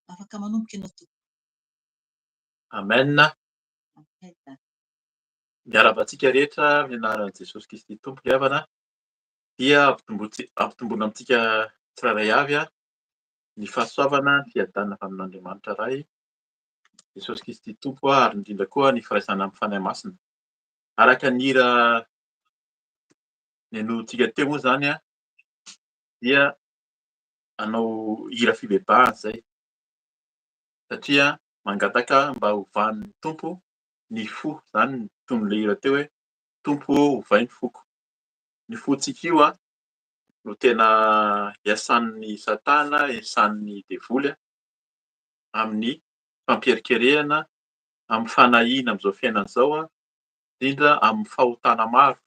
Afaka manomboka ianao tompoko. Amen. Miarabantsika rehetra amin'ny anaran'i Jesosy Kristy Tompo ny havana dia ampitomboina amintsika tsirairay avy ny fahasoavana ny fiadanana avy amin'Andriamanitra iray, Jesosy Kristy Tompo ary indrindra koa ny firaisana amin'ny fanahy masina. Araka ny hira nenointsika teo moa izany dia hanao hira fibebahana izay satria mangataka mba hovan'ny Tompo ny fo, izany ny tonoilay hira teo hoe Tompo ovay ny foko. Ny fontsika io no tena iasan'ny Satana, iasan'ny devoly amin'ny fampierekerehana, amin'ny fanahiana amin'izao fiainana izao, indrindra amin'ny fahotana maro,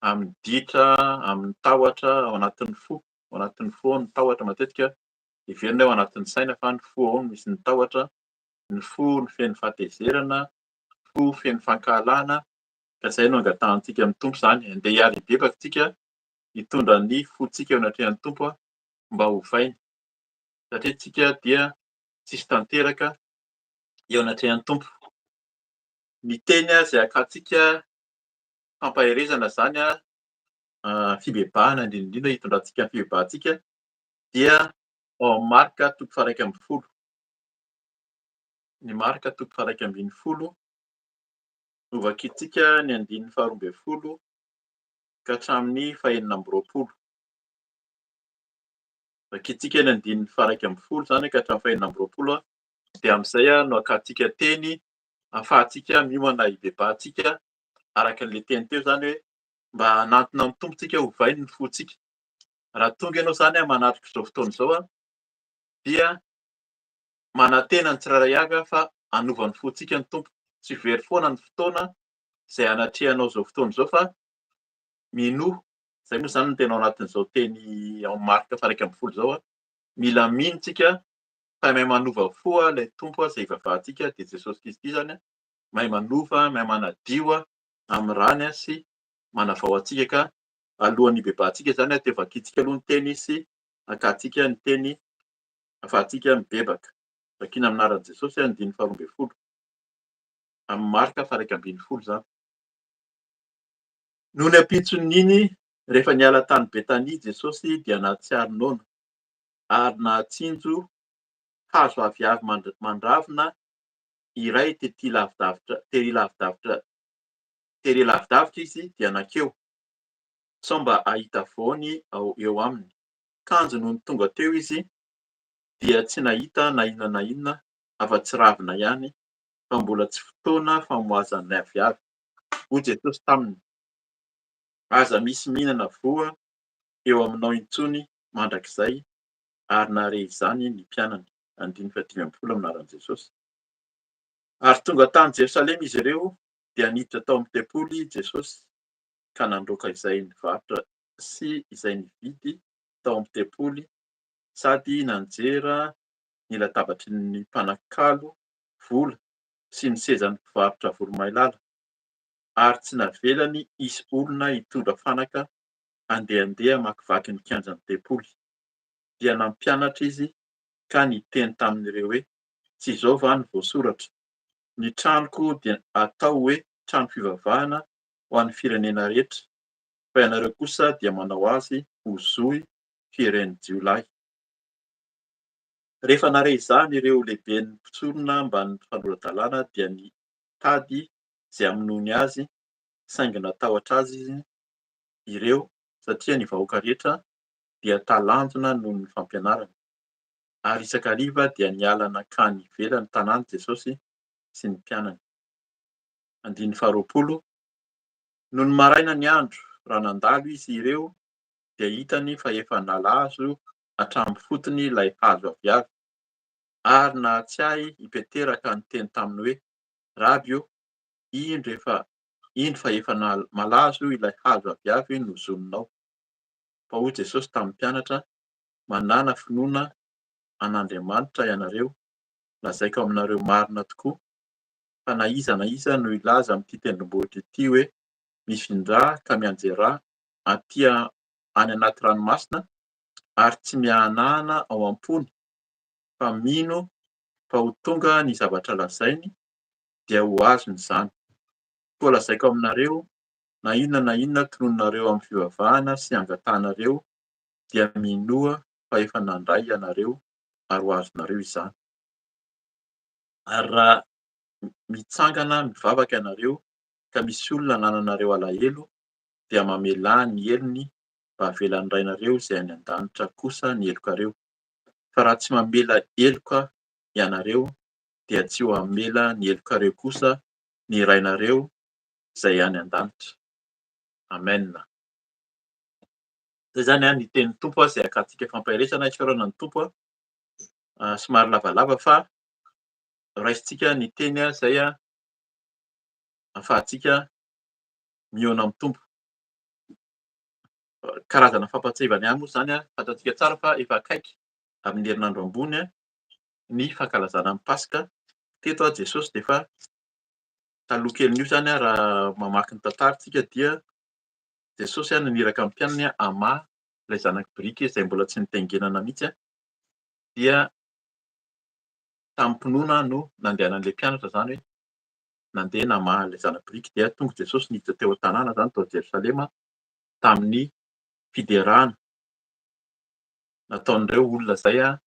amin'ny ditra, amin'ny tahotra ao anatin'ny fo. Ao anatin'ny fo ny tahotra matetika heverina ao anatin'ny saina fa ny fo ao no misy ny tahotra, ny fo ny feno fahatezerana, fo feno fankahalana, ka izay no angatahantsika amin'ny Tompo izany. Andeha hiala hibebaka tsika hitondra ny fontsika eo anatrehan'ny Tompo mba hovainy, satria tsika dia tsisy tanteraka eo anatrehan'ny Tompo. Ny teny izay akantsika fampaherezana izany fibebahana indrindra hitondrantsika ny fibebahantsika dia ao amin'ny Marika 1:10. Ny Marika 1:10 no vakiantsika ny 12 ka hatramin'ny 20. Vakiantsika ny 1:10 zany ka hatramin'ny 20 dia amin'izay no akantsika teny ahafahantsika miomana hibebahantsika araka an'ilay teny teo zany hoe mba hanantona amin'ny Tompo tsika hovainy ny fontsika. Raha tonga ianao zany manatrika izao fotoana izao dia manantena ny tsirairay avy fa hanova ny fontsika ny Tompo. Tsy very foana ny fotoana izay anatrehanao izao fotoana izao fa minoho. Izay moa izany no tena ao anatin'izao teny ao amin'ny Marika 1:10 izao mila mino tsika fa mahay manova fo ilay Tompo izay ivavahantsika dia Jesosy Kristy zany mahay manova, mahay manadio amin'ny rany sy manavao antsika ka alohan'ny bebantsika zany de vakiantsika aloha ny teny sy akatsika ny teny ahafahantsika mibebaka. Vakiana amin'ny anaran'i Jesosy andiny faharoa ambin'ny folo. Amin'ny Marika faha iraika ambin'ny folo zany. Noho ny ampitson'iny rehefa niala tany Betania Jesosy dia nahatsiaro noana ary nahatsinjo hazo aviavy mandravona iray tery lavidavitra izy dia nankeo sao mba hahita voany eo aminy. Kanjo noho ny tonga teo izy dia tsy nahita na inona na inona afa-tsy ravina ihany fa mbola tsy fotoana famoazan'ny aviavy. Hoy Jesosy taminy: aza misy mihinana voa eo aminao intsony mandrakizay, ary nahare izany ny mpianany. Andiny faha dimy ambin'ny folo amin'ny anaran'i Jesosy. Ary tonga tany Jerosalema izy ireo dia niditra tao amin'ny tempoly Jesosy ka nandroaka izay nivarotra sy izay nividy tao amin'ny tempoly, sady nanjera ny latabatry ny mpanakalo vola sy ny sezan'ny mpivarotra voromailala. Ary tsy navelany hisy olona hitondra fanaka handehandeha hamakivaky ny kianjan'ny tempoly. Dia nampianatra izy ka niteny tamin'ireo hoe: tsy izao va ny voasoratra, ny tranoko dia atao hoe trano fivavahana ho an'ny firenena rehetra, fa ianareo kosa dia manao azy ho zohy fiheren'ny jiolahy. Rehefa nahare izany ireo lehiben'ny mpitsorona ambany fanoran-dalàna dia nitady izay hamonoany azy, saingy natahotra azy ireo satria ny vahoaka rehetra dia talanjona noho ny fampianarany. Ary isak'hariva dia niala nakany ivelan'ny tanàna Jesosy sy ny mpianany. Andiny faharoapolo. Noho ny maraina ny andro, raha nandalo izy ireo dia hitany fa efa nalazo hatramin'ny fotony ilay hazo aviavy. Ary nahatsiahy i Petera ka niteny taminy hoe: Rabi, indro fa efa malazo ilay hazo aviavy no zoninao. Fa hoy Jesosy tamin'ny mpianatra: manana finoana an'Andriamanitra ianareo, lazaiko aminareo marina tokoa fa na iza no ilaza amin'ity tendrombohitra ity hoe: mifindra ka mianjera aty any anaty ranomasina, ary tsy mianahana ao am-pony, fa mino fa ho tonga ny zavatra lazainy, dia ho azony izany. Koa lazaiko aminareo, na inona tonononareo amin'ny fivavahana sy angatanareo dia minoa fa efa nandray ianareo ary ho azonareo izany. Ary raha mitsangana mivavaka ianareo ka misy olona anananareo alahelo, dia mamelà ny helony mba havelan'ny rainareo izay any an-danitra kosa ny helokareo. Fa raha tsy mamela heloka ianareo, dia tsy ho hamela ny helokareo kosa ny rainareo izay any an-danitra. Amen. Zay zany ny tenin'ny Tompo izay akantsika fampahiresana isaorana ny Tompo. Somary lavalava fa raisintsika ny teny izay ahafahantsika mihaona amin'ny Tompo. Karazana fampatsahivana ihany moa zany fantatsika tsara fa efa akaiky amin'ny herinandro ambony ny fankalazana ny Pasika. Teto Jesosy dia efa taloha kelin'io zany raha mamaky ny tantarantsika dia Jesosy naniraka amin'ny mpianany hamaha ilay zanaky biriky izay mbola tsy nitaingenana mihitsy, dia tamin'ny mpinoana no nandehanan'ilay mpianatra zany hoe nandeha namaha ilay zanaky biriky. Dia tonga Jesosy niditra teo an-tanàna zany tao Jerosalema tamin'ny fiderahana. Nataon'ireo olona izay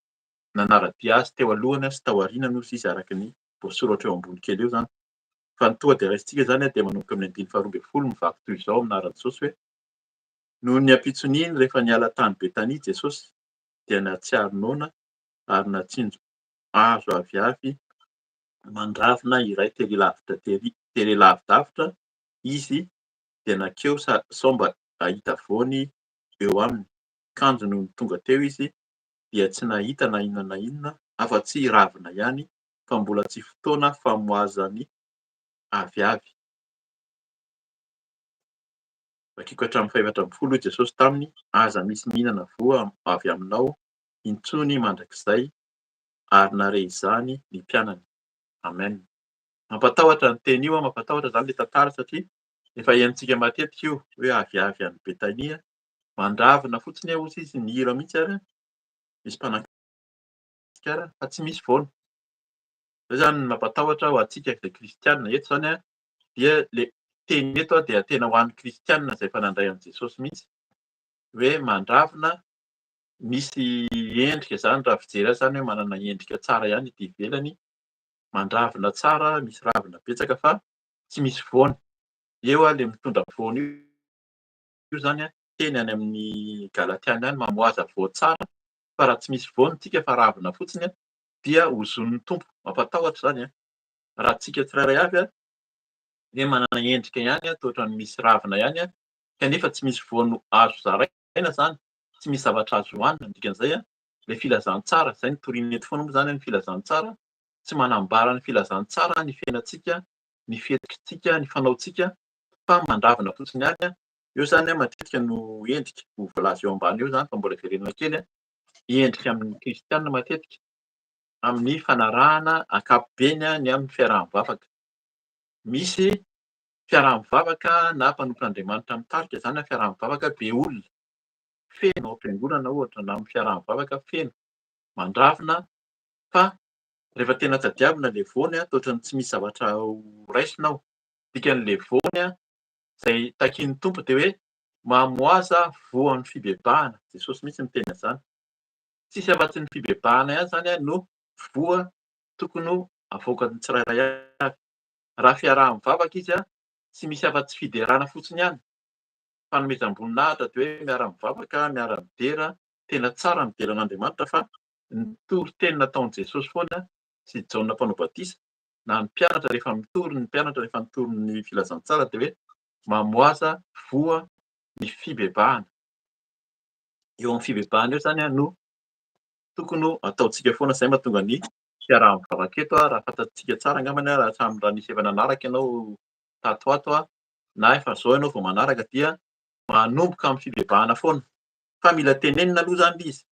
nanara-dia azy teo alohany sy tao aoriana noho izy araky ny voasoratra eo ambony kely eo zany. Fa ny tonga dia raisintsika zany dia manomboka amin'ny andiny faharoa ambin'ny folo mivaky toy izao amin'ny anaran'i Jesosy hoe: noho ny ampitson'iny rehefa niala tany Betania Jesosy dia nahatsiaro noana ary natsinjo hazo aviavy mandravona iray tery lavidavitra izy dia nankeo sao mba hahita voany eo aminy. Kanjo noho ny tonga teo izy dia tsy nahita na inona na inona afa-tsy ravina ihany, fa mbola tsy fotoana famoazan'ny aviavy. Vakiko hatramin'ny faha efatra ambin'ny folo hoy Jesosy taminy: aza misy mihinana voa avy aminao intsony mandrakizay, ary nahare izany ny mpianany. Amen. Mampatahotra ny teny io, mampatahotra zany ilay tantara satria Efa haintsika matetika io hoe avy any Betania, mandravona fotsiny hozy izy mihira mihitsy ary misy mpanankarana fa tsy misy voana. Zay zany no mampatahotra ho antsika izay kristianina eto zany dia le teny eto dia tena ho an'ny kristianina izay efa nandray an'i Jesosy mihitsy hoe mandravona misy endrika zany raha fijery azy zany hoe manana endrika tsara ihany ety ivelany, mandravona tsara, misy ravina betsaka fa tsy misy voany. Eo le mitondra voany io zany teny any amin'ny Galatiana any mamoaza voatsara fa raha tsy misy voany tsika fa ravina fotsiny dia hozon'ny tompo. Mampatahotra zany raha antsika tsirairay avy dia manana endrika ihany toa ohatran'ny misy ravina ihany kanefa tsy misy voany azo zaraina zany, tsy misy zavatra azo hohanina. Dikan'izay le filazantsara, zay no toriana eto foana moa zany ny filazantsara, tsy manambara ny filazantsara ny fiainantsika, ny fihetsika, ny fanaontsika fa mandravona fotsiny ihany. Eo zany matetika no endrika ho voalaza eo ambany eo zany fa mbola verenana kely endrika amin'ny kristianina matetika amin'ny fanarahana ankapobeny ny amin'ny fiaraha-mivavaka. Misy fiaraha-mivavaka na mpanompon'Andriamanitra mitarika zany fiaraha-mivavaka be olona, feno ao am-piangonana ohatra na amin'ny fiaraha-mivavaka feno mandravona fa rehefa tena tadiavina le voany toa ohatran'ny tsy misy zavatra ho raisinao. Dikan'le voany izay takian'ny tompo dia hoe mamoaza voan'ny fibebahana. Jesosy mihitsy miteny an'izany. Tsisy afa-tsy ny fibebahana ihany zany no voa tokony ho avoakan'ny tsirairay avy. Raha fiaraha-mivavaka izy tsy misy afa-tsy fiderana fotsiny ihany. Fanomezam-boninahitra dia hoe miara-mivavaka, miara-midera, tena tsara ny midera an'Andriamanitra fa ny toriteny nataon'i Jesosy foana sy Jaona mpanao batisa na ny mpianatra rehefa mitory ny mpianatra rehefa mitory ny filazantsara dia hoe mamoaza voa ny fibebahana. Eo amin'ny fibebahana eo zany no tokony ataontsika foana. Izay mahatonga ny fiaraha-mivavaka eto raha fantatsika tsara angambany raha nisy efa nanaraka ianao tatoato na efa zao ianao vao manaraka dia manomboka amin'ny fibebahana foana. Fa mila tenenina aloha zany izy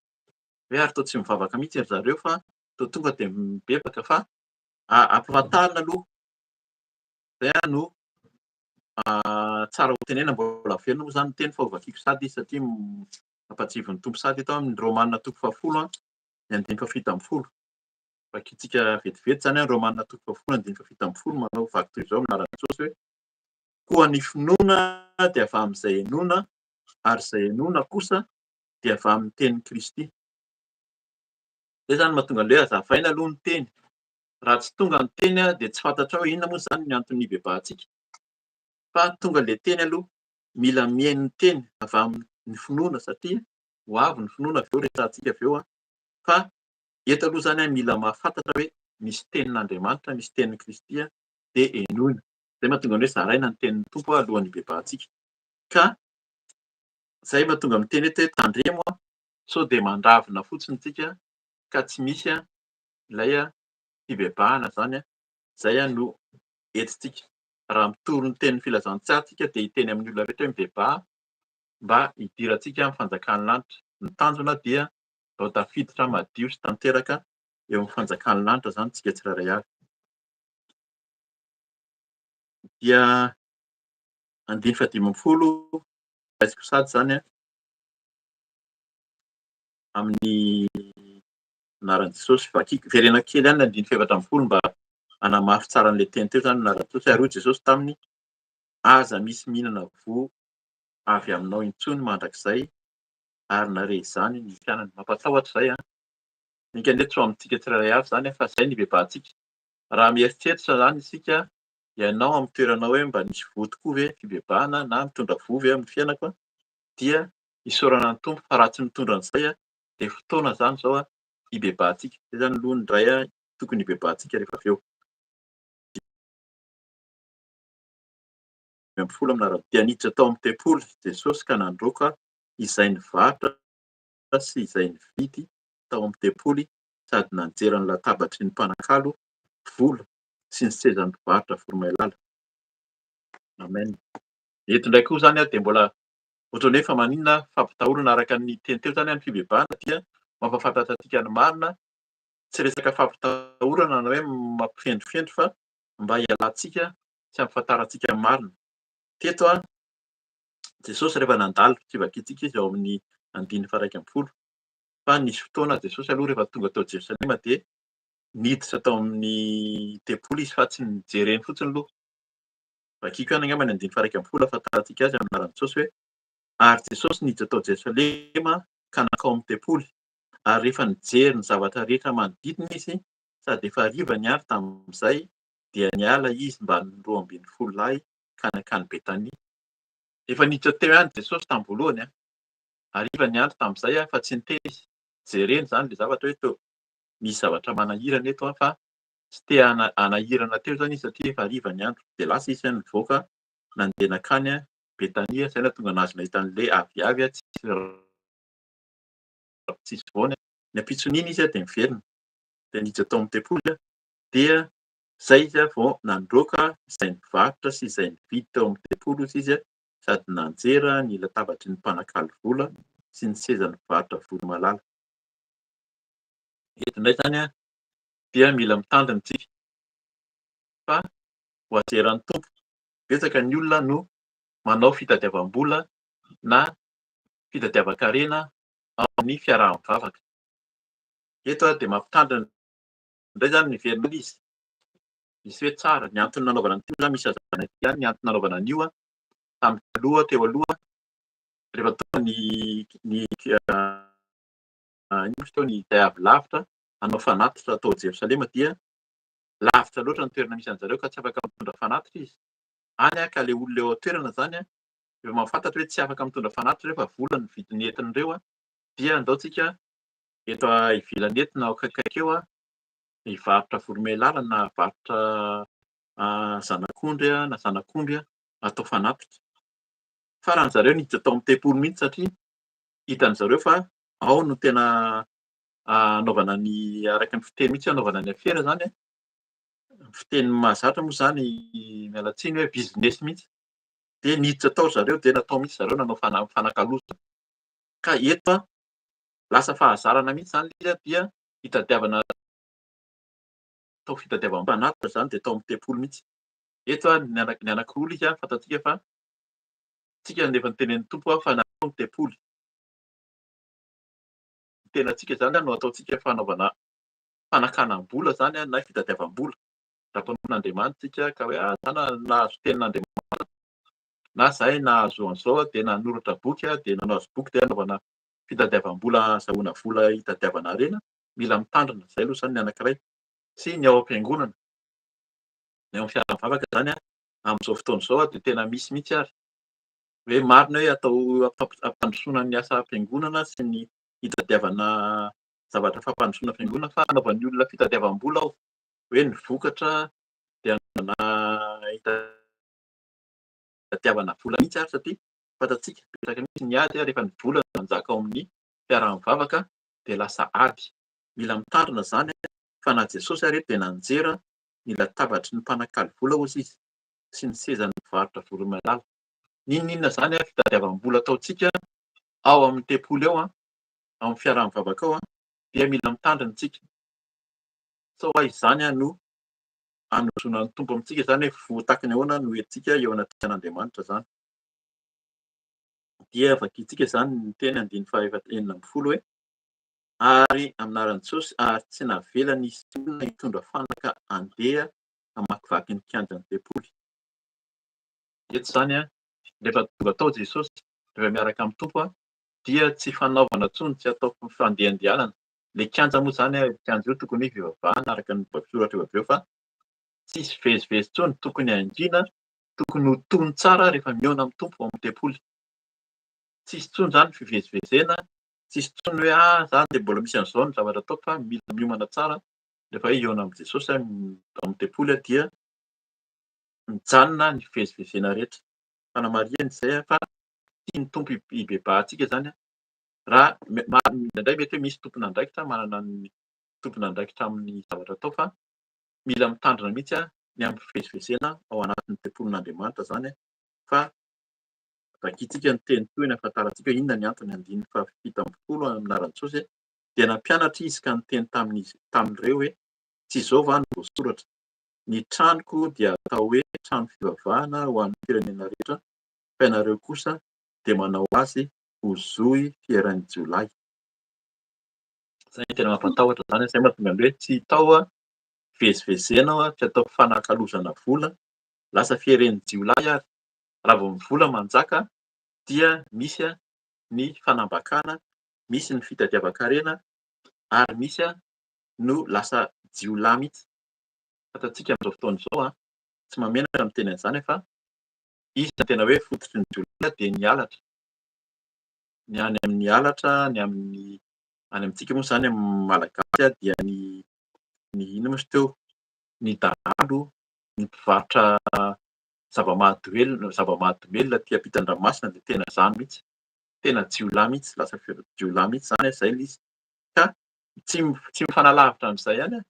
hoe ary toa tsy mivavaka mihitsy ry zareo fa toa tonga dia mibebaka fa ampahafantarina aloha. Zay no tsara ho tenenina. Mbola velona moa zany ny teny fa ho vakiako sady izy satria mampatsivy ny tompo sady eto amin'ny Romanina toko fahafolo ny andiny fafito ambin'ny folo. Vakiantsika vetivety zany Romanina toko fahafolo andiny fafito ambin'ny folo manao vaky toy izao amin'ny anaran'i Jesosy hoe koa ny finoana dia avy amin'izay henoina ary izay henoina kosa dia avy amin'ny tenin'i Kristy. Zay zany mahatonga an'ilay hazavaina aloha ny teny. Raha tsy tonga ny teny dia tsy fantatra hoe inona moa zany ny antony hibebahantsika. Fa tonga ilay teny aloha, mila mihaino ny teny avy amin'ny finoana satria ho avy ny finoana avy eo resahantsika avy eo. Fa eto aloha zany mila mahafantatra hoe misy tenin'Andriamanitra, misy tenin'i Kristy dia henoina. Zay mahatonga ny hoe zaraina ny tenin'ny tompo alohan'ny hibebahantsika. Ka zay mahatonga miteny eto hoe tandremo sao dia mandravona fotsiny tsika ka tsy misy ilay fibebahana zany. Zay no hetsitsika. Raha mitory ny tenin'ny filazantsaratsika dia hiteny amin'ny olona rehetra hoe mibebaha mba hidirantsika amin'ny fanjakan'ny lanitra. Ny tanjona dia mba ho tafiditra madio sy tanteraka eo amin'ny fanjakan'ny lanitra zany tsika tsirairay avy. Dia andiny fahadimy ambin'ny folo raisiko sady zany amin'ny anaran'i Jesosy vakiako verena kely ihany andiny fahaefatra ambin'ny folo mba hanamafy tsara an'ilay teny teo zany anaran'i Jesosy. Ary hoy Jesosy taminy aza misy mihinana voa avy aminao intsony mandrakizay ary nare izany ny mpianany. Mampatahotra izay kanefa tsy ho amintsika tsirairay avy zany fa izay ny hibebahantsika. Raha mieritreritra zany isika ianao amin'ny toeranao hoe mba nisy voa tokoa ve fibebahana na mitondra voa ve amin'ny fiainako dia isaorana ny tompo. Fa raha tsy mitondra an'izay dia fotoana zany izao hibebahantsika. Zay zany aloha ny iray tokony hibebahantsika rehefa avy eo. Ambin'ny folo amin'ny dia niditra tao amin'ny tempoly Jesosy ka nandroaka izay nivarotra sy izay nividy tao amin'ny tempoly sady nanjera ny latabatry ny mpanan-kalo vola sy ny sezan'ny mpivarotra voromailala. Amen. Eto indray koa zany dia mbola ohatran'ny hoe efa maninona fampitahorana araka ny teny teo zany ny fibebahana dia mampafantatra antsika ny marina. Tsy resaka fampitahorana na hoe mampifendrifendry fa mba hialantsika sy hampafantarantsika ny marina. Teto Jesosy rehefa nandalo kivakitsika izy ao amin'ny 120. Fa nisy fotoana Jesosy aloha rehefa tonga tao Jerosalema dia niditra tao amin'ny tempoly izy fa tsy nijereny fotsiny aloha. Vakiko ihany angamba ny 120 ahafantarantsika azy amin'ny anaran'i Jesosy hoe ary Jesosy niditra tao Jerosalema ka nankao amin'ny tempoly. Ary rehefa nijery ny zavatra rehetra manodidina izy sady efa hariva ny andro tamin'izay dia niala izy mba ny 12 lahy ka nakany Betania. Efa niditra teo ihany Jesosy tamin'ny voalohany. Hariva ny andro tamin'izay fa tsy niteny izy. Jereny zany le zavatra hoe teo misy zavatra manahirana eto fa tsy te hanahirana teo zany izy satria efa hariva ny andro. Dia lasa izy nivoaka nandeha nakany Betania, izay nahatonga anazy nahita an'ilay aviavy tsisy voany. Ny ampitson'iny izy dia miverina. Dia niditra tao amin'ny tempoly dia izay izy vao nandroaka izay nivarotra sy izay nividy tao amin'ny tempoly hozy izy sady nanjera ny latabatry ny mpanakalo vola sy ny sezan'ny mpivarotra vola malala. Eto indray zany dia mila mitandrina isika fa ho ajeran'ny tompo. Betsaka ny olona no manao fitadiavam-bola na fitadiavan-karena ao amin'ny fiaraha-mivavaka. Eto dia mampitandrina indray zany miverina izy. Misy hoe tsara ny antony nanaovana an'ity zany misy hazavana ity ihany ny antony nanaovana an'io tamin'ny teo aloha rehefa tonga ny izay avy lavitra hanao fanatitra tao Jerosalema dia lavitra loatra ny toerana misy an'zareo ka tsy afaka mitondra fanatitra izy. Any ka ilay olona eo an-toerana zany rehefa mahafantatra hoe tsy afaka mitondra fanatitra ireo fa vola ny vidin'ny entin'ireo dia andaontsika eto ivelany eto na akaikaiky eo hivarotra voromailala na varotra zanak'ondry na zanak'omby atao fanatitra. Fa raha zareo niditra tao amin'ny tempoly mihitsy satria hitan'zareo fa ao no tena anaovana ny araka ny fiteny mihitsy anaovana ny afera zany. Fiteny mahazatra moa zany miala tsiny hoe business mihitsy. Dia niditra tao zareo dia natao mihitsy zareo nanao fanakalozana. Ka eto lasa fahazarana mihitsy zany izy dia hitadiavana tao fitadiavam-panatitra zany dia tao amin'ny tempoly mihitsy. Eto ny anankiroa izy fantatsika fa tsika efa nitenen'ny tompo fa natao amin'ny tempoly. Ny tenantsika zany no ataontsika fanaovana fanakaram-bola zany na fitadiavam-bola. Rapanon'Andriamanitra ka hoe zany nahazo tenin'Andriamanitra na izahay nahazo an'izao dia nanoratra boky dia nahazo boky dia anaovana fitadiavam-bola ahazoana vola hitadiavana harena. Mila mitandrina izay aloha zany ny anankiray. Sy ny ao am-piangonana. Ny ao amin'ny fiaraha-mivavaka zany amin'izao fotoana izao dia tena misy mihitsy ary. Hoe marina hoe atao ampandrosoana ny asa am-piangonana sy ny hitadiavana zavatra fampandrosoana fiangonana fa anaovan'ny olona fitadiavam-bola ao. Hoe ny vokatra dia hitadiavana vola mihitsy ary satria fantatsika betsaka mihitsy ny ady rehefa ny vola manjaka ao amin'ny fiaraha-mivavaka dia lasa ady. Mila mitandrina zany fa na Jesosy ary dia nanjera ny latabatry ny mpanakalo vola hozy izy sy ny sezan'ny mpivarotra voromailala. N'inona zany fitadiavam-bola ataontsika ao amin'ny tempoly ao amin'ny fiaraha-mivavaka ao dia mila mitandrina isika. Sao izany no hanozona ny tompo amintsika zany hoe voataka ny ahoana no entsika eo anaty tran'Andriamanitra zany. Dia vakitsika zany ny teny 1:40 hoe ary amin'ny anaran'i Jesosy ary tsy navela nisy olona hitondra fanaka andeha hamakivaky ny kianjan'ny tempoly. Eto zany rehefa tonga tao Jesosy rehefa miaraka amin'ny tompo dia tsy fanaovana intsony, tsy atao fandehandehanana. Ilay kianja moa zany kianja io tokony fivavahana araka ny soratra eo avy eo fa tsy hisy vezivezy intsony, tokony angina, tokony ho tony tsara rehefa mihaona amin'ny tompo ao amin'ny tempoly. Tsisy intsony zany fivezivezena, tsisy intsony hoe zany dia mbola misy an'izao ny zavatra ataoko fa mila miomana tsara rehefa hoe hihaona amin'i Jesosy amin'ny tempoly dia mijanona ny fivezivezena rehetra. Fanamarihana izay fa tiany tompo hibebahantsika zany raha indraindray mety hoe misy tompon'andraikitra manana ny tompon'andraikitra amin'ny zavatra atao fa mila mitandrina mihitsy ny amin'ny fivezivezena ao anatin'ny tempolin'Andriamanitra zany fa vakitsika ny teny toy ny ahafantarantsika hoe inona ny antony 1:70 amin'ny anaran'i Jesosy dia nampianatra izy ka niteny tamin'ireo hoe tsy izao va no voasoratra ny tranoko dia atao hoe trano fivavahana ho an'ny firenena rehetra fa ianareo kosa dia manao azy ho zohy fiheran'ny Jolay. Zay no tena mampatahotra zany, zay mahatonga ny hoe tsy tao fivezivezena tsy atao fanakalozana vola, lasa fiheren'ny Jiolay ary. Raha vao ny vola manjaka dia misy ny fanambakana, misy ny fitadiavan-karena ary misy no lasa jiolahy mihitsy. Fatantsika amin'izao fotoana izao tsy mahamenatra ny miteny an'izany fa izy no tena hoe fototry ny jiolahy dia ny halatra. Ny any amin'ny halatra, ny amin'ny any amintsika moa izany amin'ny Malagasy dia ny inona moa izy teo, ny dahalo, ny mpivarotra zava-mahadomelina aty ampitan-dranomasina dia tena izany mihitsy. Tena jiolahy mihitsy, lasa jiolahy mihitsy izany izay ilay izy. Ka tsy mifanalavitra amin'izay ihany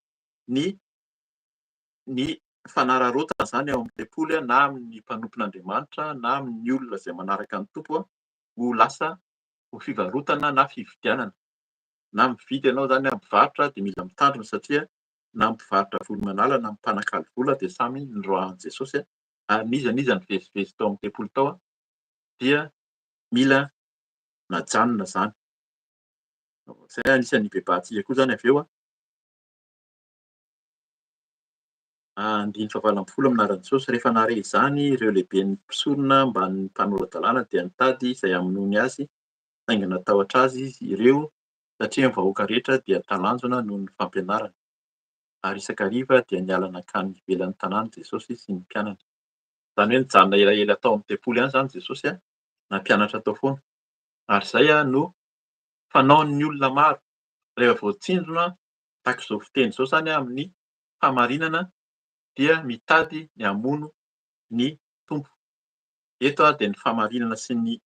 ny fanararaotana izany ao amin'ny sekoly na amin'ny mpanompon'Andriamanitra na amin'ny olona izay manaraka ny tompo ho lasa ho fivarotana na fividianana. Na mividy ianao izany mivarotra dia mila mitandrina satria na mpivarotra volomanala na mpanakaly vola dia samy noroahan'i Jesosy ary n'iza n'iza nivezivezy tao amin'ny tempoly tao dia mila najanona izany. Izay anisan'ny ibebahantsika koa izany avy eo andiny fahavalo ambin'ny folo amin'ny anaran'i Jesosy. Rehefa nare izany ireo lehiben'ny mpisorona mba ny mpanoratra dia nitady izay hamonoany azy saingy natahotra azy ireo satria ny vahoaka rehetra dia talanjona noho ny fampianarana. Ary isakariva dia niala nakany ivelan'ny tanàna Jesosy sy ny mpianatra. Izany hoe nijanona elaela tao amin'ny tempoly ihany izany Jesosy na mpianatra tao foana. Ary izay no fanaon'ny olona maro. Rehefa voatsinjona tahaka izao fiteny izao izany amin'ny famarinana dia mitady ny hamono ny tompo. Eto dia ny famarinana sy ny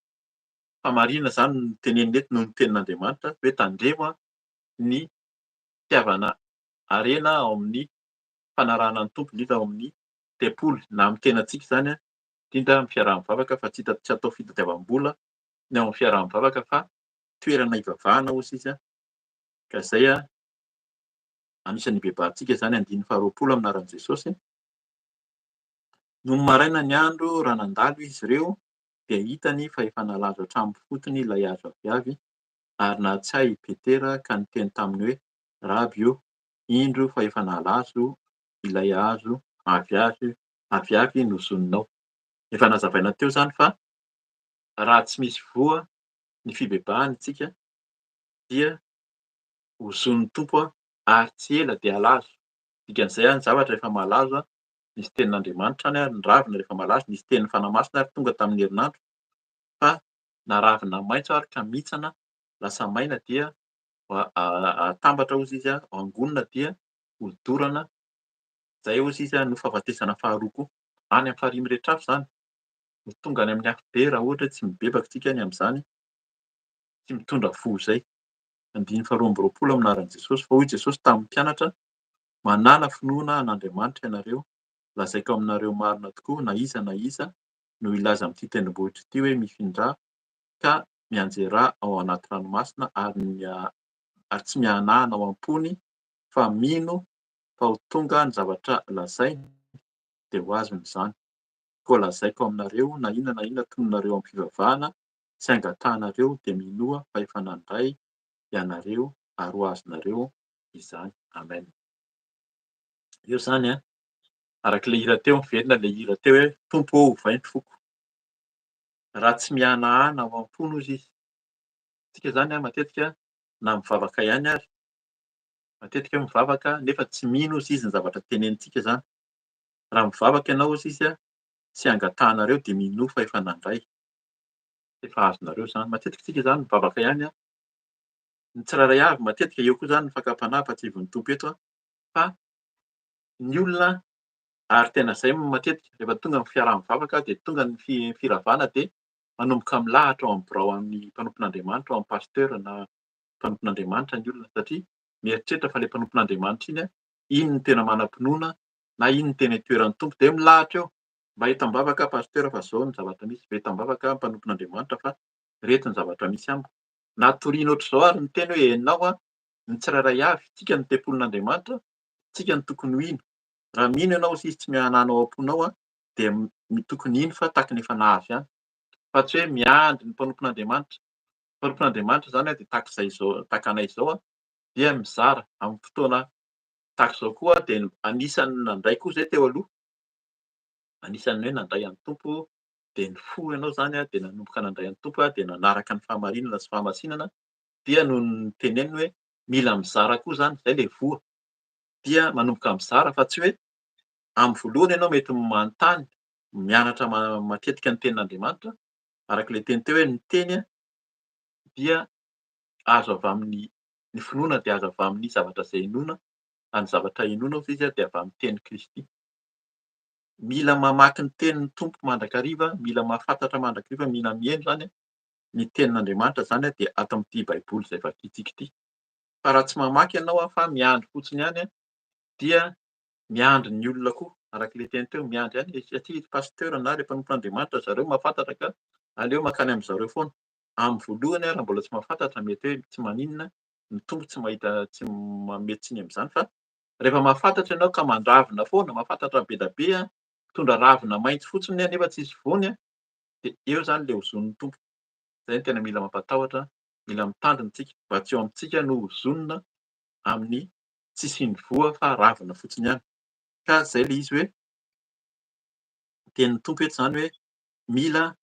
famarinana izany no tenenina eto noho ny tenin'Andriamanitra hoe tandremo ny fitiavana harena ao amin'ny fanarahana ny tompo indrindra ao amin'ny tempoly na amin'ny tenantsika izany indrindra amin'ny fiaraha-mivavaka fa tsy atao fitadiavam-bola ny ao amin'ny fiaraha-mivavaka fa toerana hivavahana hozy izy ka izay anisan'ny ibebahantsika izany andiny faharoapolo amin'ny anaran'i Jesosy. No maraina ny andro raha nandalo izy ireo dia hitany fa efa nalazo hatramin'ny fotony ilay hazo aviavy ary nahatsiahy Petera ka niteny taminy hoe Raby io, indro fa efa nalazo ilay hazo aviavy nozononao. Efa nazavaina teo izany fa raha tsy misy voa ny fibebahantsika dia ho zon'ny tompo ary tsy ela dia halazo. Dikan'izay ny zavatra rehefa malazo nisy tenin'Andriamanitra any ary ny ravina rehefa malazo nisy tenin'ny fanamasina ary tonga tamin'ny herinandro fa na ravina maitso ary ka mitsana lasa maina dia atambatra hozy izy ao angonina dia hodorana. Izay hozy izy no fahafatesana faharoa koa any amin'ny farihy rehetra avy izany no tonga any amin'ny hafibe raha ohatra tsy mibebaka isika any amin'izany tsy mitondra fo izay. Andiny faharoa amby roapolo amin'ny anaran'i Jesosy. Fa hoy Jesosy tamin'ny mpianatra, manana finoana an'Andriamanitra ianareo, lazaiko aminareo marina tokoa na iza no ilaza amin'ity tendrombohitra ity hoe mifindra ka mianjera ao anaty ranomasina ary tsy mianahana ao am-pony fa mino fa ho tonga ny zavatra lazainy dia ho azony izany. Koa lazaiko aminareo na inona tononareo amin'ny fivavahana sy angatahanareo dia minoa fa efa nandray ianareo ary ho azonareo izany. Amen. Eo izany arak'ilay hira teo miverina ilay hira teo hoe tompo vainto foko. Raha tsy mihanahana ao am-pony hozy izy. Tsika izany matetika na mivavaka ihany ary matetika mivavaka nefa tsy mino hozy izy ny zavatra tenenintsika izany. Raha mivavaka ianao hozy izy sy angatahanareo dia mino fa efa nandray. Efa azonareo izany. Matetika tsika izany mivavaka ihany ny tsirairay avy matetika eo koa izany ny fakam-panahy ampatsivon'ny tompo eto fa ny olona ary tena izay matetika rehefa tonga ny fiaraha-mivavaka dia tonga ny firavana dia manomboka milahatra ao amin'ny birao amin'ny mpanompon'Andriamanitra ao amin'ny pasteur na mpanompon'Andriamanitra ny olona satria mieritreritra fa ilay mpanompon'Andriamanitra iny no tena manam-pinoana na iny no tena itoeran'ny tompo dia milahatra eo. Mba eto am-bavaka pasteur fa izao ny zavatra misy, mba eto am-bavaka mpanompon'Andriamanitra fa ireto ny zavatra misy amiko. Na toriana ohatr'izao ary ny teny hoe ianao ny tsirairay avy, tsika ny tempolin'Andriamanitra, tsika ny tokony ho ino. Raha mino ianao hozy izy tsy mihanahana ao am-ponao dia tokony ino fa tahaka ny efa nahazo ihany. fa tsy hoe miandry ny mpanompon'Andriamanitra. Mpanompon'Andriamanitra zany dia tahaka anay izao dia mizara amin'ny fotoana tahaka izao koa dia anisany nandray koa izahay teo aloha. Anisan'ny hoe nandray an'ny Tompo dia nifoha ianao zany dia nanomboka nandray an'ny Tompo dia nanaraka ny fahamarinana sy fahamasinana dia no teneniny hoe mila mizara koa zany, izay le voa. Dia manomboka mizara fa tsy hoe amin'ny voalohany ianao mety manontany, mianatra matetika ny tenin'Andriamanitra, arak'ilay teny teo hoe ny teny dia azo avy amin'ny finoana dia azo avy amin'ny zavatra izay inoana, ary ny zavatra inoana ozy izy dia avy amin'ny tenin'i Kristy. Mila mamaky ny tenin'ny Tompo mandrakariva, mila mahafantatra mandrakariva, mila mihaino zany ny tenin'Andriamanitra zany dia ato amin'ity baiboly izay vakiantsika ity. Fa raha tsy mamaky ianao fa miandry fotsiny ihany dia miandry ny olona koa, arak'ilay teny teo miandry ihany satria pastera na ilay mpanompon'Andriamanitra zareo mahafantatra ka aleo makany amin'izareo foana. Amin'ny voalohany raha mbola tsy mahafantatra mety hoe tsy maninona, ny Tompo tsy mahita tsy mety tsy iny amin'izany fa rehefa mahafantatra ianao ka mandravina foana, mahafantatra be da be mitondra ravina maitso fotsiny nefa tsisy voany dia eo zany ilay hozon'ny Tompo. Zay no tena mila mampatahotra, mila mitandrina isika mba tsy eo amintsika no hozonina amin'ny tsisy voa fa ravina fotsiny ihany. Ka zay ilay izy hoe tenin'ny Tompo eto zany hoe mila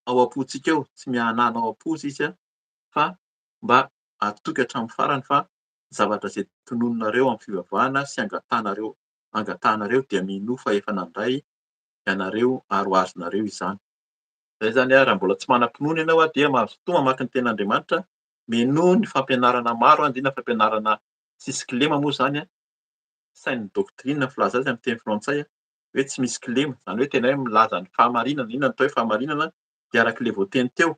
ao am-pontsika eo, tsy mihanana ao am-po izy fa mba atoky hatramin'ny farany fa zavatra izay tonononareo amin'ny fivavahana sy angatahanareo dia mino fa efa nandray ianareo ary ho azonareo izany. Zay zany raha mbola tsy manam-pinoana ianao dia mahazo fotoa mamaky ny tenin'Andriamanitra, mino ny fampianarana maro, indrindra fampianarana tsisy kilema moa zany sain'ny doctrine filaza azy amin'ny teny frantsay hoe tsy misy kilema, zany hoe tena hoe milaza ny fahamarinana. Inona no atao hoe fahamarinana? Dia arak'ilay voateny teo,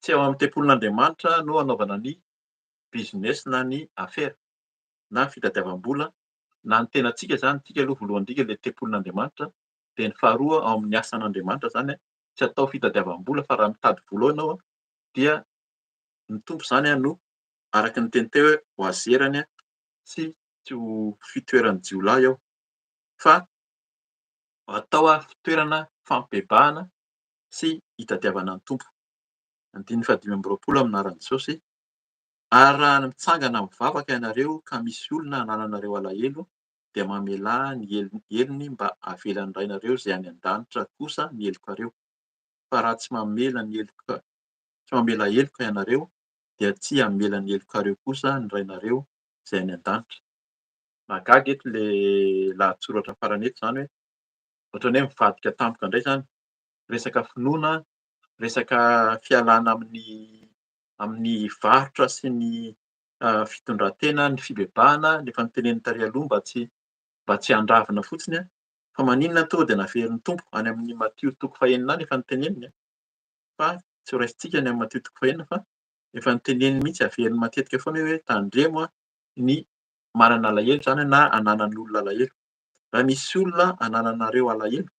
tsy ao amin'ny tempolin'Andriamanitra no anaovana ny business na ny affaire na ny fitadiavam-bola na ny tenantsika zany. Tsika aloha voalohany indrindra ilay tempolin'Andriamanitra, dia ny faharoa ao amin'ny asan'Andriamanitra zany tsy atao fitadiavam-bola fa raha mitady vola ao ianao dia ny Tompo zany no araky ny teny teo hoe ho azerany sy tsy ho fitoeran'ny jiolahy ao fa atao fitoerana fampibebahana sy hitadiavana ny Tompo. Andininy faha 5 amin'ny anaran'i Jesosy. Ary raha mitsangana mivavaka ianareo ka misy olona hanananareo alahelo dia mamelà ny heliny mba havelany ny rainareo izay any an-danitra kosa ny helokareo. Fa raha tsy mamela heloka ianareo dia tsy hamela ny helokareo kosa ny rainareo izay any an-danitra. Mahagaga eto ilay lahatsoratra farany eto zany hoe ohatran'ny hoe mivadika tampoka indray zany, resaka finoana, resaka fialana amin'ny varotra sy ny fitondran-tena, ny fibebahana ny efa noteneniny tary aloha mba tsy handravina fotsiny fa maninona tonga dia naverin'ny Tompo any amin'ny Matio 2:9 efa noteneniny fa tsy ho raisintsika ny amin'ny Matio 2:9 fa efa noteneniny mihitsy averiny matetika foana hoe tandremo ny manana alahelo zany na hananan'ny olona alahelo. Raha misy olona hanananareo alahelo,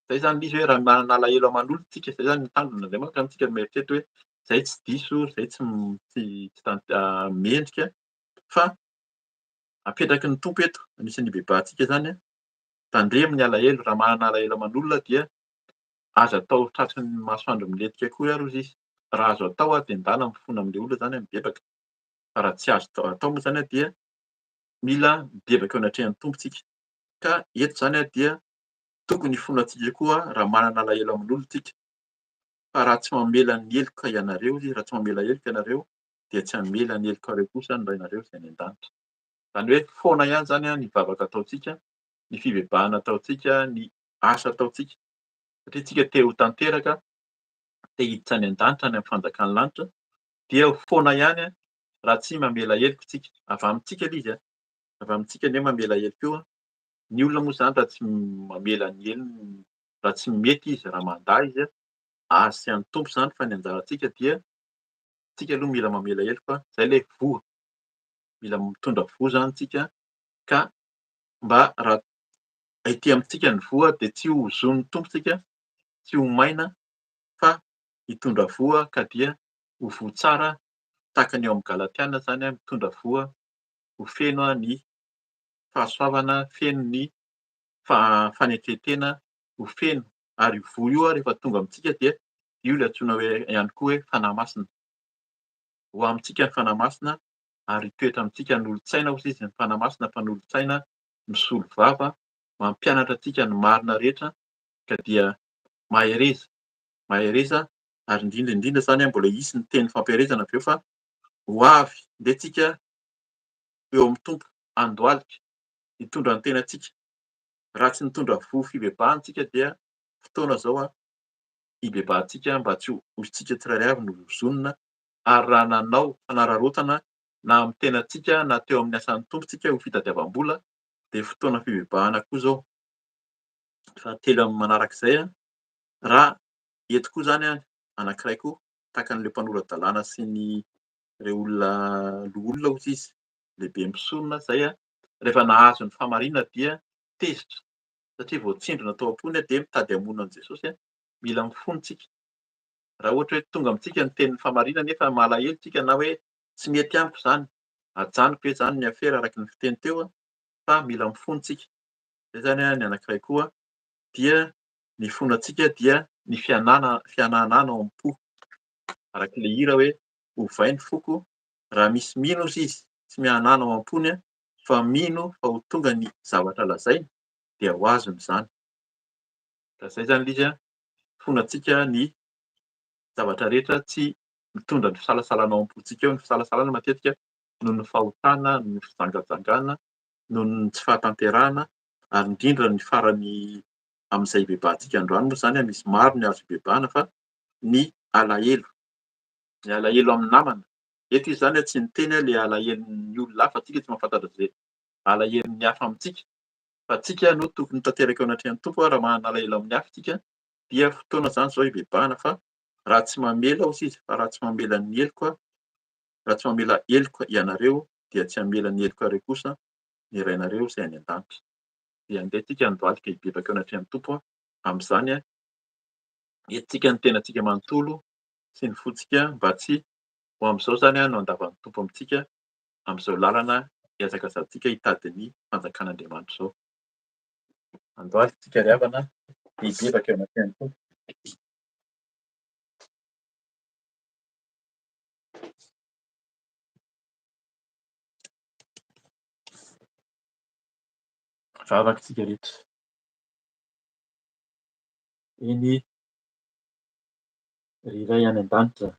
zay zany izy hoe raha manana alahelo aman'olona tsika, zay zany mitandron'Andriamanitra amintsika mieritreritra hoe zay tsy diso, zay tsy mendrika fa apetraky ny Tompo eto. Anisan'ny ibebahantsika zany tandremo ny alahelo. Raha manana alahelo aman'olona dia azo atao tratry ny masoandro milentika koa ary hozy izy. Raha azo atao dia ndala mifono amin'ilay olona zany mibebaka. Fa raha tsy azo atao moa zany dia mila mibebaka eo anatrehan'ny Tompo tsika. Ka eto zany dia tokony hifono antsika koa raha manana alahelo amin'olona tsika. Fa raha tsy mamela ny heloka ianareo izy, raha tsy mamela heloka ianareo dia tsy hamela ny helokareo kosa ny rainareo izay any an-danitra. Zany hoe foana ihany zany ny vavaka ataontsika, ny fibebahana ataontsika, ny asa ataontsika. Satria tsika te ho tanteraka, te hiditra any an-danitra, any amin'ny fanjakan'ny lanitra dia ho foana ihany raha tsy mamela heloka isika. Avy amintsika ilay izy, avy amintsika anie mamela heloka io. Ny olona moa zany raha tsy mamela ny heliny, raha tsy mety izy, raha mandà izy azy sy an'ny Tompo zany fa ny anjarantsika dia tsika aloha mila mamela heloka. Zay ilay voa, mila mitondra voa zany tsika ka mba raha etỳ amintsika ny voa dia tsy ho zon'ny Tompo tsika, tsy ho maina fa hitondra voa ka dia ho voa tsara tahaka ny eo amin'ny Galatiana zany mitondra voa ho feno ny fahasoavana, feno ny fanetretena, ho feno Ary io voa io rehefa tonga amintsika dia io le antsoina hoe ihany koa hoe fanahy masina. Ho amintsika ny fanahy masina ary toetra amintsika ny olo-tsaina hozy izy ny fanahy masina fa ny olo-tsaina misolo vava, mampianatra antsika ny marina rehetra ka dia mahay reza, mahay reza ary indrindra indrindra zany mbola hisy ny teny fampiarezana avy eo fa ho avy ndeha eo amin'ny tompo andohalika hitondra ny tenantsika. Raha tsy nitondra voa fibebahantsika dia fotoana zao hibebahantsika mba tsy ho isika tsirairay avy no zonona ary raha nanao fanararaotana na amin'ny tenantsika na teo amin'ny asan'ny tompontsika ho fitadiavam-bola dia fotoana fibebahana koa zao. Fahatelo amin'ny manarak'izay raha eto koa zany anankiray koa tahakan'ilay mpanorandalàna sy ny ireo olona loholona hozy izy, lehibe misonona zay rehefa nahazo ny famarinana dia tezitra satria vao tsindrona tao am-pony dia mitady hamonina an'i Jesosy mila mifono tsika. Raha ohatra hoe tonga amintsika ny tenin'ny famarinana nefa malahelo tsika na hoe tsy mety amiko zany, hajanoko hoe zany ny afera araka ny fiteny teo fa mila mifono tsika. Zay zany ny anankiray koa dia ny fonantsika dia ny fiananana ao am-po. Arak'ilay hira hoe ovay ny foko raha misy mino hozy izy tsy mianana ao am-pony fa mino fa ho tonga ny zavatra lazainy dia ho azony zany. Ka zay zany ilay izy fonantsika ny zavatra rehetra tsy mitondra ny fisalasalana ao am-pontsika eo. Ny fisalasalana matetika noho ny fahotana, noho ny fijangajangana, noho ny tsy fahatanterahana ary indrindra ny farany amin'izay ibebahantsika androany moa zany misy maro ny azo ibebahana fa ny alahelo. Ny alahelo amin'ny namana. Eto izy zany tsy niteny ilay alahelon'ny olona hafa, tsika tsy mahafantatra izay alahelon'ny hafa amintsika fa tsika no tokony tanteraka ao anatrehan'ny tompo raha manana alahelo amin'ny hafa tsika dia fotoana zany zao ibebahana fa raha tsy mamela hozy izy fa raha tsy mamela ny heloka, raha tsy mamela heloka ianareo dia tsy hamela ny helokareo kosa ny rainareo izay any an-danitra. Dia andeha tsika andohalika hibebaka ao anatrehan'ny tompo amin'izany entintsika ny tenantsika manontolo sy ny fontsika mba tsy ho amin'izao zany no andavan'ny tompo amintsika amin'izao lalana hiazakazantsika hitady ny fanjakan'Andriamanitra izao. Andohalika tsika ry havana hibebaka ao anatrehan'ny tompo. Vavaka tsika rehetra. Eny ry iray any an-danitra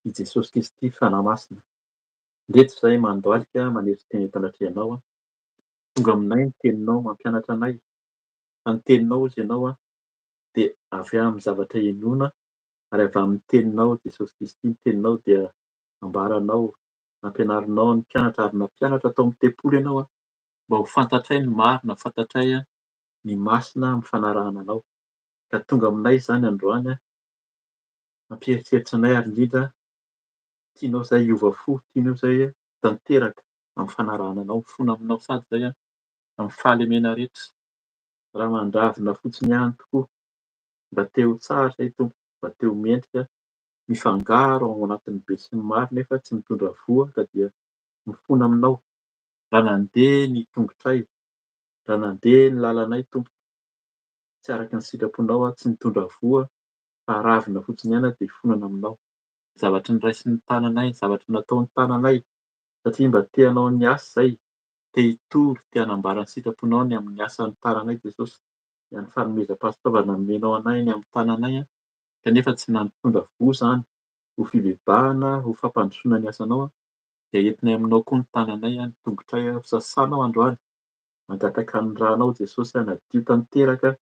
i Jesosy Kristy fanahy masina. Ndeto izahay mandohalika manerity teny eto anatrehanao. Tonga aminay ny teninao mampianatra anay. Fa ny teninao hozy ianao dia avy amin'ny zavatra ienoina ary avy amin'ny teninao Jesosy Kristy. Ny teninao dia ambaranao, nampianarinao ny mpianatra ary nampianatra tao amin'ny tempolo ianao mba ho fantatray ny marina, fantatray ny masina amin'ny fanarahana anao. Ka tonga aminay izany androany mampieritreritra anay ary indrindra tianao izay hiova fo, tianao izay tanteraka amin'ny fanarahana anao, mifono aminao sady izay amin'ny fahalemena rehetra. Raha mandravona fotsiny ihany tokoa mba te ho tsara izay Tompo, mba te ho mendrika mifangaro ao anatin'ny be sy ny maro nefa tsy mitondra voa ka dia mifono aminao. Raha nandeha ny tongotray, raha nandeha ny lalanay Tompo, tsy araka ny sitraponao tsy nitondra voa fa ravina fotsiny ihany dia fonana aminao. Zavatra niraisin'ny tananay, zavatra nataon'ny tananay satria mba te-hanao ny asa izay, te hitory, te hanambara ny sitraponao ny amin'ny asan'ny tananay Jesosy. Dia ny fanomezam-pahasoavana nomenao anay ny amin'ny tananay kanefa tsy nampitondra voa izany ho fibebahana, ho fampandrosoana ny asanao dia entinay aminao koa ny tananay, ny tongotray fisasanao androany. Mangataka ny ranao Jesosy hanadio tanteraka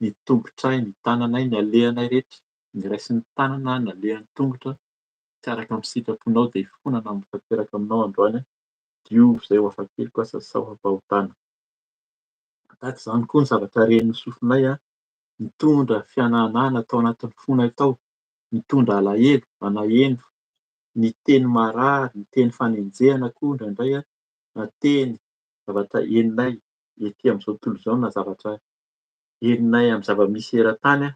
ny tongotray, ny tananay, ny alehanay rehetra, ny raisin'ny tanana, ny alehan'ny tongotra tsy araka amin'ny sitraponao dia hifonana tanteraka aminao androany. Diovy izay ho hafa-keliko asa sy fahotana. Tahaka izany koa ny zavatra renin'ny sofinay mitondra fiananana tao anatin'ny fonay tao, mitondra alahelo, manaheno, ny teny marary, ny teny fanenjehana koa indraindray na teny zavatra heninay etỳ amin'izao tontolo izao na zavatra heninay amin'ny zava-misy eran-tany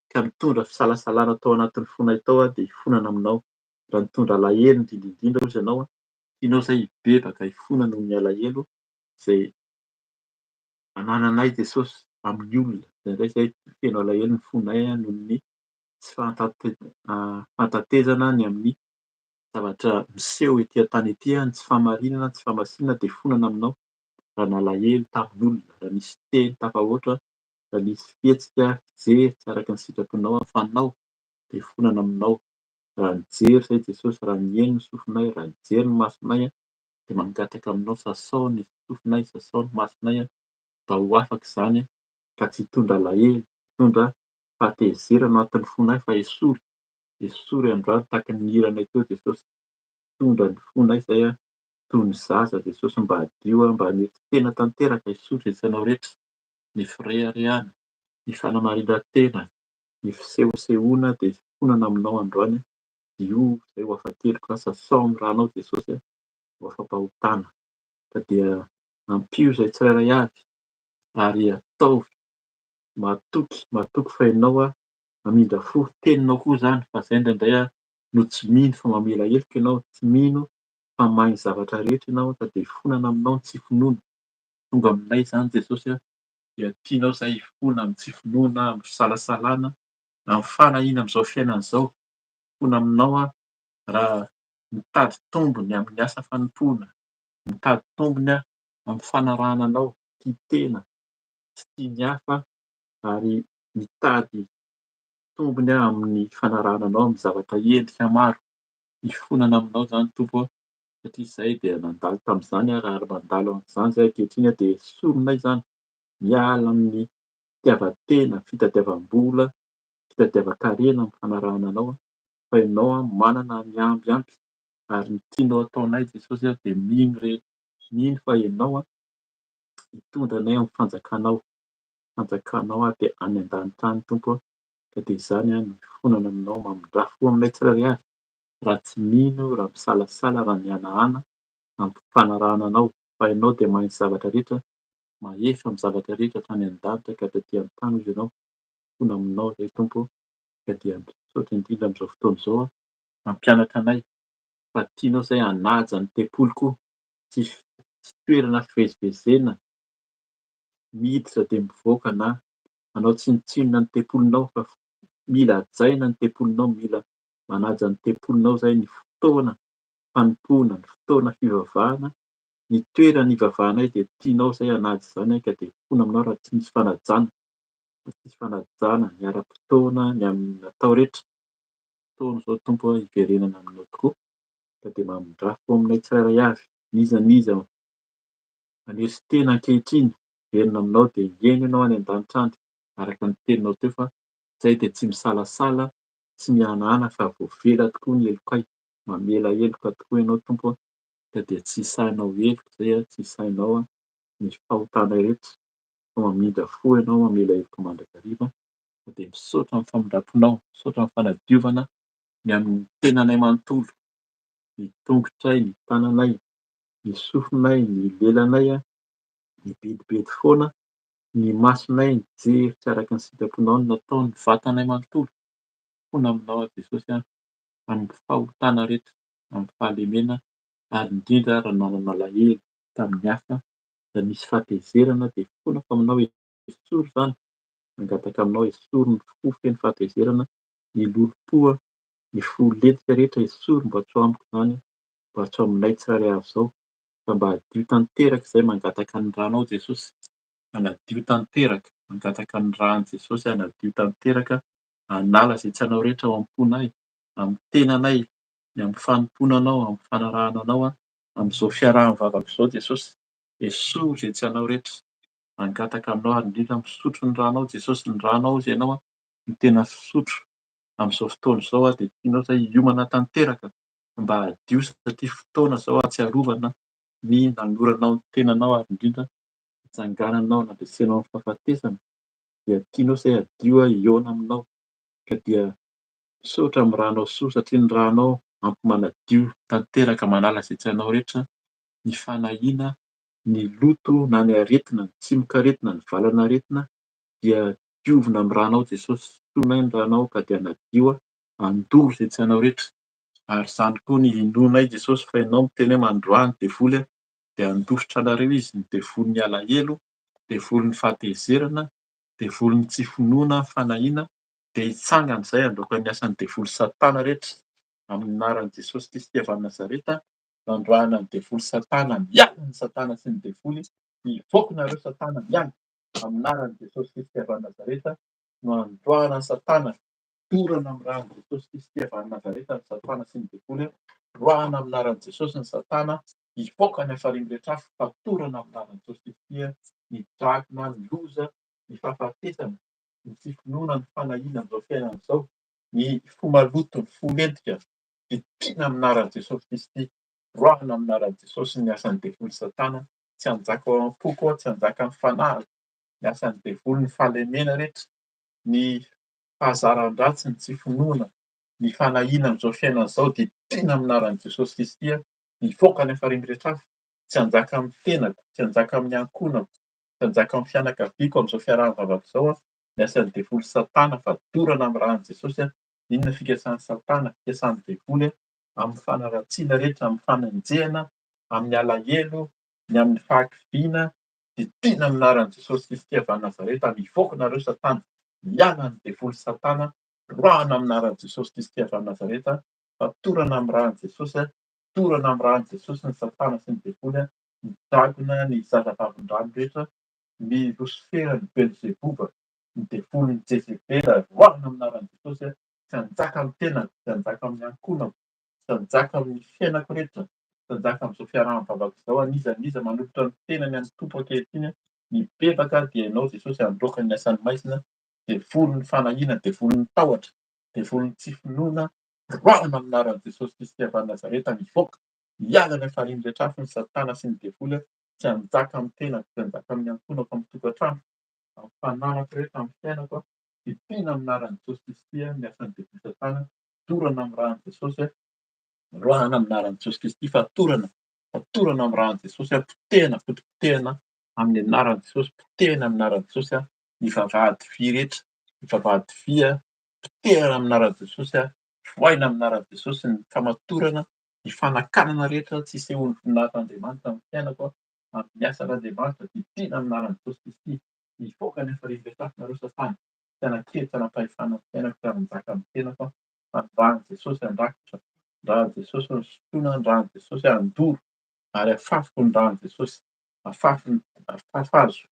ka mitondra fisalasalana tao anatin'ny fonay tao dia hifonana aminao. Raha mitondra alahelo indrindra indrindra hozy ianao tianao izay hibebaka, hifonana noho ny alahelo izay anananay Jesosy amin'ny olona. Zay indray zahay feno alahelo ny fonay noho ny tsy fahatatezana ny amin'ny zavatra miseho etỳ an-tany etỳ, tsy fahamarinana, tsy fahamasinana de fonana aminao. Raha nalahelo tamin'olona, raha nisy teny tafahoatra, raha nisy fihetsika, fijery tsy araka ny sitraponao hafanao de fonana aminao. Raha nijery zay Jesosy, raha nihaino ny sofinay, raha nijery ny masonay de mangataka aminao sasao ny sofinay, sasao ny masonay mba ho afaka izany ka tsy hitondra alahelo, hitondra fahatezerana ao anatin'ny fonay fa esory, esory androany tahaka ny nihiranay teo Jesosy. Hitondra ny fonay zay toy ny zaza Jesosy mba hadio, mba hanety tena tanteraka, esory zay tsy anao rehetra, ny fireharehana, ny fanamarindan-tena, ny fisehosehoana de fonana aminao androany. Io zay ho afatelo ka sasao amin'ny ranao Jesosy ho afa-pahotana. Ka dia ampio zay tsirairay avy ary ataovy matoky fa ianao mamindra fo teninao koa zany, fa zay indraindray no tsy mino fa mamela helika ianao, tsy mino fa mahay ny zavatra rehetra ianao ka de fonana aminao ny tsy finoana. Tonga aminay zany Jesosy dia tianao zahay hifouna amin'ny tsy finoana, amin'ny fisalasalana, amin'ny fanahina amin'izao fiainana izao. Fona aminao raha mitady tombony amin'ny asa fanompoana, mitady tombony amin'ny fanarahana anao, tia tena, tsy tia ny hafa ary mitady tombony amin'ny fanarahana anao amin'ny zavatra endrika maro. Hifonana aminao zany Tompo satria zahay dia nandalo tam'zany ary mandalo amin'izany zahay ankehitriny de esorinay zany miala amin'ny fitiavan-tena, fitadiavam-bola, fitadiavan-karena amin'ny fanarahana anao fa ianao manana ny ampy ary ny tianao ataonay Jesosy de mino fa ianao hitondra anay amin'ny fanjakanao de any an-danitra any Tompo ka de izany ny fonana aminao mamindra fo aminay tsirairay avy. Raha tsy mino, raha misalasala, raha mihanahana amin'ny fanarahana anao fa ianao de mahay ny zavatra rehetra, mahefa amin'ny zavatra rehetra hatrany an-danitra ka taty an-tany hozy ianao. Fona aminao zay Tompo ka dia misaotra indrindra amin'izao fotoana izao mampianatra anay fa tianao zahay hanaja ny tempolo koa, tsy toerana fivezivezena, miditra de mivoaka na anao tsinotsinona ny tempolonao fa mila hajaina ny tempolonao, mila manaja ny tempolonao zay ny fotoana fanompoana, ny fotoana fivavahana, ny toerana ivavahanay de tianao zahay hanaja izany ka de fona aminao raha tsy misy fanajana, raha tsisy fanajana ny aram-potoana ny amin'ny natao rehetra. Fotoana izao Tompo hiverenana aminao tokoa ka de mamindra fo aminay tsirairay avy, n'iza n'iza maneho-tena ankehitriny heverina aminao de hiaino ianao any an-danitra any araka ny teninao teo fa zahay de tsy misalasala, tsy mihanahana fa voavela tokoa ny helokay, mamela heloka tokoa ianao Tompo ka de tsy hisahinao heloka zay tsy hisahinao ny fahotanay rehetra fa mamindra fo ianao, mamela heloka mandrakariva ka de misaotra amin'ny famindraponao, misaotra amin'ny fanadiovana ny amin'ny tenanay manontolo, ny tongotray, ny tananay, ny sofinay, ny lelanay, ny bedibedy foana, ny masonay mijery tsy araka ny sitraponao no nataony, ny vatanay manontolo. Fona aminao Jesosy amin'ny fahotana rehetra, amin'ny fahalemena ary indrindra raha nanana alahelo tamin'ny hafa, raha nisy fahatezerana de foana fa aminao esory zany, mangataka aminao esory ny fo feno fahatezerana, ny lolo-po, ny fo lentika rehetra esory mba tsy ho amiko izany, mba tsy ho aminay tsirairay avy izao fa mba hadio tanteraka izay mangataka ny ranao Jesosy, hanadio tanteraka, mangataka ny ran'i Jesosy hanadio tanteraka, hanala zay tsy anao rehetra ao am-ponay, amin'ny tenanay, ny amin'ny fanomponanao, amin'ny fanarahananao amin'izao fiaraha-ny vavaka izao Jesosy. Esory zay tsy anao rehetra, mangataka aminao ary indrindra misotro ny ranao Jesosy, ny ranao hozy ianao no tena fisotro amin'izao fotoana izao de tianao zahay hiomana tanteraka mba hadio satria fotoana izao ahatsiarovana ny nanoranao ny tenanao ary indrindra hitsangananao, nandresenao ny fahafatesana dia tianao zahay hadio hiaona aminao ka dia misaotra amin'ny ranao soa satria ny ranao ampy manadio tanteraka manala zay tsy hainao rehetra, ny fanahiana, ny loto na ny aretina, ny tsimok'aretina, ny valanaretina dia diovina amin'ny ranao Jesosy, sotroinay ny ranao ka dia hanadio handoro zay tsy hainao rehetra ary izany koa ny inoanay Jesosy fa ianao miteny hoe mandroany ny devoly de handositra anareo izy, ny devolon'ny alahelo, devolon'ny fahatezerana devolon'ny tsy finoana, fanahiana, dia hitsangana izay handroaka ny asan'ny devoly Satana rehetra. Amin'ny anaran'i Jesosy Kristy avy Nazareta, nandroahana ny devoly Satana, miala ny Satana sy ny devoly, mivoaka nareo Satana, miala. Amin'ny anaran'i Jesosy Kristy avy Nazareta, nandroahana ny Satana, dorana amin'ny ran'i Jesosy Kristy avy Nazareta, ny Satana sy ny devoly, roahana amin'ny anaran'i Jesosy ny Satana, hivoaka ny hafariny rehetra afo, fatorana amin'ny anaran'i Jesosy Kristy, ny dragona, ny loza, ny fahafatesana, ny tsy finoana, ny fanahiana amin'izao fiainana izao, ny fo maloto, ny fo lentika, ditihana amin'ny anaran'i Jesosy Kristy, roahana amin'ny anaran'i Jesosy ny asan'ny devoly Satana, tsy hanjaka ao am-poko, tsy hanjaka amin'ny fanahy, ny asan'ny devoly ny fahalemena rehetra, ny fahazaran-dratsy, ny tsy finoana, ny fanahiana amin'izao fiainana izao, ditihana amin'ny anaran'i Jesosy Kristy, mivoaka ny hafariny rehetra afo, tsy hanjaka amin'ny tenako, tsy hanjaka amin'ny ankonako, tsy hanjaka amin'ny fianakaviako amin'izao fiarahavavako izao, ny asan'ny devoly Satana fa dorana amin'ny ran'i Jesosy. Inona fikasan'ny Satana, fikasan'ny devoly amin'ny fanaratsiana rehetra, amin'ny fanenjehana, amin'ny alahelo, ny amin'ny fahakiviana, ditihana amin'ny anaran'i Jesosy Kristy avy Nazareta, mivoaka nareo Satana, miala ny devoly Satana, roahana amin'ny anaran'i Jesosy Kristy avy Nazareta, fatorana amin'ny ran'i Jesosy, torana amin'ny ran'i Jesosy ny Satana sy ny devoly, ny dragona, ny zazavavin-drano rehetra, ny Losifera, ny Belzebuba, ny devoly ny Jezebela, roahana amin'ny anaran'i Jesosy, tsy hanjaka amin'ny tenako, tsy hanjaka amin'ny ankonako, tsy hanjaka amin'ny fiainako rehetra, tsy hanjaka amin'izao fiarahavavako izao, anizaniza manolotra ny tenany amin'ny tompo ankehitriny, mibebaka dia ianao Jesosy handroaka ny asany maizina, devoly ny fanahiana, devoly ny tahotra, devoly ny tsy finoana, roahana amin'ny anaran'i Jesosy Kristy avy Nazareta, mivoaka, miala ny hafariny rehetra afo ny Satana sy ny devoly, tsy hanjaka amin'ny tenako, tsy hanjaka amin'ny ankonako, amin'ny tokantrano, amin'ny fananako rehetra, amin'ny fiainako, ditihana amin'ny anaran'i Jesosy Kristy ny asan'ny devoly Satana, dorana amin'ny ran'i Jesosy, roahana amin'ny anaran'i Jesosy Kristy, fatorana amin'ny ran'i Jesosy, potehana, potipotehana amin'ny anaran'i Jesosy, potehana amin'ny anaran'i Jesosy, ny vavahady vy rehetra, ny vavahady vy potehana amin'ny anaran'i Jesosy, vohaina amin'ny anaran'i Jesosy, ny famatorana, ny fanakanana rehetra tsy sehoan'ny voninahit'Andriamanitra amin'ny fiainako, amin'ny asan'Andriamanitra, ditihana amin'ny anaran'i Jesosy Kristy, mivoaka ny hafariny rehetra afo nareo Satana, tsy hanakely, tsy hanam-pahefana amin'ny fiainako, tsy hanjaka amin'ny tenako, fa ny ran'i Jesosy handrakotra, ny ran'i Jesosy no sotoina, ny ran'i Jesosy handoro, ary afafoko ny ran'i Jesosy, afafazo,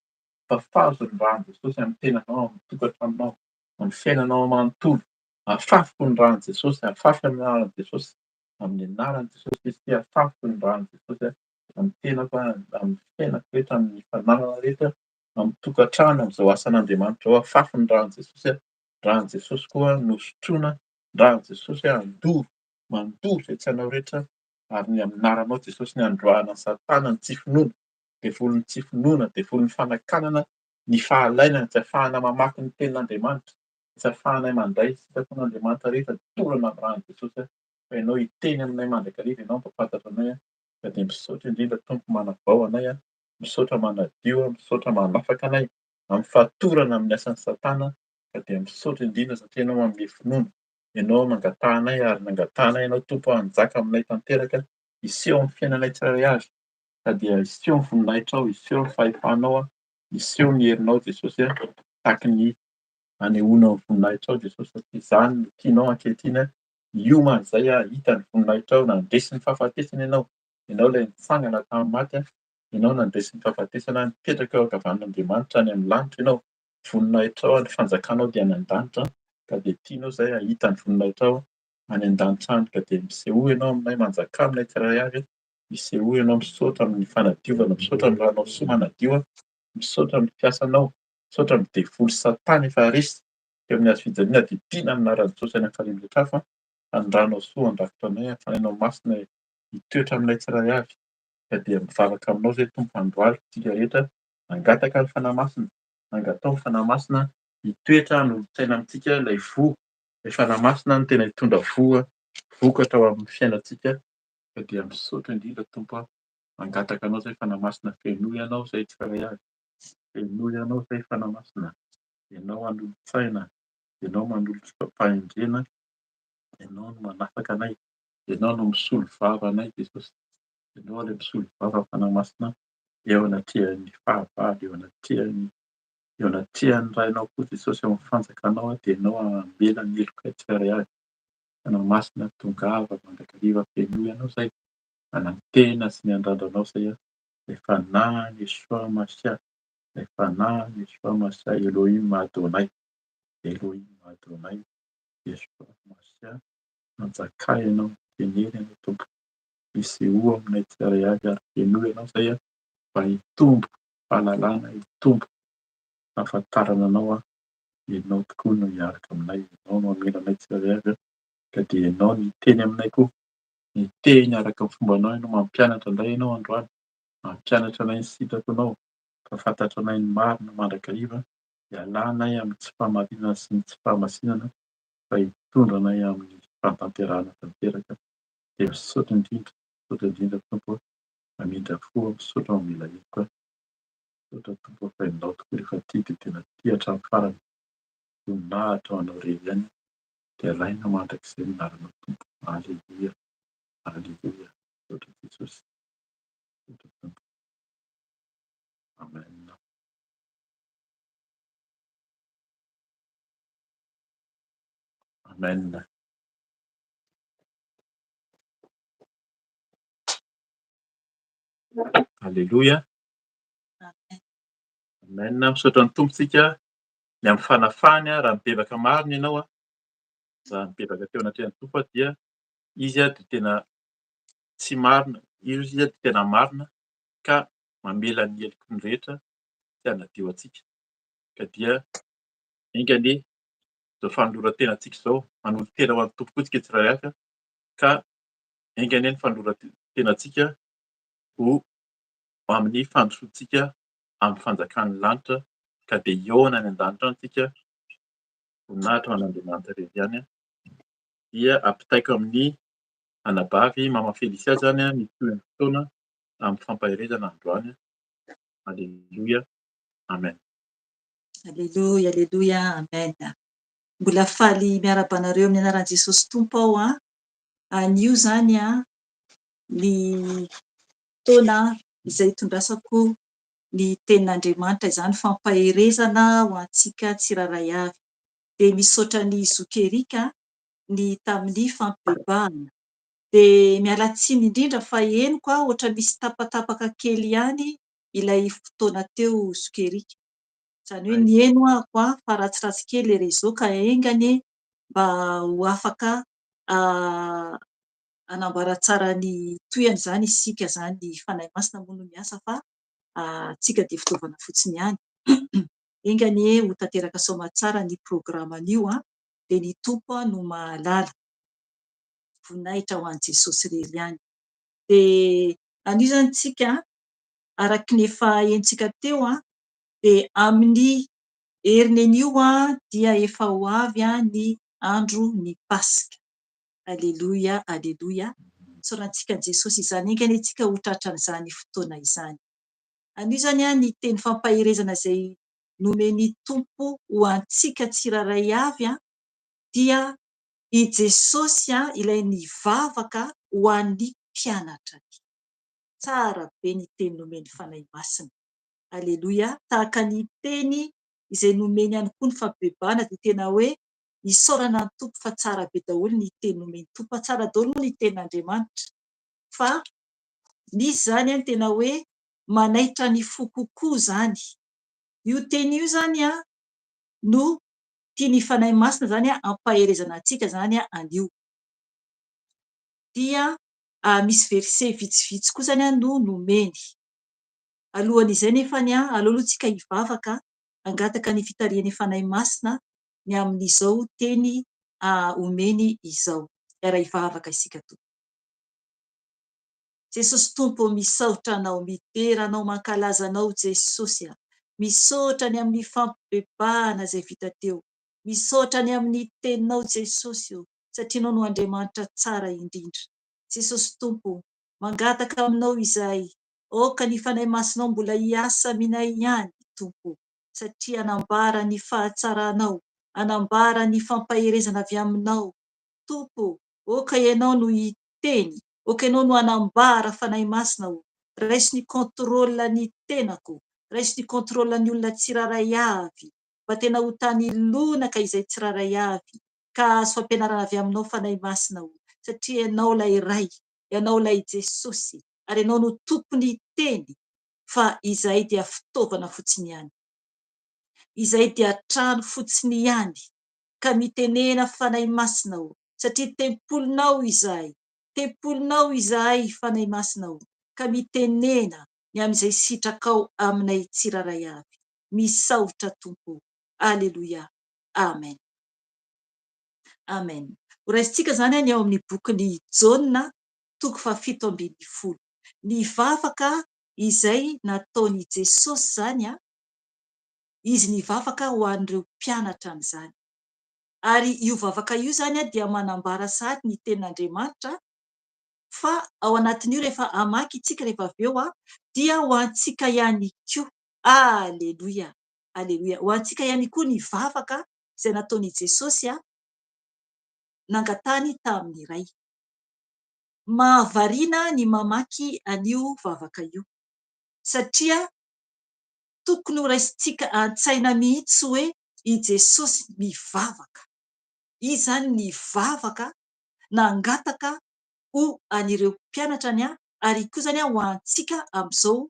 afafazo ny ran'i Jesosy amin'ny tenanao, amin'ny tokantranonao, amin'ny fiainanao manontolo, afafoko ny ran'i Jesosy, afafy amin'ny anaran'i Jesosy, amin'ny anaran'i Jesosy Kristy, afafoko ny ran'i Jesosy amin'ny tenako, amin'ny fiainako rehetra, amin'ny fananana rehetra, amin'ny tokantrano, amin'izao asan'Andriamanitra izao, afafy ny ran'i Jesosy, ran'i Jesosy koa no sotroina, ran'i Jesosy handoro, mandoro izay tsy hanao rehetra, ary ny amin'ny anaranao Jesosy ny androahana ny Satana, ny tsy finoana, devoly ny tsy finoana, devoly ny fanakanana, ny fahalainana, tsy ahafahana mamaky ny tenin'Andriamanitra, tsy ahafahanay mandray sitrapon'Andriamanitra rehetra, dorana amin'ny ran'i Jesosy, fa ianao hiteny aminay mandrakariva, ianao mampafantatra anay, ka dia misaotra indrindra Tompo manavao anay, misaotra manadio, misaotra manafaka anay amin'ny fahatorana amin'ny asan'ny Satana, ka dia misaotra indrindra satria ianao manome finoana, ianao mangatah anay ary nangatah anay ianao Tompo hanjaka aminay tanteraka, hiseho amin'ny fiainanay tsirairay avy, ka dia hiseho ny voninahitrao, hiseho ny fahefanao, hiseho ny herinao Jesosy, tahaky ny hanehoana ny voninahitrao Jesosy, satria izany no tianao ankehitriny, hioma an'izay hita ny voninahitrao, nandresy ny fahafatesana ianao, ianao ilay nitsangana tamin'ny maty, ianao nandresy ny fahafatesana, nipetraka eo ankavan'Andriamanitra any amin'ny lanitra ianao, voninahitrao, ny fanjakanao dia any an-danitra, ka dia tianao izay hahita ny voninahitrao any an-danitra any, ka dia misehoa ianao aminay, manjaka aminay tsirairay avy, misehoa ianao, misaotra amin'ny fanadiovana, misaotra amin'ny ranao soa manadio, misaotra amin'ny fiasanao, misaotra amin'ny devoly Satana efa resy teo amin'ny hazofijaliana, ditihana amin'ny anaran'i Jesosy any amin'ny rehetra hafa, fa ny ranao soa handrakotra anay, hafanainao masina hitoetra aminay tsirairay avy, ka dia mivavaka aminao izay Tompo androany tsika rehetra, hangataka ny fanahy masina, hangatao ny fanahy masina, hitoetra hanolontsaina amintsika ilay fanahy masina no tena hitondra vokatra ao amin'ny fiainantsika, ka dia misaotra indrindra Tompo, mangataka anao izay fanahy masina, fenoy ianao izay tsirairay avy, fenoy ianao izay fanahy masina, ianao hanolontsaina, ianao manolotra fahendrena, ianao no manafaka anay, ianao no misolo vava anay Jesosy, ianao ilay misolo vava fanahy masina eo anatrehan'ny fahavalo, eo anatrehan'ny eo anatrihan'ny rainao koa Jesosy ao amin'ny fanjakanao dia ianao amela ny heloka tsirairay avy. Anao masina tongava mandrakariva feno ianao zay, anantena sy ny andrandrana zay rehefa nany Yeshua Masia, rehefa nany Yeshua Masia, Elohim Adonai, Elohim Adonai, Yeshua Masia, anjakay ianao, tenery ianao Tompo, misy o aminay tsirairay avy ary feno ianao zay mba hitombo fahalalana, hitombo fahafantarana anao ianao tokoa no miaraka aminay, ianao no amena anay tsirairay avy ka dia ianao no hiteny aminay koa, miteny araka ny fombanao ianao, mampianatra indray ianao androany, mampianatra anay ny sitrako anao, mpahafantatra anay ny marina mandrakariva, hialanay amin'ny tsy fahamarinana sy ny tsy fahamasinana, fa hitondra anay amin'ny fanatanterahana tanteraka. Dia misaotra indrindra Tompo, mamindra fo misaotra mamela heloka, misaotra Tompo fa ianao tokoa rehefa tia dia tena tia hatramin'ny farany, voninahitra ho anao irery ihany dia alaina mandrakizay ny anaranao Tompo. Aleloia, aleloia, misaotra Jesosy, misaotra Tompo. Amen. Amen. Aleloia. Amen. Amen. Misaotra ny tompontsika ny amin'ny fanafahany raha mibebaka marina ianao raha mibebaka teo anatrehan'ny Tompo dia izy dia tena tsy marina, izy dia tena marina ka mamela ny heloky ny rehetra tsy hanadio antsika. Ka dia engany zao fanoloran-tenantsika zao, manolo-tena ho an'ny Tompo koa tsika tsirairay avy ka engany ny fanoloran-tenantsika ho amin'ny fandrosoantsika amin'ny fanjakan'ny lanitra ka dia Jaona any an-danitra any tsika, voninahitra ho an'Andriamanitra irery ihany dia ampitaiko amin'ny anabavy Mama Felicia zany mitohy ny fotoana amin'ny fampaherezana androany. Aleloia, amen. Aleloia, aleloia, amen. Mbola faly miaraba anareo amin'ny anaran'i Jesosy Tompo aho anio zany ny fotoana izay itondrasako ny tenin'Andriamanitra izany fampaherezana ho antsika tsiraray avy. Dia misaotra ny zokerika ny tamin'ny fampibebahana. Dia miala tsiny indrindra fa henoko ohatra misy tapatapaka kely ihany ilay fotoana teo zokerika. Izany hoe nieno ahako fa ratsiratsy kely le réseau ka engany mba ho afaka anambara tsara ny tohany izany isika zany ny fanahy masina moa no miasa fa tsika dia fitaovana fotsiny ihany. Engany ho tanteraka soamantsara ny programan'io dia ny Tompo no mahalala. Voninahitra ho an'i Jesosy irery ihany. Dia anio zany tsika araka ny efa hentsika teo dia amin'ny heriny anio dia efa ho avy ny andro ny Pasika. Aleloia, aleloia. Sorantsika Jesosy izany engany antsika ho tratran'izany fotoana izany. Anio zany ny teny fampaherezana izay nomeny Tompo ho antsika tsiraray avy dia i Jesosy ilay nivavaka ho an'ny mpianatrany. Tsara be ny teny nomeny fanahy masina. Aleloia. Tahaka ny teny izay nomeny ihany koa ny fampibebahana dia tena hoe isaorana ny Tompo fa tsara be daholo ny teny nomeny Tompo, tsara daholo ny tenin'Andriamanitra. Fa misy zany tena hoe manaitra ny fo kokoa zany. Io teny io zany no tiany fanahy masina zany ampaherezana antsika zany anio. Dia misy verset vitsivitsy koa zany no nomeny. Alohan'izay nefany aleolohantsika hivavaka hangataka ny fitarian'ny fanahy masina ny amin'izao teny omeny izao. Ara hivavaka isika tokoa. Jesosy Tompo, misaotra anao, midera anao, mankalaza anao Jesosy. Misaotra ny amin'ny fampibebahana izay vita teo. Misaotra ny amin'ny teninao Jesosy satria anao no Andriamanitra tsara indrindra. Jesosy Tompo, mangataka aminao izahay. Oka ny fanahy masinao mbola hiasa aminay ihany Tompo, satria anambara ny fahatsaranao, anambara ny fampaherezana avy aminao. Tompo, oka ianao no hiteny, oka ianao no anambara fanahy masina raiso ny contrôle ny tenako, raisy ny kontrolan'ny olona tsiraray avy mba tena ho tany lonaka izay tsiraray avy ka azo fampianarana avy aminao fanahy masina ho satria ianao lay ray, ianao lay Jesosy ary ianao no tompony teny fa izay dia fitaovana fotsiny ihany, izay dia trano fotsiny ihany ka mitenena fanahy masina ho satria tempolinao izahay, tempolinao izahay fanahy masina ho ka mitenena ny amin'izay sitrakao aminay tsiraray avy. Misaotra tompo. Aleloia. Amen. Amen. Horaisintsika zany ny ao amin'ny bokin'ny Jaona 7:12. Ny vavaka izay nataon'i Jesosy zany izy nivavaka ho an'ireo mpianatra amin'izany. Ary io vavaka io zany dia manambara sahady ny tenin'Andriamanitra fa ao anatin'io rehefa hamaky isika rehefa avy eo dia ho antsika ihany koa. Aleloia. Aleloia. Ho antsika ihany koa ny vavaka izay nataon'i Jesosy nangatany tamin'ny iray. Mahavariana ny mamaky an'io vavaka io satria tokony ho raisintsika an-tsaina mihitsy hoe i Jesosy mivavaka. Izy zany nivavaka nangataka ho an'ireo mpianatrany ary koa zany ho antsika amin'izao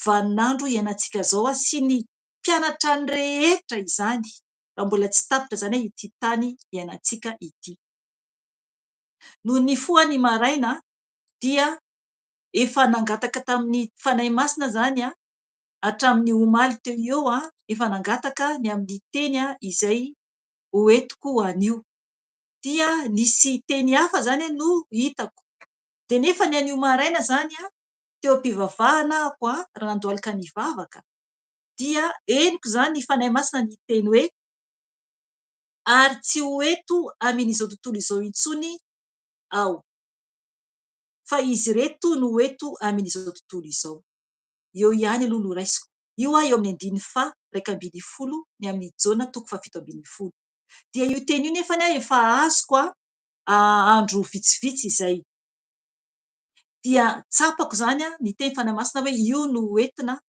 vaninandro iainantsika zao sy ny mpianatra ny rehetra izany raha mbola tsy tapitra zany ity tany iainantsika ity. Noho ny foany maraina dia efa nangataka tamin'ny fanahy masina zany hatramin'ny omaly teo eo efa nangataka ny amin'ny teny izay hoentiko anio. Dia nisy teny hafa zany no hitako. De nefa ny anio maraina zany teo am-pivavahana ako raha nandohalika ny vavaka dia henoko zany ny fanahy masina ny teny hoe ary tsy hoeto amin'izao tontolo izao intsony aho fa izy reto no hoeto amin'izao tontolo izao. Eo ihany aloha no raisiko. Io eo amin'ny 9:20 ny amin'ny Jaona 7:10. Dia io teny io nefa efa azoko andro vitsivitsy izay. Dia tsapako zany ny teny fanahy masina hoe io no hoentina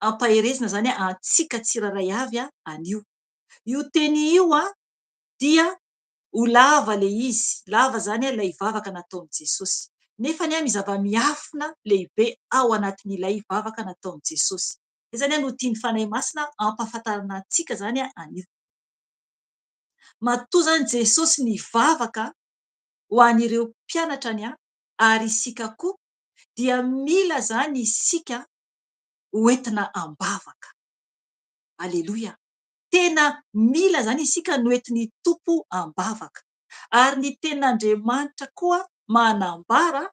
ampaherezina zany antsika tsiraray avy anio. Io teny io dia ho lava le izy, lava zany ilay vavaka nataon'i Jesosy. Nefa mizava miafina lehibe ao anatin'ilay vavaka nataon'i Jesosy. Izany no tian'ny fanahy masina ampahafantarana antsika zany anio. Matoa zany Jesosy nivavaka ho an'ireo mpianatrany ary isika koa dia mila zany isika hoentina ambavaka. Aleloia. Tena mila zany isika noentin'ny tompo ambavaka. Ary ny tenin'Andriamanitra koa manambara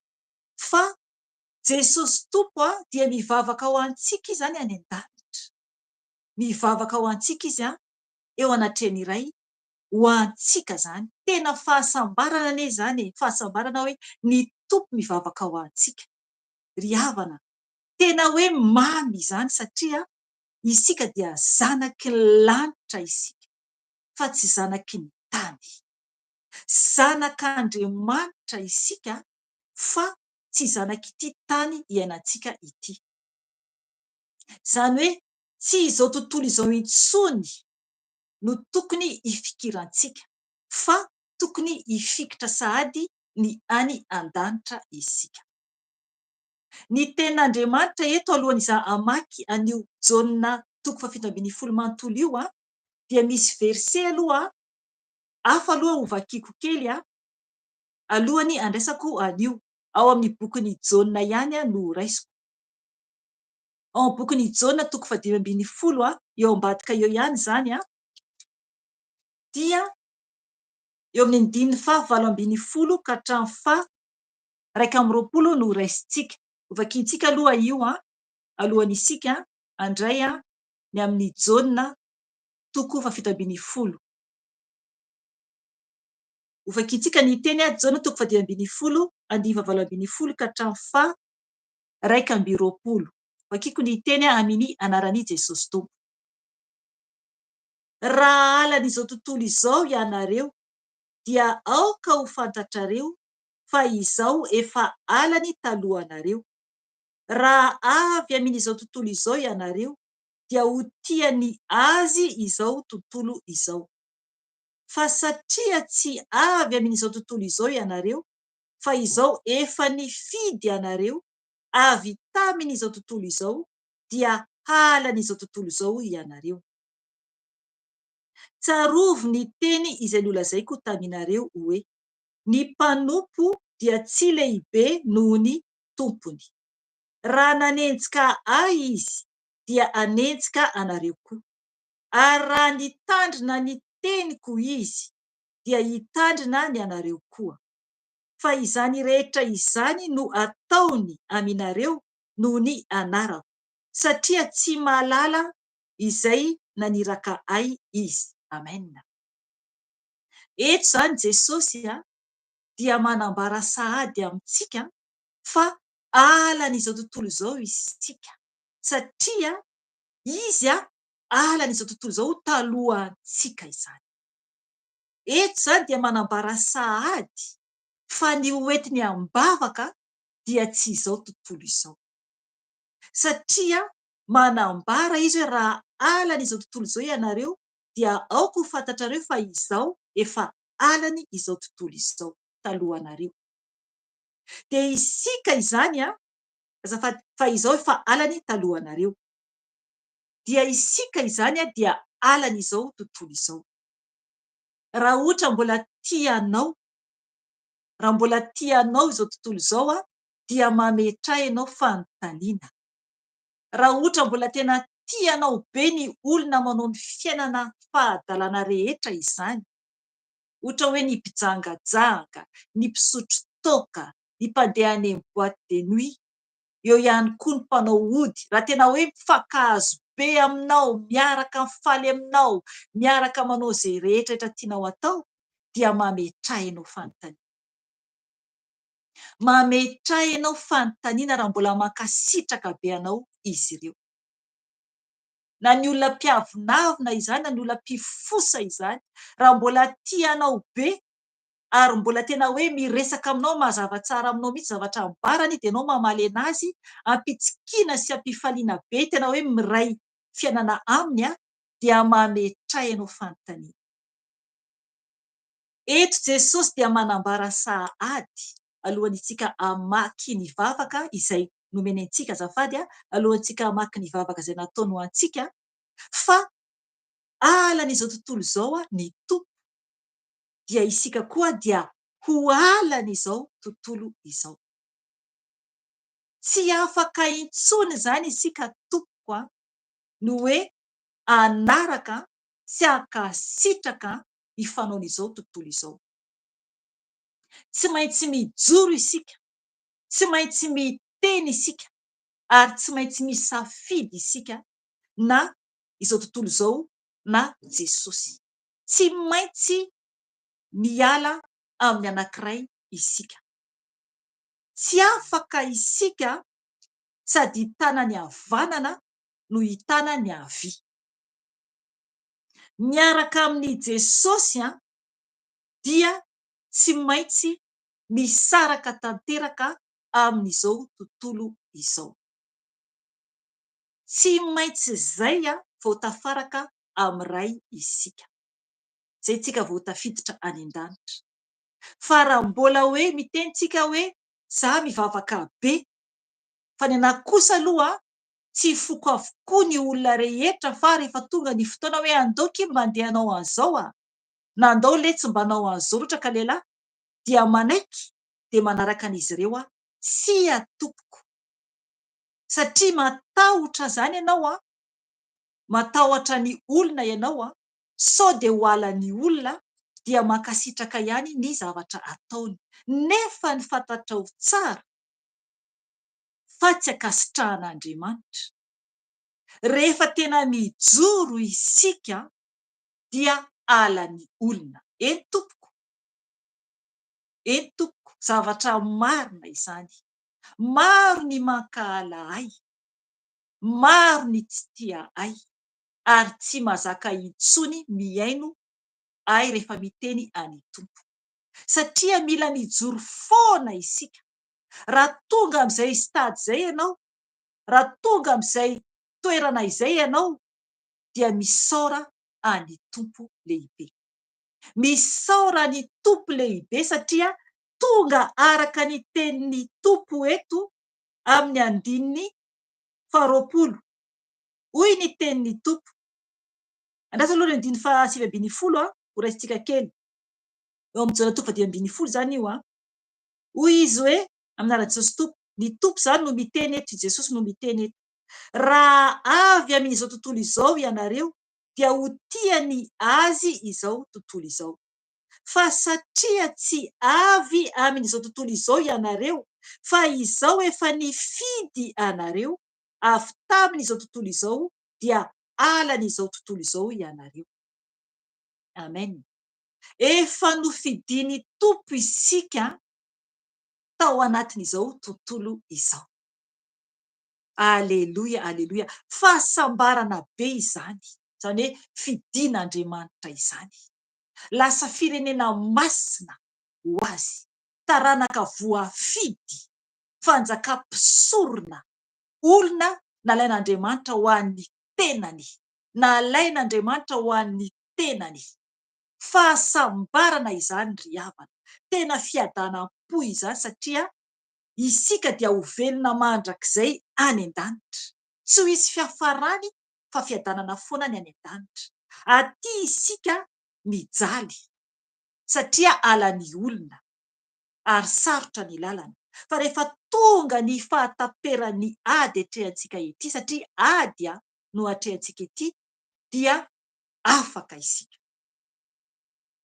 fa Jesosy tompo dia mivavaka ho antsika izy zany any an-danitra. Mivavaka ho antsika izy eo anatrehany iray ho antsika zany. Tena fahasambarana anie zany, fahasambarana hoe ny tompo mivavaka ho antsika. Ry havana, tena hoe mamy izany satria isika dia zanaky ny lanitra isika fa tsy zanaky ny tany. Zanak'Andriamanitra isika fa tsy zanak'ity tany iainantsika ity. Zany hoe tsy izao tontolo izao intsony no tokony hifikirantsika fa tokony hifikitra sahady ny any an-danitra isika. Ny tenin'Andriamanitra eto alohan'iza hamaky anio Jaona 7:12 manontolo io dia misy verse aloha hafa aloha ho vakiako kely alohany andraisako anio ao amin'ny bokin'ny Jaona ihany no raisiko. Ao amin'ny bokin'ny Jaona 5:12 eo ambadika eo ihany zany dia eo amin'ny 9:20 ka hatramin'ny 1:20 no raisintsika. Hovakintsika aloha io alohan'ny isika andray ny amin'ny Jaona 7:12. Hovakintsika ny teny Jaona 7:12, 9:20 ka hatramin'ny 1:20. Vakiko ny teny amin'ny anaran'i Jesosy Tompo. Raha alan'izao tontolo izao ianareo dia aoka ho fantatrareo fa izao efa alany talohanareo. Raha avy amin'izao tontolo izao ianareo dia ho tiany azy izao tontolo izao. Fa satria tsy avy amin'izao tontolo izao ianareo, fa izao efa nifidy ianareo avy tamin'izao tontolo izao, dia halan'izao tontolo izao ianareo. Tsarovy ny teny izay nolazaiko taminareo hoe: ny mpanompo dia tsy lehibe noho ny tompony. Raha nanenjika ahy izy dia anenjika anareo koa, ary raha nitandrina ny teniko izy dia hitandrina ny anareo koa. Fa izany rehetra izany no ataony aminareo noho ny anarako, satria tsy mahalala izay naniraka ahy izy. Amen. Eto zany Jesosy dia manambara sahady amintsika fa halan'izao tontolo izao isika, satria izy halan'izao tontolo izao talohantsika izany. Eto zany dia manambara sahady fa ny hoentiny ambavaka dia tsy izao tontolo izao, satria manambara izy hoe raha halan'izao tontolo izao ianareo dia aoko ho fantatrareo fa izao efa halany izao tontolo izao talohanareo. Dia isika izany azafady, fa izao efa halany talohanareo, dia isika izany dia halan'izao tontolo izao. Raha ohatra mbola tianao, raha mbola tianao izao tontolo izao dia mametraha ianao fanontaniana. Raha ohatra mbola tena tianao be ny olona manao ny fiainana fahadalana rehetra izany, ohatra hoe ny mpijangajanga, ny mpisotro toaka, ny mpandeha any amin'ny boîte de nuit, eo ihany koa ny mpanao ody, raha tena hoe mifankahazo be aminao, miaraka mifaly aminao, miaraka manao izay rehetra tianao atao, dia mametraha ianao fanontaniana. Mametraha ianao fanontaniana raha mbola mankasitraka be anao izy ireo. Na ny olona mpiavonavina izany, na ny olona mpifosa izany, raha mbola tianao be ary mbola tena hoe miresaka aminao, mazava tsara aminao mihitsy zavatra ambarany, dia ianao mamaly anazy, ampitsikiana sy ampifaliana be, tena hoe miray fiainana aminy, dia mametraha ianao fanontaniana. Eto Jesosy dia manambara sahady alohan'ny tsika hamaky ny vavaka izay nomeny antsika, azafady, alohantsika hamaky ny vavaka izay nataony ho antsika, fa halan'izao tontolo izao ny tompo, dia isika koa dia ho halan'izao tontolo izao. Tsy afaka intsony izany isika tompoko no hoe anaraka sy ankasitraka ny fanaon'izao tontolo izao. Tsy maintsy mijoro isika, tsy maintsy miteny isika, ary tsy maintsy misafidy isika na izao tontolo izao na Jesosy. Tsy maintsy miala amin'ny anankiray isika. Tsy afaka isika sady hitana ny havanana no hitana ny havia. Miaraka amin'ny Jesosy dia tsy maintsy misaraka tanteraka amin'izao tontolo izao. Tsy maintsy izay vao tafaraka amin'iray isika, izay tsika vao tafiditra any an-danitra. Fa raha mbola hoe mitenitsika hoe za mivavaka be, fa ny anahy kosa aloha tsy foko avokoa ny olona rehetra, fa rehefa tonga ny fotoana hoe andao kiy mba andeha hanao an'izao na andao le tsy mba hanao an'izao loatra ka lehilahy, dia manaiky dia manaraka an'izy ireo tsy atopoko, satria matahotra zany ianao matahotra ny olona ianao sao dia ho halan'ny olona dia mankasitraka ihany ny zavatra ataony, nefa ny fantatrao tsara fa tsy ankasitrahan'Andriamanitra. Rehefa tena mijoro isika dia halan'ny olona. Eny tompoko, eny tompoko, zavatra marina izany. Maro ny mankahala ahy, maro ny tsy tia ahy, ary tsy mazaka intsony miaino ahy rehefa miteny any tompo, satria mila mijoro foana isika. Raha tonga amin'izay stady izay ianao raha tonga amin'izay toerana izay ianao dia misaora any tompo lehibe. Misaora ny tompo lehibe satria tonga araka ny tenin'ny tompo eto amin'ny andininy 20. Hoy ny tenin'ny tompo. Andrasa aloha ny andininy 7:10 ho raisintsika kely. Eo amin'ny Jaona 2:10 zany io. Hoy izy hoe amin'ny anaran'i Jesosy tompo. Ny tompo zany no miteny eto, Jesosy no miteny eto. Raha avy amin'izao tontolo izao ianareo dia ho tiany azy izao tontolo izao. Fa satria tsy avy amin'izao tontolo izao ianareo, fa izao efa nifidy anareo avy tamin'izao tontolo izao, dia alan'izao tontolo izao ianareo. Amen. Efa nofidiny tompo isika tao anatin'izao tontolo izao. Aleloia, aleloia. Fahasambarana be izany, izany hoe fidian'Andriamanitra izany. Lasa firenena masina ho azy, taranaka voafidy, fanjakam-pisorona, olona nalain'Andriamanitra ho an'ny tenany, nalain'Andriamanitra ho an'ny tenany. Fahasambarana izany ry havana, tena fiadanam-po izany satria isika dia ho velona mandrakizay any an-danitra. Tsy ho isy fiafarany fa fiadanana foana ny any an-danitra. Aty isika mijaly satria alan'ny olona ary sarotra ny lalana. Fa rehefa tonga ny fahataperan'ny ady atrehantsika ety, satria ady no atrehantsika ety, dia afaka isika,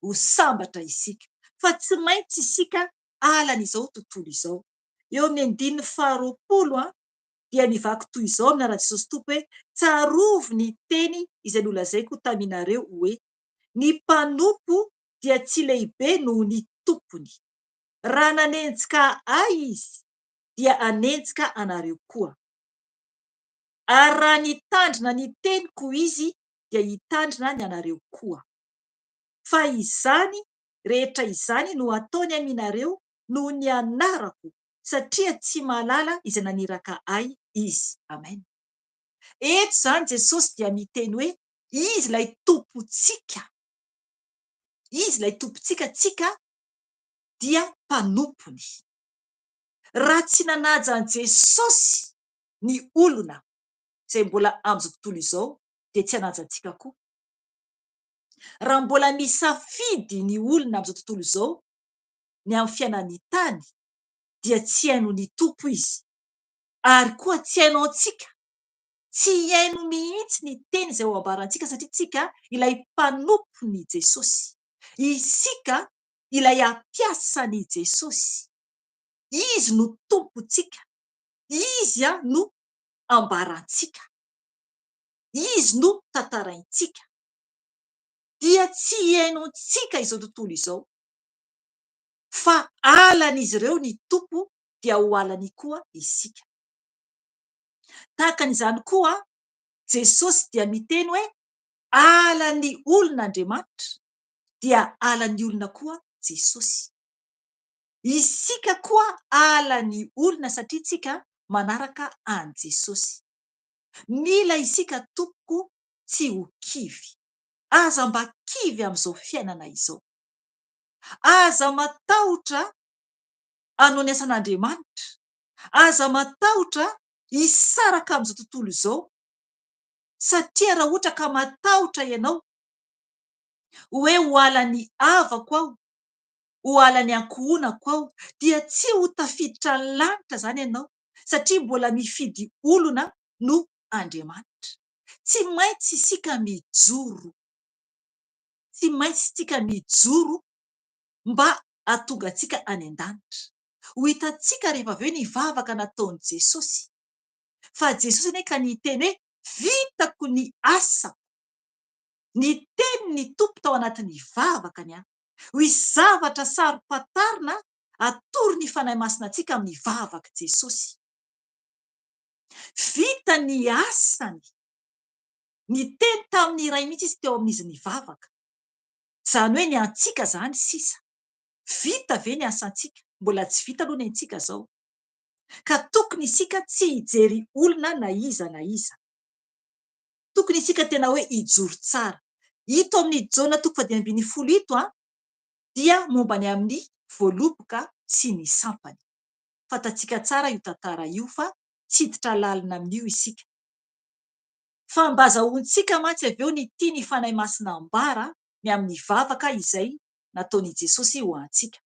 ho sambatra isika. Fa tsy maintsy isika alan'izao tontolo izao. Eo amin'ny andininy 20 dia nivaky toy izao amin'ny anaran'i Jesosy tompo hoe tsarovo ny teny izay nolazaiko taminareo hoe ny mpanompo dia tsy lehibe noho ny tompony. Raha nanenjika ahy izy dia anenjika anareo koa. Ary raha nitandrina ny teniko izy dia hitandrina ny anareo koa. Fa izany rehetra izany no ataony aminareo noho ny anarako, satria tsy malala izay naniraka ahy izy. Amen. Eto zany Jesosy dia miteny hoe izy ilay tompontsika. Izy ilay tompontsika, tsika dia mpanompony. Raha tsy nanaja an Jesosy ny olona izay mbola amin'izao tontolo izao dia tsy hanaja antsika koa. Raha mbola misafidy ny olona amin'izao tontolo izao ny amin'ny fiainany tany, dia tsy haino ny tompo izy, ary koa tsy haino antsika. Tsy haino mihitsy ny teny izay ho ambarantsika satria tsika ilay mpanompony Jesosy. Isika ilay ampiasan'i Jesosy. Izy no tompontsika. Izy no ambarantsika. Izy no tantaraintsika. Dia tsy hainontsika izao tontolo izao. Fa alan'izy ireo ny tompo dia ho alany koa isika. Tahakan'izany koa Jesosy dia miteny hoe alan'ny olon'Andriamanitra dia alan'ny olona koa Jesosy. Isika koa alan'ny olona satria tsika manaraka an Jesosy. Mila isika tompoko tsy ho kivy. Aza mba kivy amin'izao fiainana izao. Aza matahotra hanao ny asan'Andriamanitra. Aza matahotra hisaraka amin'izao tontolo izao. Satria raha ohatra ka matahotra ianao hoe ho alan'ny havako aho, ho alan'ny ankohonako aho, dia tsy ho tafiditra ny lanitra zany ianao, satria mbola mifidy olona no Andriamanitra. Tsy maintsy isika mijoro. Tsy maintsy isika mijoro mba hahatonga antsika any an-danitra. Ho hitantsika rehefa avy eo nivavaka nataon'i Jesosy. Fa Jesosy anie ka niteny hoe vitako ny asako. Niteny ny tompo tao anatin'ny vavakany any. Hoy zavatra sarom-patarina atory ny fanahy masina antsika amin'ny vavaka Jesosy. Vita ny asany. Niteny tamin'ny iray mihitsy izy teo amin'izy nivavaka. Izany hoe ny antsika zany sisa. Vita ve ny asantsika? Mbola tsy vita aloha ny antsika zao. ka tokony isika tsy hijery olona na iza na iza. Tokony isika tena hoe hijoro tsara. Ito amin'ny Jaona 1:10 dia momba ny amin'ny voaloboka sy ny sampany. Fantatsika tsara io tantara io fa tsy hiditra lalina amin'io isika. Fa mba azahoantsika mantsy avy eo ny tia ny fanahy masina ambara ny amin'ny vavaka izay nataon'i Jesosy ho antsika.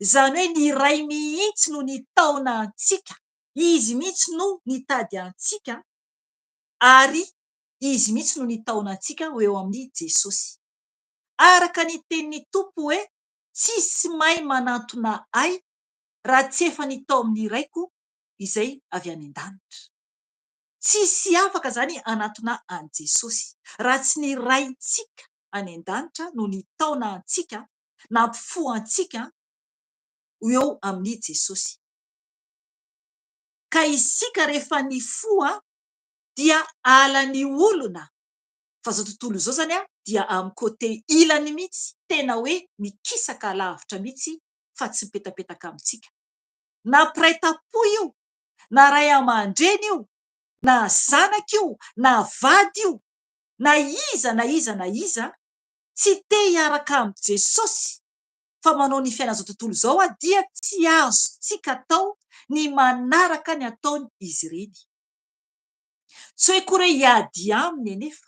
Izany hoe ny ray mihitsy no nitaona antsika, izy mihitsy no nitady antsika ary izy mihitsy no nitaona antsika ho eo amin'ny Jesosy. Araka ny tenin'ny Tompo hoe tsisy mahay manantona ahy raha tsy efa nitao amin'ny raiko izay avy any an-danitra. Tsisy afaka zany hanantona an Jesosy raha tsy ny raintsika any an-danitra no nitaona antsika, nampifoha antsika eo amin'ny Jesosy. Ka isika rehefa nifoha dia ala ny olona. Fa zao tontolo izao zany dia amin'ny côté ilany mihitsy, tena hoe mikisaka lavitra mihitsy fa tsy mipetapetaka amintsika. Na mpiray tam-po io, na ray aman-dreny io, na zanaka io, na vady io, na iza na iza na iza, tsy te hiaraka amin'ny Jesosy fa manao ny fiaina zao tontolo izao dia tsy azontsika atao ny manaraka ny ataony izy ireny. Tsy hoe koa hoe hiady aminy anefa,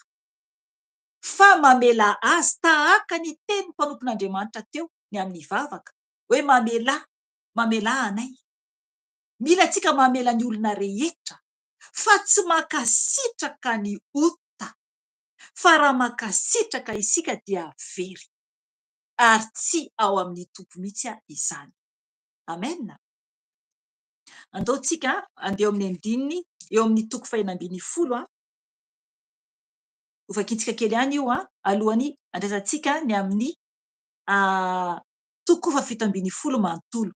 fa mamela azy tahaka ny teny mpanompon'Andriamanitra teo ny amin'ny vavaka hoe mamela anay. Mila antsika mamela ny olona rehetra fa tsy makasitraka ny ota, fa raha makasitraka isika dia very ary tsy ao amin'ny Tompo mihitsy izany. Amen. Andao tsika andeha amin'ny andininy eo amin'ny 110. Hovakitsika kely ihany io alohany andraisantsika ny amin'ny 7:20 manontolo.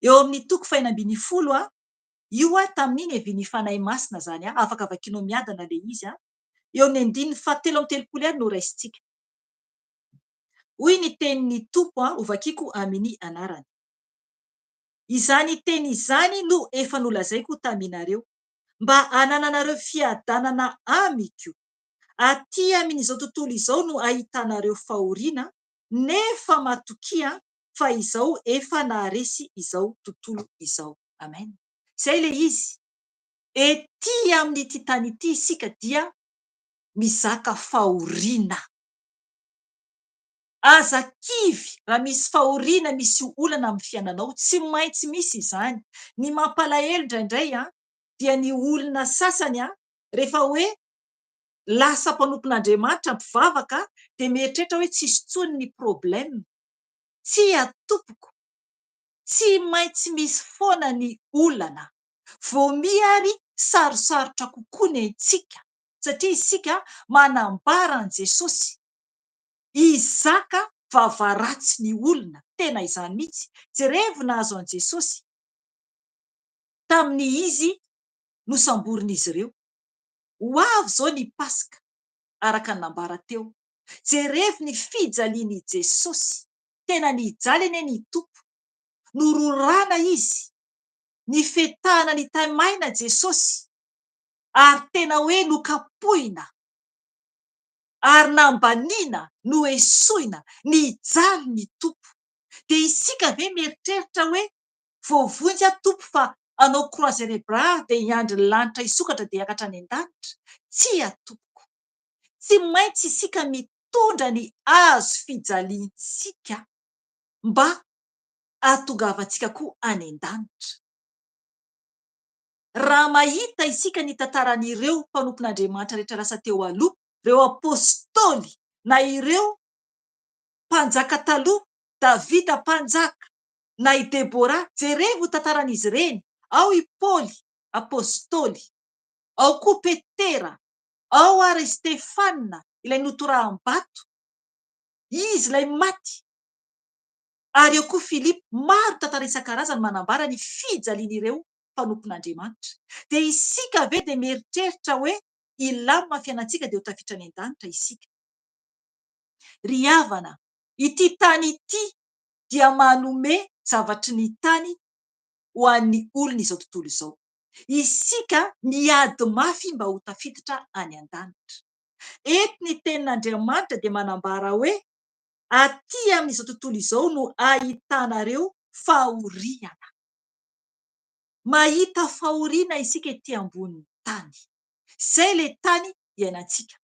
Eo amin'ny 1:20 io tamin'iny eviany fanahy masina zany afaka vakianao miadana le izy eo amin'ny andininy 7:30 no raisitsika. Hoy ny tenin'ny Tompo hovakiko amin'ny anarany. Izany teny izany no efa nolazaiko taminareo mba hanananareo fiadanana amiko. Aty amin'izao tontolo izao no ahitanareo fahoriana, nefa matokia fa izao efa naharesy izao tontolo izao. Amen. Zay le izy. Ety amin'ity tany ity isika dia mizaka fahoriana. Aza kivy raha misy fahoriana, misy olana amin'ny fiainanao, tsy maintsy misy izany. Ny mampalahelo indraindray dia ny olona sasany rehefa hoe lasa mpanompon'Andriamanitra mpivavaka dia mieritreritra hoe tsisy intsony ny problème. Tsy atopoko, tsy maintsy misy foana ny olana. Vomi ary sarosarotra kokoa ny antsika satria isika manambara an Jesosy. Izaka vavaratsy ny olona, tena izany mihitsy. Jerevy nahazo an Jesosy tamin'ny izy nosamborin'izy ireo. Ho avy zao ny Pasika araka ny nambara teo. Jerevy ny fijalian'i Jesosy, tena nijaly anie ny Tompo, nororana izy, nifetahana ny tamaina Jesosy ary tena hoe nokapohina ary nambaniana, noesoina, nijaly ny Tompo. Dia isika ve mieritreritra hoe voavonjy Tompo fa hanao croix cérébrale dia hiandry ny lanitra hisokatra dia hiakatra any an-danitra? Tsy atopoko. Tsy maintsy isika mitondra ny hazo fijaliantsika mba hahatongavantsika koa any an-danitra. Raha mahita isika ny tantaran'ireo mpanompon'Andriamanitra rehetra lasa teo aloha, ireo apôstôly na ireo mpanjaka taloha, Davida mpanjaka na i Debora, jerevy ho tantaran'izy ireny. Ao i Paoly apôstôly, ao koa Petera, ao ary Stefanina ilay notoraham-bato, izy ilay maty, ary eo koa Filipo. Maro tantara isan-karazany manambara ny fijalian'ireo mpanompon'Andriamanitra. Dia isika ve dia mieritreritra hoe ilamina fiainantsika dia ho tafiditra any an-danitra isika? Ry havana, ity tany ity dia manome zavatry ny tany ho an'ny olona izao tontolo izao. Isika miady mafy mba ho tafiditra any an-danitra. Eto ny tenin'Andriamanitra dia manambara hoe aty amin'izao tontolo izao no ahitanareo fahoriana. Mahita fahoriana isika ety ambonin'ny tany. Izay le tany iainantsika.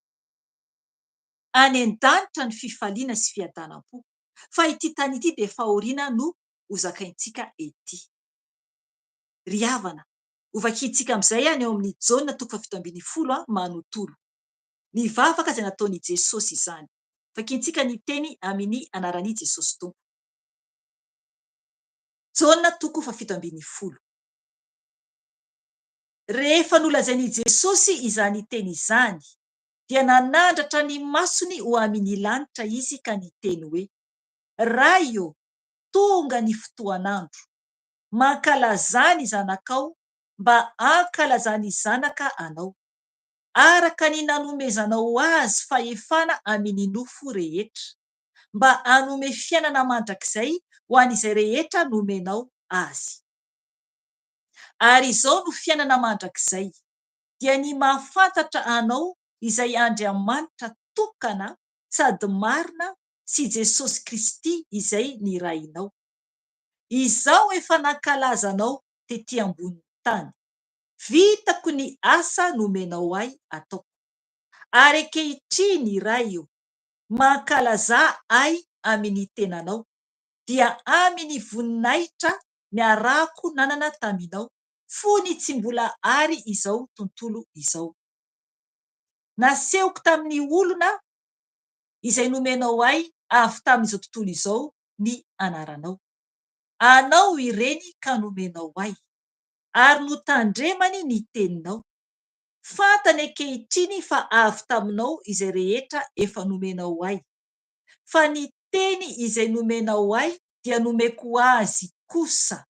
Any an-danitra ny fifaliana sy fiadanam-po. Fa ity tany ity dia fahoriana no ho zakaintsika ety. Ry havana, ho vakiantsika amin'izay any eo amin'ny Jaona 7:10 manontolo. Ny vavaka izay nataon'i Jesosy izany. Vakiantsika ny teny amin'ny anaran'i Jesosy Tompo. Jaona 7:10. Rehefa nolazain'i Jesosy izany teny izany, dia nanandratra ny masony ho amin'ny lanitra izy ka niteny hoe, Ray o, tonga ny fotoan'andro. Mankalaza ny zanakao mba hankalaza ny zanaka anao. Araka ny nanomezanao azy fahefana amin'ny nofo rehetra, mba hanome fiainana mandrakizay ho an'izay rehetra nomenao azy. Ary izao no fiainana mandrakizay, dia ny mahafantatra anao izay Andriamanitra tokana sady marina sy Jesosy Kristy izay nirahinao. Izao efa nankalaza anao tetỳ ambonin'ny tany. Vitako ny asa nomenao ahy ataoko. Ary ankehitriny Ray o, mankalaza ahy amin'ny tenanao, dia amin'ny voninahitra miarahako nanana taminao, fony tsy mbola ary izao tontolo izao. Nasehoko tamin'ny olona izay nomenao ahy avy tamin'izao tontolo izao ny anaranao. Anao ireny ka nomenao ahy, ary notandremany ny teninao. Fantany ankehitriny fa avy taminao izay rehetra efa nomenao ahy. Fa ny teny izay nomenao ahy dia nomeko azy kosa,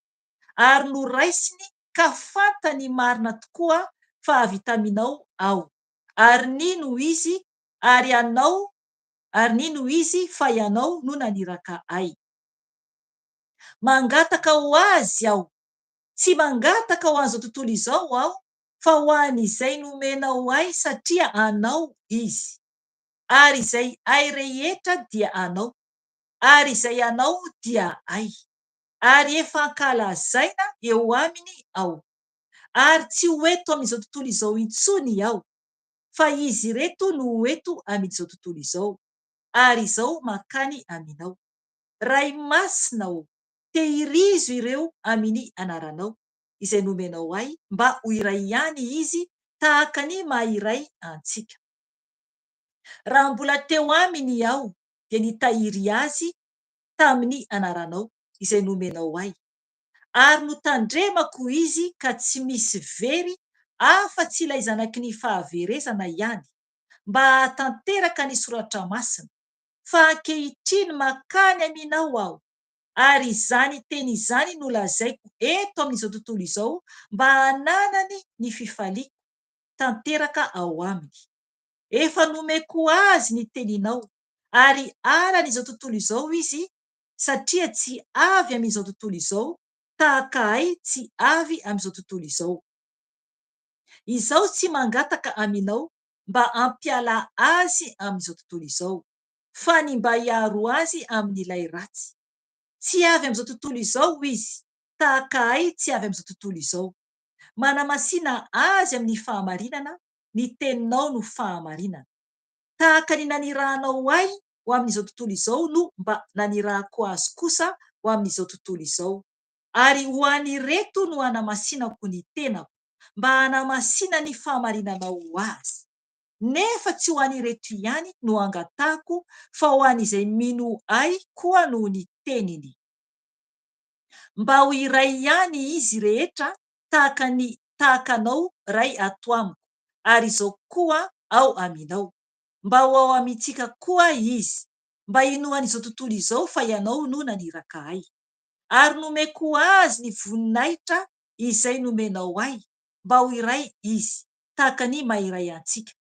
ary noraisiny ka fantany marina tokoa fa avy taminao aho. Ary nino izy fa ianao no naniraka ahy. Mangataka ho azy aho, tsy mangataka ho an'izao tontolo izao aho, fa ho an'izay nomenao ahy satria anao izy. Ary izay ahy rehetra dia anao, ary izay anao dia ahy. Ary efa ankalazaina eo aminy aho. Ary tsy ho eto amin'izao tontolo izao intsony aho, fa izy reto no ho eto amin'izao tontolo izao. Ary izao mankany aminao. Ray masina o, tehirizo ireo amin'ny anaranao izay nomenao ahy, mba ho iray ihany izy tahaka ny maha-iray antsika. Raha mbola teo aminy aho, dia nitahiry azy tamin'ny anaranao izay nomenao ahy. Ary notandremako izy ka tsy misy very afa-tsy ilay zanaky ny fahaverezana ihany, mba hahatanteraka ny soratra masina. Fa ankehitriny mankany aminao aho, ary izany teny izany no lazaiko eto amin'izao tontolo izao, mba hananany ny fifaliako tanteraka ao aminy. Efa nomeko azy ny teninao, ary halan'izao tontolo izao izy, satria tsy avy amin'izao tontolo izao, tahaka ahy tsy avy amin'izao tontolo izao. Izao tsy mangataka aminao mba hampiala azy amin'izao tontolo izao, fa ny mba hiaro azy amin'ilay ratsy. Tsy avy amin'izao tontolo izao izy, tahaka ahy tsy avy amin'izao tontolo izao. Manamasina azy amin'ny fahamarinana, ny teninao no fahamarinana. Tahaka ny nanirahanao ahy ho amin'izao tontolo izao no mba nanirahako azy kosa ho amin'izao tontolo izao. Ary ho an'ireto no hanamasinako ny tenako, mba hanamasina ny fahamarinanao azy. Nefa tsy ho an'ireto ihany no angatahako, fa ho an'izay mino ahy koa no ny teniny. Mba ho iray ihany izy rehetra tahaka anao Ray ato amiko, ary izao koa ao aminao. Mba ho ao amintsika koa izy, mba hinoan'izao tontolo izao fa ianao no naniraka ahy. Ary nomeko azy ny voninahitra izay nomenao ahy, mba ho iray izy, tahaka ny maha-iray antsika.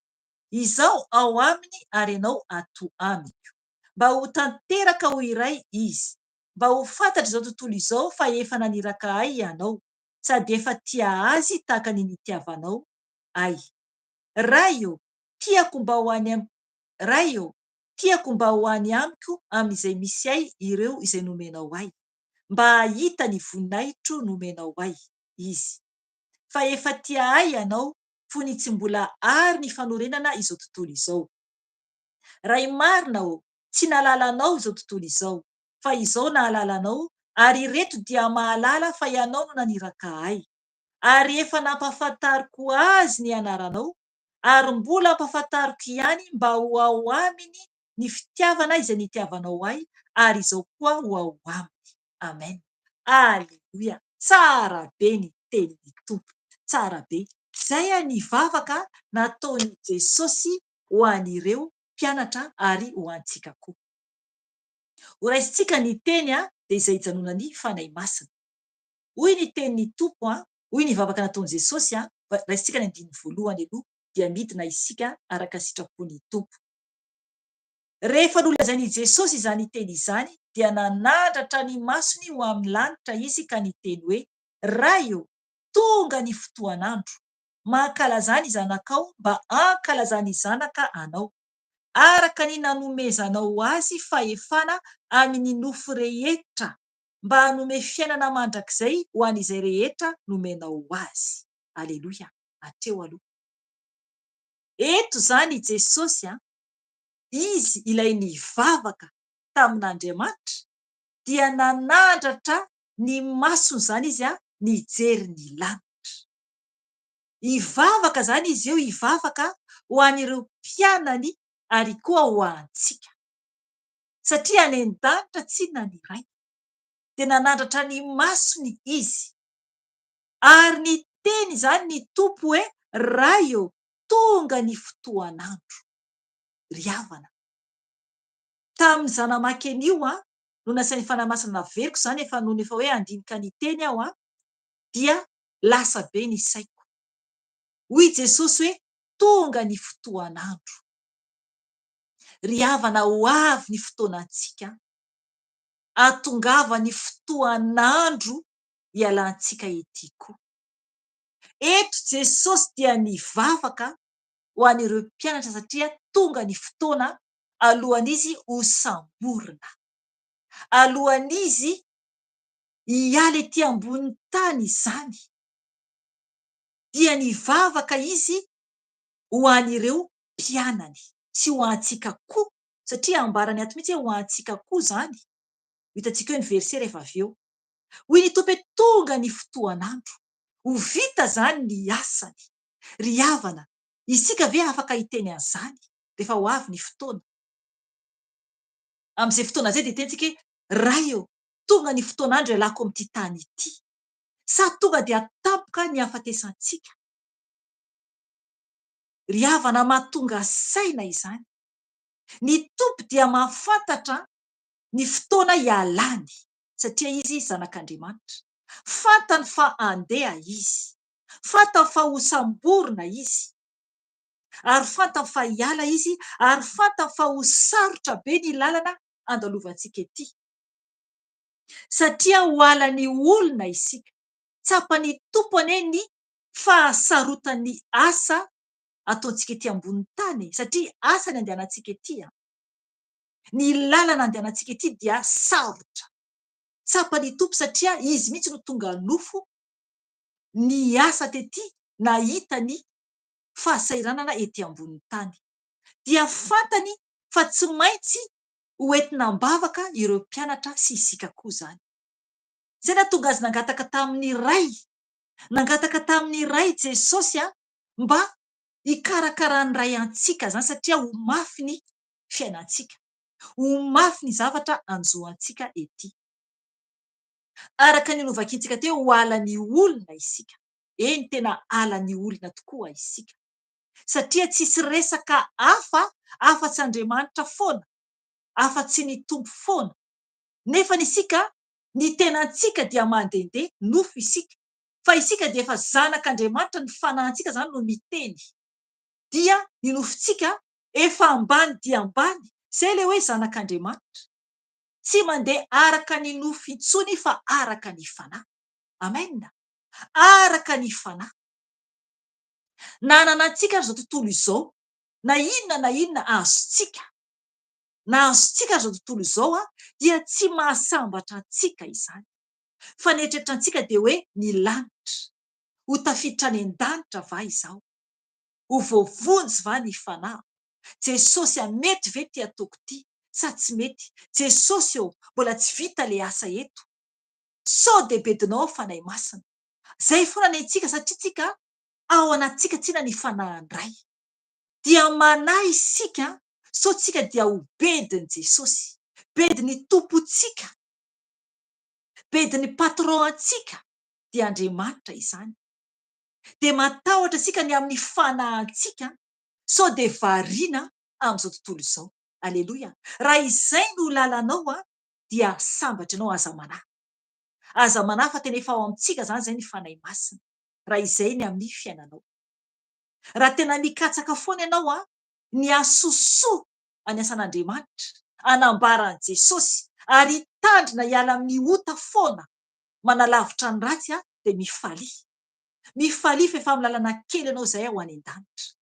Izao ao aminy ary ianao ato amiko, mba ho tanteraka ho iray izy, mba ho fantatra izao tontolo izao fa efa naniraka ahy ianao, sady efa tia azy tahaka ny nitiavanao. Ay, raio, tiako mba ho any raio, tiako mba ho any amiko amin'izay misy ay ireo izay nomenao ay, mba hahita ny voninahitro nomenao ay izy. Fa efa tia ay ianao, fony tsy mbola ary ny fanorenana izao tontolo izao. Ray marina o, tsy nahalalanao izao tontolo izao, fa izao nahalalanao, ary reto dia mahalala fa ianao no naniraka ay. Ary efa nampahafantariko azy ny anaranao, ary mbola ampahafantariko ihany mba ho ao aminy ny fitiavana izay nitiavanao ay, ary izao koa ho ao aminy. Amen. Aleluia. Tsara be ny tenin'ny Tompo. Tsara be. Izay ny vavaka nataon'i Jesosy ho an'ireo mpianatra ary ho antsika koa. Ho raisintsika ny teny dia izay hijanonany fanahy masina. Hoy ny tenin'ny Tompo, hoy ny vavaka nataon'i Jesosy, raisintsika ny andininy voalohany aloha, dia midina isika araka sitrapon'ny Tompo. Rehefa nolazain'i Jesosy izany teny izany, dia nanandratra ny masony ho amin'ny lanitra izy ka niteny hoe: raio, tonga ny fotoan'andro, mankalaza ny zanakao mba ankalazany zanaka anao, araka ny nanomezanao azy fahefana amin'ny nofo rehetra, mba hanome fiainana mandrakizay ho an'izay rehetra nomenao azy. Aleluia. Hatreo aloha. Eto zany Jesosy, izy ilay nivavaka tamin'Andriamanitra, dia nanandratra ny masony zany izy nijery ny lanitra. Ivavaka zany izy io, ivavaka ho an'ireo mpianany ary koa ho antsika. Satria any an-danitra tsy inona ny iray, dia nanandratra ny masony izy. Ary ny teny zany ny Tompo hoe: raio, tonga ny fotoan'andro. Ry havana. Tamin'ny zanamaky an'io no nasain'ny fanahy masina naveriko zany efa noho ny efa hoe handinika ny teny aho dia lasa be ny saiko. Hoy Jesosy hoe: tonga ny fotoan'andro. Ry havana, ho avy ny fotoanantsika, atongava ny fotoan'andro ialantsika ety koa. Eto Jesosy dia nivavaka ho an'ireo mpianatra satria tonga ny fotoana alohan'izy ho samborina, alohan'izy hiala ety ambony tany izany, dia nivavaka izy ho an'ireo mpianany sy ho antsika koa, satria ambarany ato mihitsy hoe ho antsika koa zany. Hitantsika eo ny verset rehefa avy eo. Hoy ny Tompo hoe: tonga ny fotoan'andro, ho vita zany ny asany. Ry havana, isika ve afaka hiteny an'izany rehefa ho avy ny fotoana? Amin'izay fotoana zay dia tentsika hoe: raio, tonga ny fotoan'andro ialako amin'ity tany ity. Sa tonga dia tampoka ny hafatesantsika? Ry havana, mahatonga saina izany. Ny Tompo dia mahafantatra ny fotoana ialany, satria izy zanak'Andriamanitra. Fantany fa andeha izy, fantany fa ho samborina izy, ary fantany fa hiala izy, ary fantany fa ho sarotra be ny lalana andalovantsika ety. Satria ho halan'ny olona isika, tsapan'ny Tompo anie ny fahasarotan'ny asa ataontsika ety ambony tany, satria asa ny andehanantsika ety. Ny lalana andehanantsika ety dia sarotra. Tsapan'ny Tompo satria izy mihitsy no tonga nofo ny asa tety, nahita ny fahasairanana ety ambony tany. Dia fantany fa tsy maintsy ho entinam-bavaka ireo mpianatra sy isika koa zany. Zay nahatonga azy nangataka tamin'ny ray Jesosy mba hikarakara ny ray antsika zany, satria ho mafy ny fiainantsika, ho mafy ny zavatra anjohantsika ety. Araka ny novakiantsika teo, ho halan'ny olona isika. Eny, tena halan'ny olona tokoa isika, satria tsisy resaka hafa afa-tsy Andriamanitra foana, afa-tsy ny Tompo foana. Nefa isika, ny tenantsika dia mandehandeha nofo isika, fa isika dia efa zanak'Andriamanitra, ny fanahintsika zany no miteny, dia ny nofontsika efa ambany dia ambany, zay le hoe zanak'Andriamanitra. Tsy mandeha araka ny nofo intsony fa araka ny fanahy. Amen. araka ny fanahy. Nananantsika zao tontolo izao, na inona azontsika, na azontsika zao tontolo izao dia tsy mahasambatra antsika izany. Fa ny eritreretra antsika dia hoe ny lanitra, ho tafiditra any an-danitra va izaho, ho voavonjy va ny fanahy. Jesosy mety ve ty ataoko ty sa tsy mety? Jesosy mbola tsy vita le asa eto. Sao de bedinao fanahy masina. Zay foana ny antsika satria tsika ao anatsika tsina ny fanahindray. Dia manahy isika sao tsika dia ho bedin' Jesosy, bedin'ny tompontsika, bedin'ny patron antsika dia Andriamanitra izany. De matahotra tsika ny amin'ny fanahintsika sao de variana amin'izao tontolo izao. Aleloia. Raha izay no lalanao dia sambatra ianao aza manahy. Aza manahy fa tena efa ao amintsika zany zay ny fanahy masina. Raha izay ny amin'ny fiainanao. Raha tena mikatsaka foana ianao ny asosoa any asan'Andriamanitra, anambaran' Jesosy ary tandrina hiala amin'ny ota foana, manalavitra ny ratsy dia mifalia. Mifalia fa efa amin'ny lalana kely ianao zay ho any an-danitra.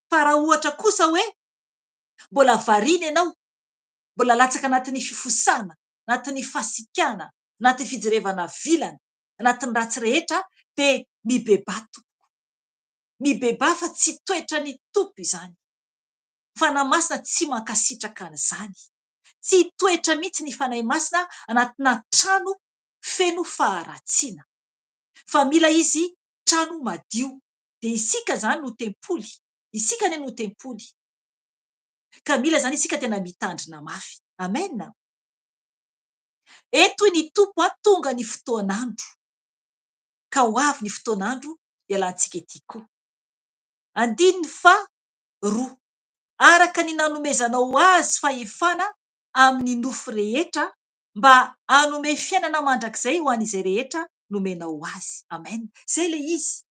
Fa raha ohatra kosa hoe mbola variana ianao, mbola latsaka anatin'ny fifosana, anatin'ny fasikana, anatin'ny fijerevana vilana, anatin'ny ratsy rehetra, dia mibeba tompoko. Mibeba fa tsy toetra ny tompo izany. Fanahy masina tsy mankasitraka an'izany. Tsy toetra mihitsy ny fanahy masina anatina trano feno faharatsiana. Fa mila izy trano madio. Dia isika zany no tempoly. Isika anie no tempoly. Ka mila zany isika tena mitandrina mafy. Amen. Eto ny tompo tonga ny fotoan'andro. Ka ho avy ny fotoan'andro ialantsika ety koa. 2 araka ny nanomezanao azy fahefana amin'ny nofo rehetra mba hanome fiainana mandrakizay ho an'izay rehetra nomenao azy. Amen. Zay le izy.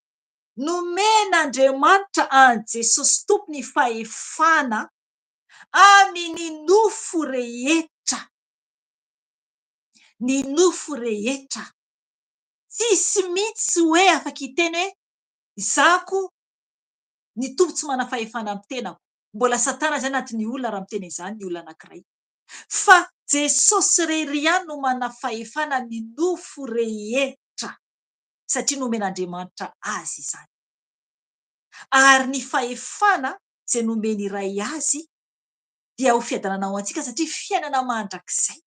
Nomen'Andriamanitra an Jesosy tompony fahefana amin'ny nofo rehetra. Ny nofo rehetra. Tsisy mihitsy hoe afaka hiteny hoe zako ny tompo tsy mana fahefana amin'ny tenako. Mbola satana zay anatin'ny olona raha miteny izany ny olona anankiray. Fa Jesosy irery ihany no manana fahefana amin'ny nofo rehetra satria nomen'Andriamanitra azy izany. Ary ny fahefana izay nomeny iray azy dia ho fiadanana ao antsika satria fiainana mandrakizay.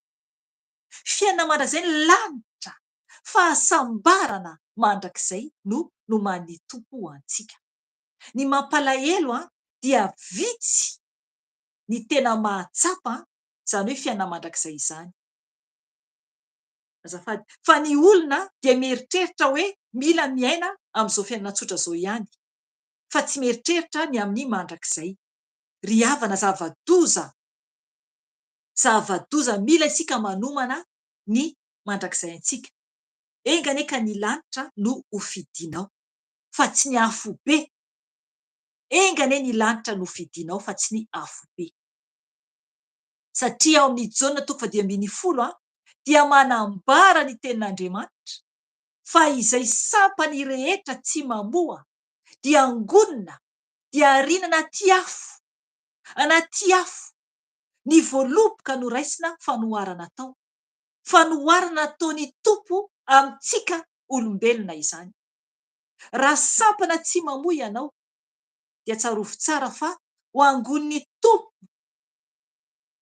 Fiainana mandrakizay ny lanitra, fahasambarana mandrakizay no noman'ny tompo ho antsika. Ny mampalahelo dia vitsy ny tena mahatsapa izany hoe fiainana mandrakizay izany. Azafady. Fa ny olona dia mieritreritra hoe mila miaina amin'izao fiainana tsotra izao ihany. Fa tsy mieritreritra ny amin'ny mandrakizay. Ry havana zava-doza. Zava-doza mila isika manomana ny mandrakizay antsika. Engane ka ny lanitra no hofidinao fa tsy ny afo be. Engane ny lanitra no hofidinao fa tsy ny afo be. Satria ao amin'ny Jaona 2:10 dia manambara ny tenin'Andriamanitra fa izay sampany rehetra tsy mamoa dia angonina, dia ariana anaty afo ny voaloboka no raisina fanoharana tao. Fanoharana nataon'ny tompo amintsika olombelona izany. Raha sampana tsy mamoa ianao dia tsarovy tsara fa ho angon'ny tompo,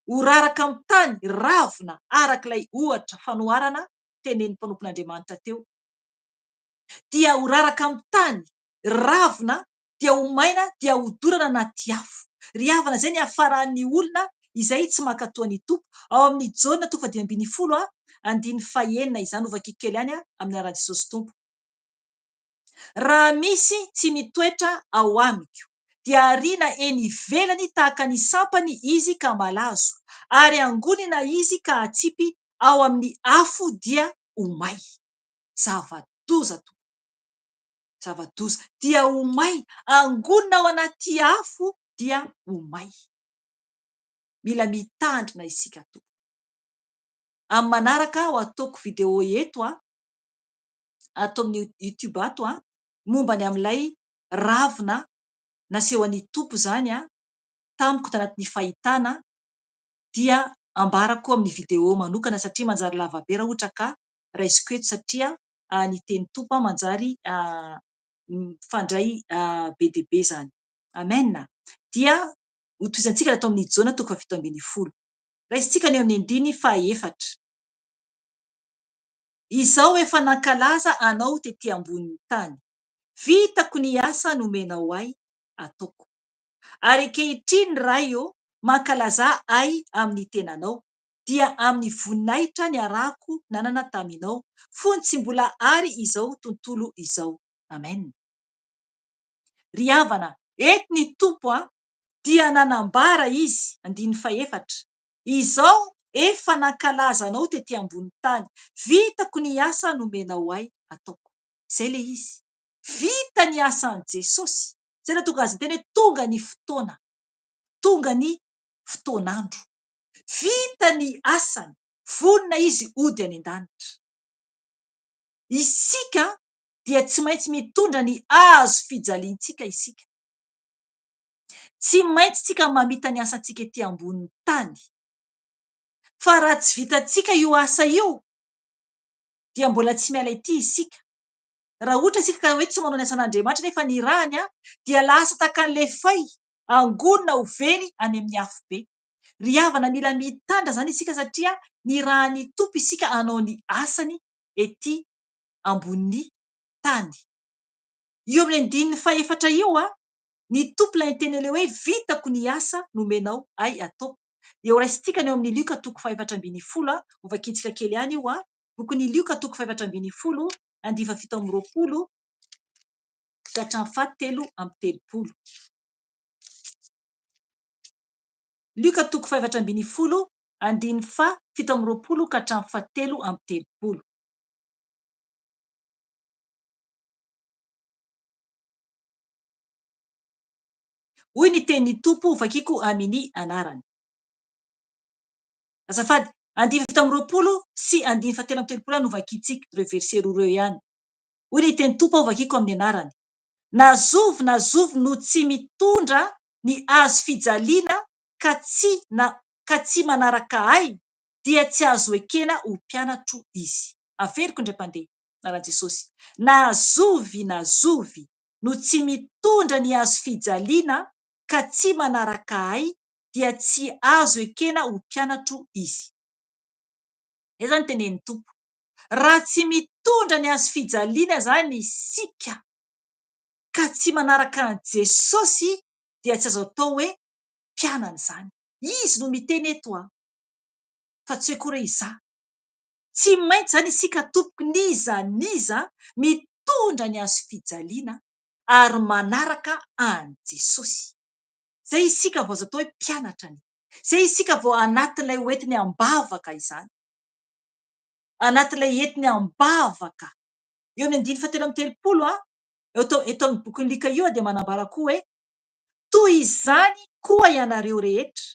ho raraka amin'ny tany, ravina arak'ilay ohatra fanoharana tenen'ny mpanompon'Andriamanitra teo. Dia ho raraka amin'ny tany, ravina, dia ho maina, dia ho dorana anaty afo. Ry havana zay ny hafaran'ny olona izay tsy mankatoa ny tompo. Ao amin'ny Jaona 2:12 5 izany ovakikely any amin'ny anaran'i Jesosy tompo. Raha misy tsy mitoetra ao amiko dia ariana eny ivelany tahaka ny sampany izy ka malazo, ary angonina izy ka atsipy ao amin'ny afo dia homay. Zava-doza to. Zava-doza. Dia homay. Angonina ao anaty afo dia homay. Mila mitandrina isika to. Amin'ny manaraka ho ataoko video eto ato amin'ny YouTube ato momba ny amin'ilay ravina nasehoan'ny tompo zany tamiko tanatin'ny fahitana, dia ambarako amin'ny video manokana satria manjary lava be raha ohatra ka raisiko eto, satria ny teny tompo manjary mifandray be dia be zany. Amen. Dia hotoizantsika ato amin'ny Jaona 7:10. Raisitsika ny amin'ny 9:4. Izao efa nankalaza anao tetỳ ambonin'ny tany, vitako ny asa nomenao ahy ataoko. Ary ankehitriny raio mankalaza ahy amin'ny tenanao, dia amin'ny voninahitra ny arahako nanana taminao, fony tsy mbola ary izao tontolo izao. Amen. Ry havana, eto ny tompo dia nanambara izy 9:4. Izao efa nankalaza anao tetỳ ambony tany, vitako ny asa nomenao ahy ataoko. Zay le izy. Vita ny asan'i Jesosy. Zay nahatonga azy teny hoe tonga ny fotoana, tonga ny fotoanandro. Vita ny asany, vonona izy ody any an-danitra. Isika dia tsy maintsy mitondra ny azo fijaliantsika isika. Tsy maintsy tsika mamita ny asantsika etỳ ambonin'ny tany. Fa raha tsy vitantsika io asa io, dia mbola tsy miala ety isika. Raha ohatra isika ka hoe tsy manao ny asan'Andriamanitra, nefa ny rahany dia lasa tahaka an'ilay fay, angonina ho very any amin'ny afo be. Ry havana, mila mitandra zany isika satria ny rahan'ny tompo isika hanao ny asany etỳ ambonin'ny tany. Io amin'ny 9:4 io ny tompo ilay teny ilay hoe vitako ny asa nomenao ahy ataoko. Eo raisitsika ny eo amin'ny Lioka 4:20. Ovakitsika kely ihany io bokin'ny Lioka 4:20, 17:20 ka hatramin'ny 7:30. Lioka 4:20, 17:20 ka hatramin'ny 7:30. Hoy ny tenin'ny tompo, vakiako amin'ny anarany. Azafady, 9:20 sy 9:30 no vakitsika ireo verset roa ireo ihany. Hoy ny tenin'ny tompo, vakiako amin'ny anarany. Nazovy no tsy mitondra ny azo fijaliana ka tsy manaraka ahy, dia tsy azo ekena ho mpianatro izy. Averiko indray mpandeha anaran'i Jesosy. Nazovy no tsy mitondra ny azo fijaliana ka tsy manaraka ahy, dia tsy azo ekena ho mpianatro izy. Izay zany tenen'ny tompo. Raha tsy mitondra ny azo fijaliana zany isika, ka tsy manaraka an' Jesosy, dia tsy azo atao hoe mpianana zany. Izy no miteny eto fa tsy hoe koa izaho. Tsy maintsy zany isika tompoky niza mitondra ny azo fijaliana ary manaraka an' Jesosy. Zay isika vao azo atao hoe mpianatrany. Zay isika vao anatin'ilay hoentiny ambavaka izany. Anatin'ilay entiny ambavaka. Eo amin'ny 9:30 eto amin'ny bokin'ny Lika io dia manambara koa hoe toy izany koa ianareo rehetra,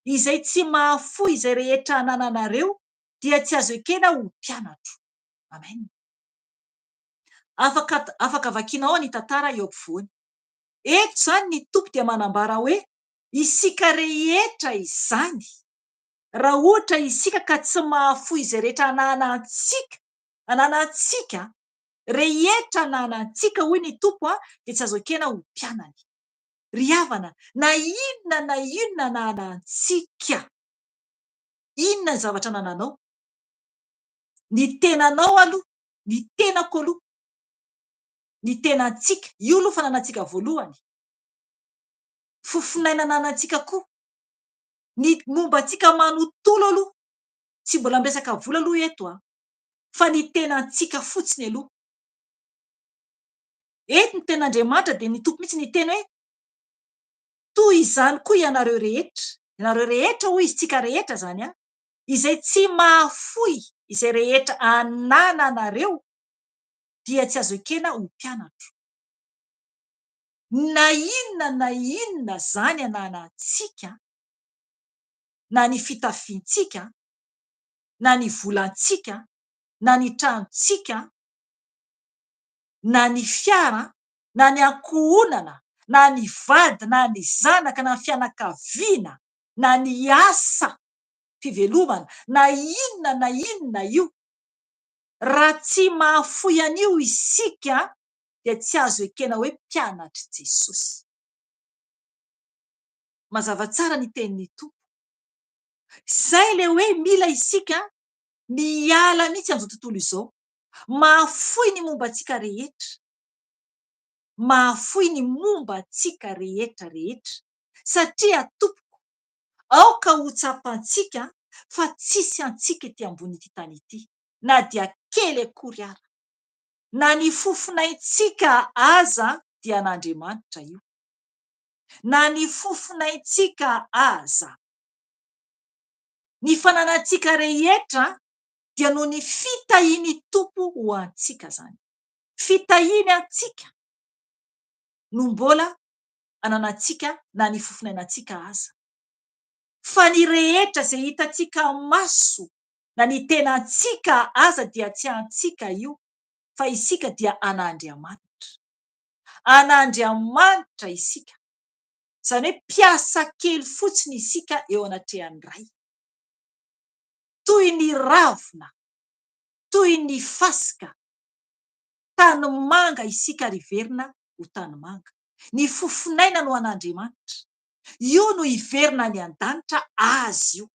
izay tsy mahafoy izay rehetra anananareo, dia tsy azo ekena ho mpianatro. Amen. Afaka vakianao ny tantara eo ampovoany. Eto zany ny tompo dia manambara hoe isika rehetra izany, raha ohatra isika ka tsy mahafoy izay rehetra ananantsika, rehetra ananantsika, hoy ny tompo dia tsy azo ekena ho mpianany. Ry havana, na inona ananantsika, inona ny zavatra anananao? Ny tenanao aloha, ny tenako aloha, ny tenantsika, io aloha fananantsika voalohany. Fofinainana anantsika koa, ny mombantsika manontolo aloha, tsy mbola miresaka vola aloha eto fa ny tenantsika fotsiny aloha. Eto ny ten'Andriamanitra dia ny tompo mihitsy ny teny hoe toy izany koa ianareo rehetra hoy izy, tsika rehetra zany izay tsy mahafoy izay rehetra anananareo, dia tsy azo ekena ho mpianatro. Na inona zany ananantsika, na ny fitafiantsika, na ny volantsika, na ny tranontsika, na ny fiara, na ny ankohonana, na ny vady, na ny zanaka, na ny fianakaviana, na ny asa fivelomana, na inona io, raha tsy mahafoy an'io isika dia tsy azo ekena hoe mpianatry Jesosy. Mazava tsara ny tenin'ny Tompo. Zay le hoe mila isika miala mihitsy amin'izao tontolo izao. Mahafoy ny momba antsika rehetra. Mahafoy ny momba antsika rehetra rehetra. Satria tompoko, aoka ho tsapantsika fa tsisy antsika ety ambony ity tany ity, na dia kely akory ara. Na ny fofonaintsika aza dia an'Andriamanitra io. Na ny fofonaintsika aza. Ny fananantsika rehetra dia noho ny fitahiany Tompo ho antsika zany. Fitahiany antsika no mbola ananantsika na ny fofonainantsika aza. Fa ny rehetra izay hitantsika maso na ny tenantsika aza dia tsy antsika io, fa isika dia an'Andriamanitra. An'Andriamanitra isika. Izany hoe mpiasa kely fotsiny isika eo anatrehan'ny Ray. Toy ny ravina, toy ny fasika, tanimanga isika riverina ho tanimanga. Ny fofonaina no an'Andriamanitra. Io no hiverina any an-danitra azy io.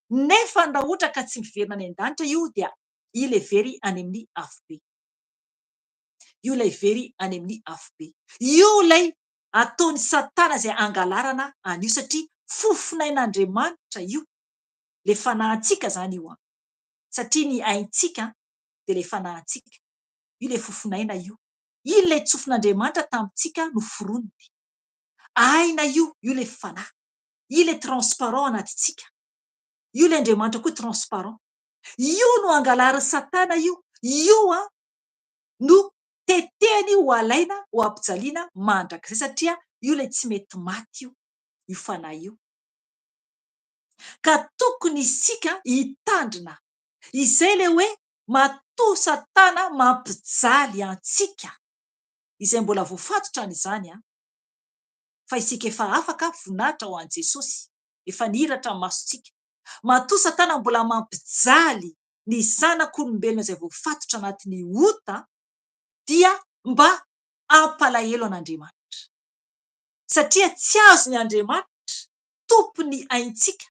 Nefa raha ohatra ka tsy miverina any an-danitra io dia io le very any amin'ny afobe. Io lay very any amin'ny afobe. Io lay ataon'ny Satana izay angalarana an'io satria fofonain'Andriamanitra io. Le fanahintsika zany io. Satria ny aintsika dia le fanahintsika. Io le fofonaina io. Io lay tsofin'Andriamanitra tamintsika no foroniny. Aina io le fanahy. Io le transparent anatintsika. Io le Andriamanitra koa transparent. Io no angalarin'ny Satana io. Io no tetehany ho alaina ho ampijaliana mandrakizay satria io le tsy mety maty io. Io fanahy io. Ka tokony isika hitandrina. Izay le hoe matoa Satana mampijaly antsika. Izay mbola voafatotra an'izany. Fa isika efa afaka voninahitra ho an'i Jesosy. Efa nihiratra ny masontsika. Matoa Satana mbola mampijaly ny zanak'olombelona izay voafatotra anatin'ny ota dia mba hampalahelo an'Andriamanitra. Satria tsy azo ny Andriamanitra tompony aintsika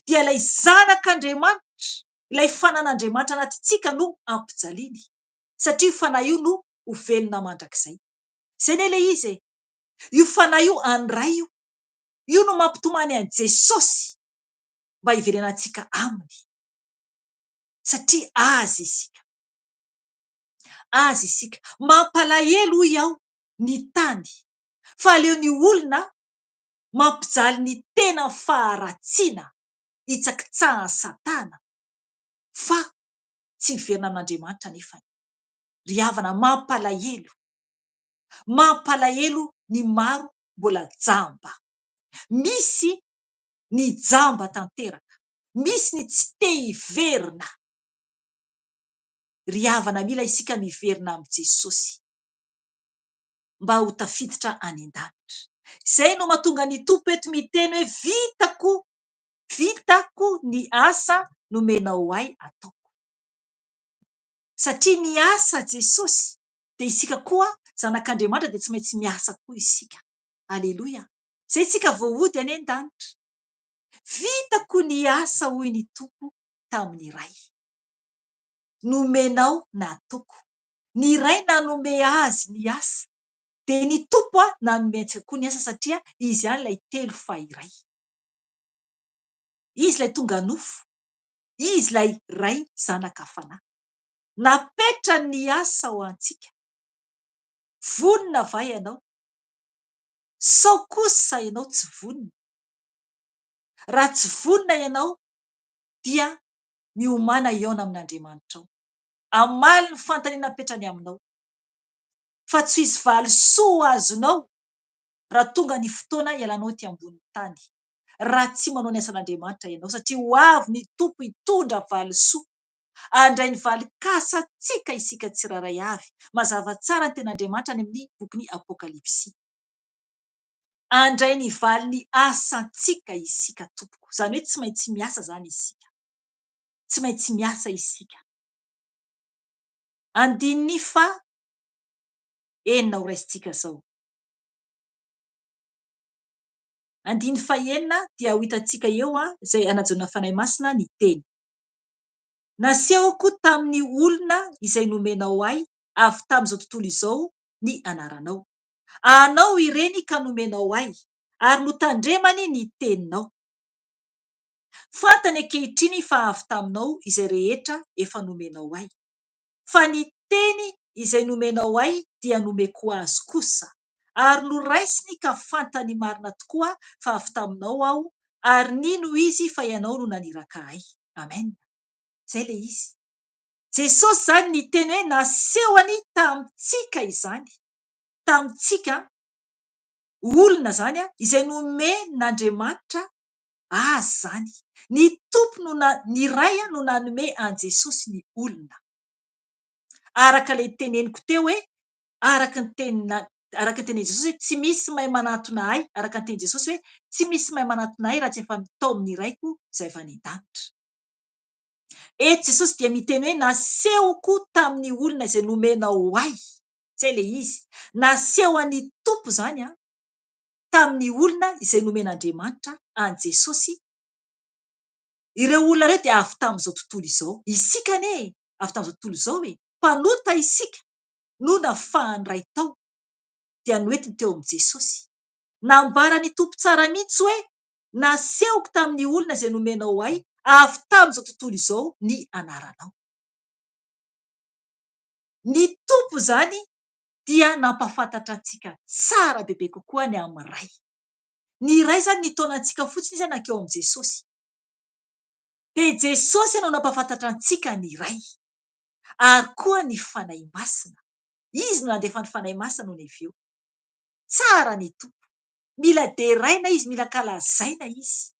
dia ilay zanak'Andriamanitra, ilay fanan'Andriamanitra anatintsika no ampijaliany. Satria io fanahy io no ho velona mandrakizay. Izay ne ilay izy. Io fanahy io any Ray io. Io no mampitomany an'i Jesosy mba hiverenantsika aminy. Satria azy isika. Azy isika. Mampalahelo iaho ny tany. Fa aleon'ny olona mampijaly ny tena faharatsiana hitsakitsahan'ny Satana. Fa tsy hiverina amin'Andriamanitra nefa. Ry havana mampalahelo. Mampalahelo ny maro mbola jamba. Misy ny jamba tanteraka. Misy ny tsy te hiverina. Ry havana mila isika miverina amin'i Jesosy. Mba ho tafiditra any an-danitra. Izay no mahatonga ny Tompo eto miteny hoe vitako ny asa nomenao ahy ataoko. Satria niasa Jesosy dia isika koa zanak'Andriamanitra dia tsy maintsy miasa koa isika. Aleloia. Izay isika voahody any an-danitra. Vitako ny asa hoy ny Tompo tamin'ny Ray. Nomenao nataoko. Ny Ray nanome azy ny asa. Dia ny Tompo nanome antsika koa ny asa satria izy ihany ilay telo fahiray. Izy ilay tonga nofo. Izy ilay Ray zanaka fanahy. Napetra ny asa ho antsika. Vonona va ianao? Sao kosa ianao tsy vonona? Raha tsy vonona ianao dia miomana Jaona amin'Andriamanitra ao. Amaly ny fantaniana napetrany aminao. Fa tsy hisy valisoa azonao raha tonga ny fotoana ialanao ety ambony tany. Raha tsy manao ny asan'Andriamanitra ianao satria ho avy ny Tompo hitondra valisoa andray ny valikasatsika isika tsiraray avy. Mazava tsara ny ten'Andriamanitra any amin'ny boky Apokalipsy. Andray ny vali ny asantsika isika tompoko. Zany hoe tsy maintsy miasa zany isika. Tsy maintsy miasa isika. Andininy fa enina ho raisitsika zao. Andiny fa enina dia ho hitantsika eo izay anajanona fanahy masina ny teny. Nasehoko tamin'ny olona izay nomenao ahy avy tamin'izao tontolo izao ny anaranao. Anao ireny ka nomenao ahy ary notandremany ny teninao. Fantany ankehitriny fa avy taminao izay rehetra efa nomenao ahy. Fa ny teny izay nomenao ahy dia nomeko azy kosa. Ary noraisiny ka fantany marina tokoa fa avy taminao aho ary nino izy fa ianao no naniraka ahy. Amen. Zay le izy. Jesosy zany ny teny hoe nasehoany tamitsika izany. Tamitsika olona zany izay nomen'Andriamanitra azy zany. Ny tompo ny ray no nanome an Jesosy ny olona. Araka le teneniko teo hoe araka ny tenin Jesosy hoe tsy misy mahay manatona ahy. Araka ny tenin Jesosy hoe tsy misy mahay manatona ahy raha tsy efa mitao amin'ny raiko izay efa nidanitra. Eto Jesosy dia miteny hoe nasehoko tamin'ny olona izay nomenao ahy. Zay le izy. Nasehoan'ny tompo zany tamin'ny olona izay nomen'Andriamanitra an Jesosy. Ireo olona ireo dia avy tamin'izao tontolo izao. Isika ane avy tamin'izao tontolo izao mpanota isika no nafahany ray tao dia noentiny teo amin'i Jesosy. Nambarany tompo tsara mihitsy hoe nasehoko tamin'ny olona izay nomenao ahy avy tamin'izao tontolo izao ny anaranao. Ny tompo zany dia nampafantatra antsika tsara bebe kokoa ny amin'ny ray. Ny ray zany nitaonantsika fotsiny izy nankeo amin'i Jesosy. Dia Jesosy no nampafantatra antsika ny ray. Ary koa ny fanahy masina. Izy no nandefa ny fanahy masina no neveo. Tsara ny tompo. Mila deraina izy, mila kalazaina izy.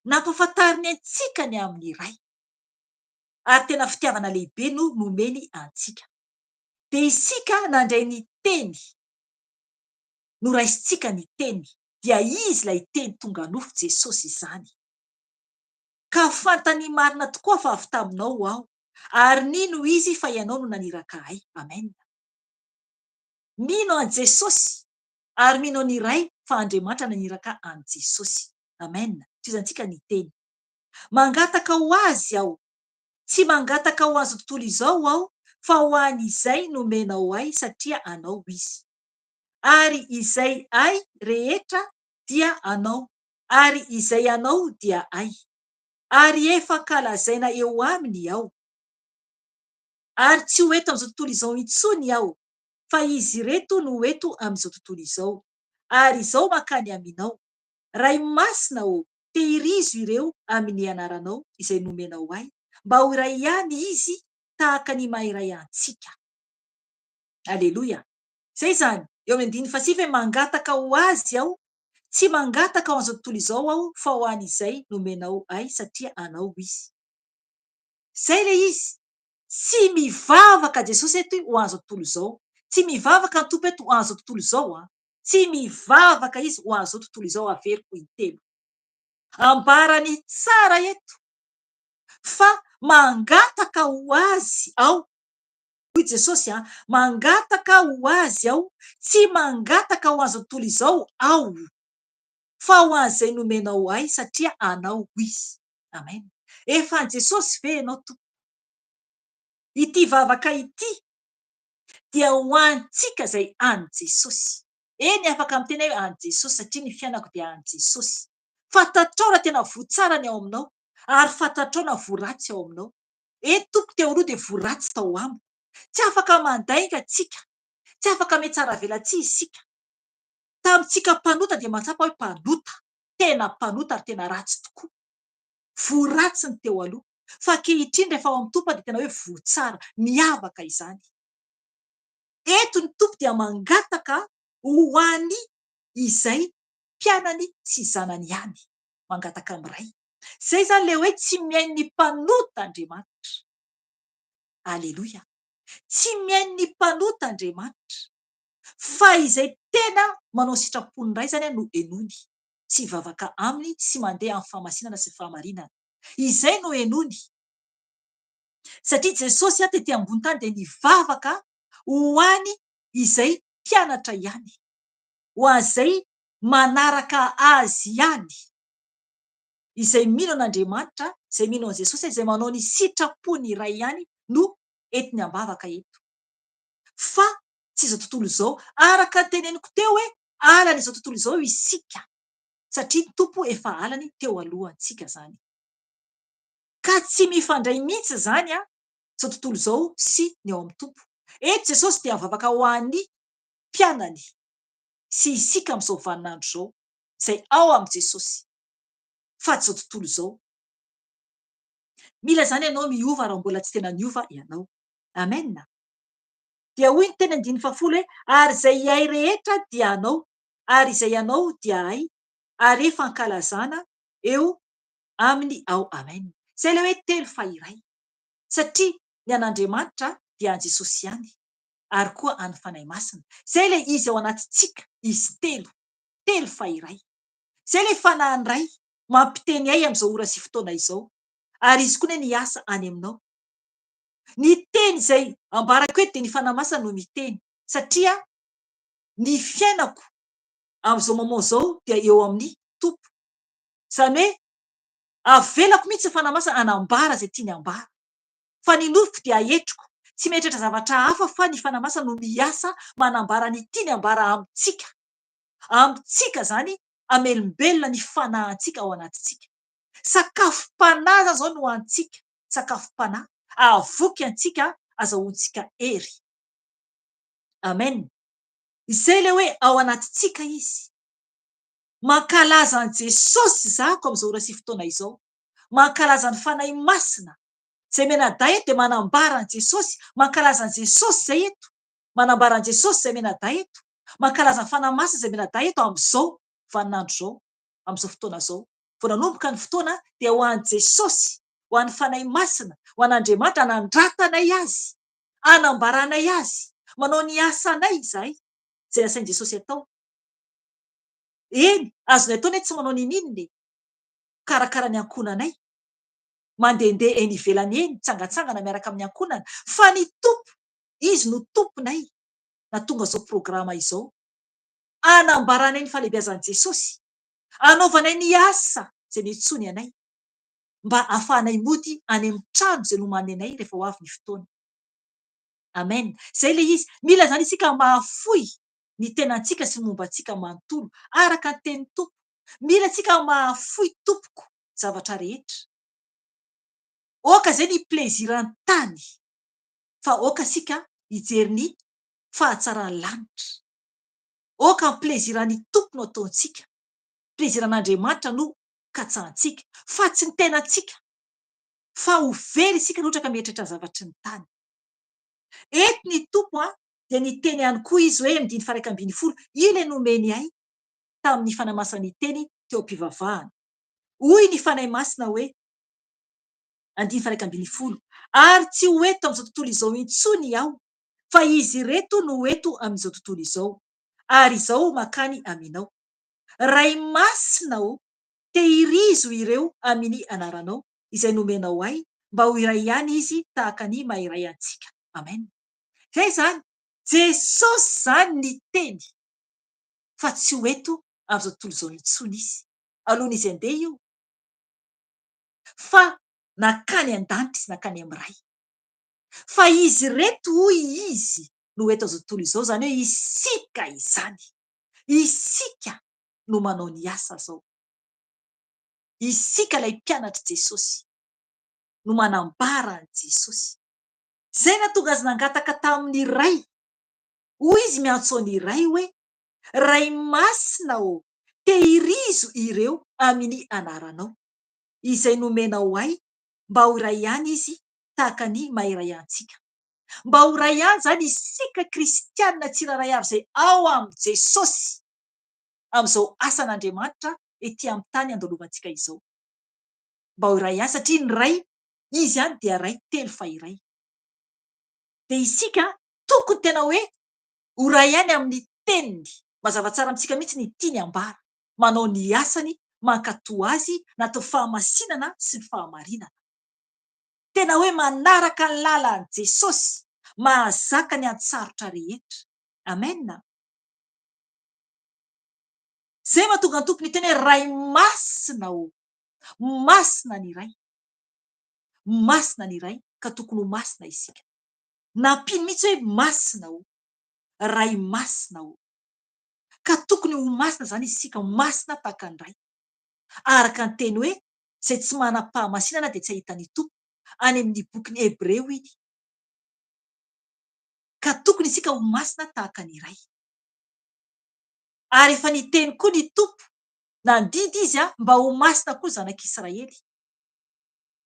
Nampafantariny antsika ny amin'ny ray. Ary tena fitiavana lehibe no nomeny antsika. Dia isika nandray ny teny. Noraisintsika ny teny. Dia izy ilay teny tonga nofo Jesosy izany. Ka fantany marina tokoa fa avy taminao aho. Ary nino izy fa ianao no naniraka ahy. Amen. Mino an Jesosy. Ary mino ny ray fa Andriamanitra naniraka an Jesosy. Amen. Tizantsika ny teny. Mangataka ho azy aho. Tsy mangataka ho azo tontolo izao aho, fa ho an'izay nomenao ahy satria anao izy. Ary izay ahy rehetra dia anao. Ary izay anao dia ahy. Ary efa kalazaina eo aminy aho. Ary tsy ho eto amin'izao tontolo izao intsony aho, fa izy reto no eto amin'izao tontolo izao. Ary izao mankany aminao. Ray masina tehirizo ireo amin'ny anaranao izay nomenao ahy, mba ho iray ihany izy tahaka ny maha iray antsika. Aleloia. Zay zany. Eo amin'ny andiny fasivy mangataka ho azy aho, tsy mangataka ho an'izao tontolo izao aho, fa ho an'izay nomenao ahy satria anao izy. Zay le izy. Tsy mivavaka Jesosy eto ho an'izao tontolo izao. Tsy mivavaka ny tompo eto ho an'izao tontolo izao. Tsy mivavaka izy ho an'izao tontolo izao averiko intelo. Ambarany tsara eto. Fa mangataka ho azy aho. Hoy Jesosy mangataka ho azy aho. Tsy mangataka ho an'izao tontolo izao aho. Fa ho an'izay nomenao ahy satria anao izy. Amen. Efa an Jesosy ve ianao tompo? Ity vavaka ity dia ho antsika izay an Jesosy. Eny afaka miteny hoe an Jesosy satria ny fiainako dia an Jesosy. Fantatrao raha tena voatsara ny ao aminao, ary fantatrao na voaratsy ao aminao. Eto tompo teo aloha dia voaratsy tao amiko. Tsy afaka mandainga tsika. Tsy afaka mihtsara velatsia isika. Tamitsika mpanota dia mahatsapa hoe mpanota. Tena mpanota ary tena ratsy tokoa. Voaratsy ny teo aloha. Fa ankehitriny rehefa ao amin'ny tompo dia tena hoe voatsara, miavaka izany. Eto ny tompo dia mangataka ho any izay mpianany sy zanany ihany. Mangataka amin'ny ray. Zay zany le hoe tsy mihaino ny mpanota Andriamanitra. aleloia, tsy miainy ny mpanota Andriamanitra, fa izay tena manao sitrapony ray zany no enony, tsy vavaka aminy, tsy mandeha amin'ny famasinana sy fahamarinana. Izay no enony. Satria Jesosy tetỳ ambony tany dia nivavaka ho any izay mpianatra ihany, ho azay manaraka azy ihany, izay mino an'Andriamanitra, izay mino an' Jesosy, izay manao ny sitrapony iray ihany no entiny ambavaka eto. Fa tsy izao tontolo izao, araka teneniko teo hoe alany izao tontolo izao isika, satria ny tompo efa alany teo alohantsika zany. Ka tsy mifandray mihitsy zany izao tontolo izao sy ny ao amin'ny tompo. Eto Jesosy dia mivavaka ho an'ny mpianany sy isika amin'izao vaninandro izao, izay ao amin'i Jesosy, fa tsy izao tontolo izao. Mila zany ianao miova raha mbola tsy tena niova ianao. Amen. Dia hoy ny teny 10 hoe ary izay iay rehetra dia anao, ary izay anao dia ay, ary efa ankalazana eo aminy ao. Amen. Izay ilay hoe telo fa iray, satria ny an'Andriamanitra dia an' Jesosy ihany, ary koa any fanahy masina. Izay ilay izy ao anatintsika, izy telo fa iray. Izay ilay fanahiny ray mampiteny ay amin'izao ora sy fotoana izao, ary izy koa ny asa any aminao. Ny teny izay ambarako eto dia ny fanahy masina no miteny, satria ny fiainako amin'izao moment izao dia eo amin'ny tompo. Izany hoe avelako mihitsy ny fanahy masina anambara izay tiany ambara, fa ny nofiko dia ahetriko, tsy mieritreritra zavatra hafa fa ny fanahy masina no miasa manambara ny tiany ambara amintsika. Amintsika zany amelombelona ny fanahintsika ao anatintsika. Sakafom-panahy zao no antsika, sakafom-panahy avoky antsika azahoantsika hery. Amen. Izay ilay hoe ao anatintsika izy. Mankalaza an' Jesosy zako amin'izao ora sy fotoana izao, mankalaza ny fanahy masina izay menadahy eto dia manambara an' Jesosy, mankalaza an' Jesosy izay eto, manambara an' Jesosy izay menadahy eto, mankalaza ny fanahy masina izay menadahy eto amin'izao vaninandro izao, amin'izao fotoana izao. Vao nanomboka ny fotoana dia ho an' Jesosy, ho an'ny fanahy masina, ho an'Andriamanitra hanandratanay azy, hanambaranay azy, manao ny asanay izahay, izay asain' Jesosy atao. Eny, azonay atao tsy manao ninoniny, karakara ny ankonanay, mandehandeha eny ivelany eny, tsangatsangana miaraka amin'ny ankonana, fa ny tompo, izy no tomponay, na tonga izao programa izao, anambaranay ny fahalehibiazan'i Jesosy, anaovanay ny asa izay nitsony anay, mba ahafahanay mody any amin'ny trano izay nomany anay rehefa ho avy ny fotoana. Amen. Izay ilay izy. Mila zany isika mahafoy ny tenantsika sy momba antsika manontolo araka ny tenin'ny tompo. Mila tsika mahafoy tompoko zavatra rehetra. Oka izay ny pleziran'ny tany, fa oka sika hijery ny fahatsaran'ny lanitra. Oka ny pleziran'ny tompo no ataontsika, pleziran'Andriamanitra no katsahantsika, fa tsy ny tenantsika, fa ho very isika no ohatra ka mieritreritra zavatry ny tany. Eto ny tompo dia niteny ihany koa izy hoe amin'ny 1:12, io ilay nomeny ay tamin'ny fanahy masina niteny teo am-pivavahana. Hoy ny fanahy masina hoe 1:12, ary tsy ho eto amin'izao tontolo izao intsony aho, fa izy reto no eto amin'izao tontolo izao, ary izao mankany aminao. Ray masina te hirizo ireo amin'ny anaranao, izay nomenao ay, mba ho iray ihany izy tahaka ny maha iray antsika. Amen. Izay zany, Jesosy zany ny teny, fa tsy ho eto amin'izao tontolo izao intsony izy. Alohan'izy handeha io, fa nakany an-danitra izy, nakany amin'ny ray. Fa izy reto hoy izy no eto amin'izao tontolo izao, zany hoe isika izany. Isika no manao ny asa zao. Isika ilay mpianatra Jesosy no manambara an' Jesosy. Izay nahatonga azy nangataka tamin'ny ray. Hoy izy miantso an'ny ray hoe, ray masina te hirizo ireo amin'ny anaranao, izay nomenao ay, mba ho iray ihany izy tahaka ny maha iray antsika. Mba ho iray ihany zany isika kristianina tsiraray avy izay ao amin'i Jesosy, amin'izao asan'Andriamanitra ety amin'ny tany andalovantsika izao. Mba ho iray ihany satria ny ray, izy ihany dia ray telo fa iray. dia isika tokony tena hoe ora ihany amin'ny teniny mazava tsara amintsika mihitsy ny tiany ambara manao ny asany mankatò azy natao fahamasinana sy ny fahamarinana tena hoe manaraka ny lalan'i Jesosy mahazaka ny antsarotra rehetra. Amena. Zay mahatonga ny tompony teny hoe ray masina o, masina ny iray, masina ny iray ka tokony ho masina isika. Nampiny mihitsy hoe masina o, ray masina o, ka tokony ho masina zany isika, masina tahaka ny ray. Araka ny teny hoe zay tsy manam-pahamasinana dia tsy ahita ny tompo, any amin'ny bokin'ny Hebreo iny. Ka tokony isika ho masina tahaka ny iray. Ary efa niteny koa ny tompo, nandidy izy mba ho masina koa zanak'Israely.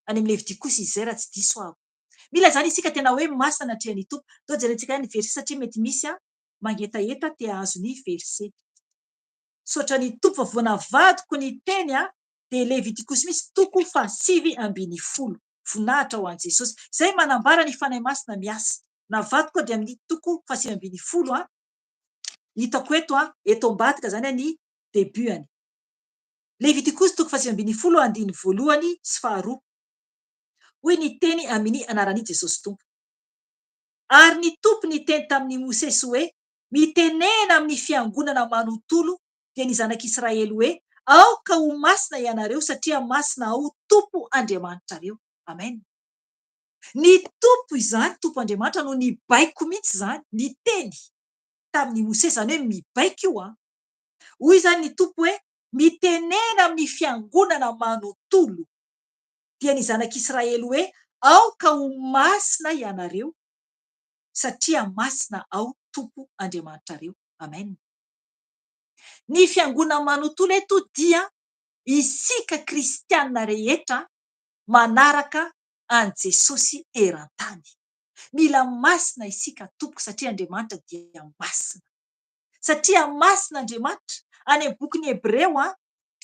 Any amin'ny Levitikosy izay raha tsy diso aho. Mila zany isika tena hoe masina natrehan'ny tompo. Toa jerentsika ny verset satria mety misy mangetaheta te hahazo ny verset. Sotra ny tompo fa vao navadiko ny teny dia Levitikosy misy toko 7:10 vonahitra ho an'i Jesosy. Zay manambara ny fanahy masina miasa. Navadiko dia amin'ny toko 7:10 hitako eto ambadika zany ny debuany. Levitikosy toko 7:10 voalohany sy faharoa. Hoy ny teny amin'ny anaran'i Jesosy tompo. Ary ny tompo niteny tamin'ny Mosesy hoe mitenena amin'ny fiangonana manontolo dia ny zanak'Israely hoe aoka ho masina ianareo satria masina ao tompo Andriamanitrareo. Amen. Ny tompo izany, tompo Andriamanitra no nibaiko mihitsy zany, niteny tamin'ny Mosesy zany hoe mibaiko io. Hoy zany ny tompo hoe mitenena amin'ny fiangonana manontolo dia ny zanak'Israely hoe aoka ho masina ianareo satria masina ao tompo Andriamanitrareo. Amen. Ny fiangonana manontolo eto dia isika kristianina rehetra manaraka an Jesosy eran-tany. Mila masina isika tompoko satria Andriamanitra dia masina. Satria masina Andriamanitra. Any amin'ny bokin'ny Hebreo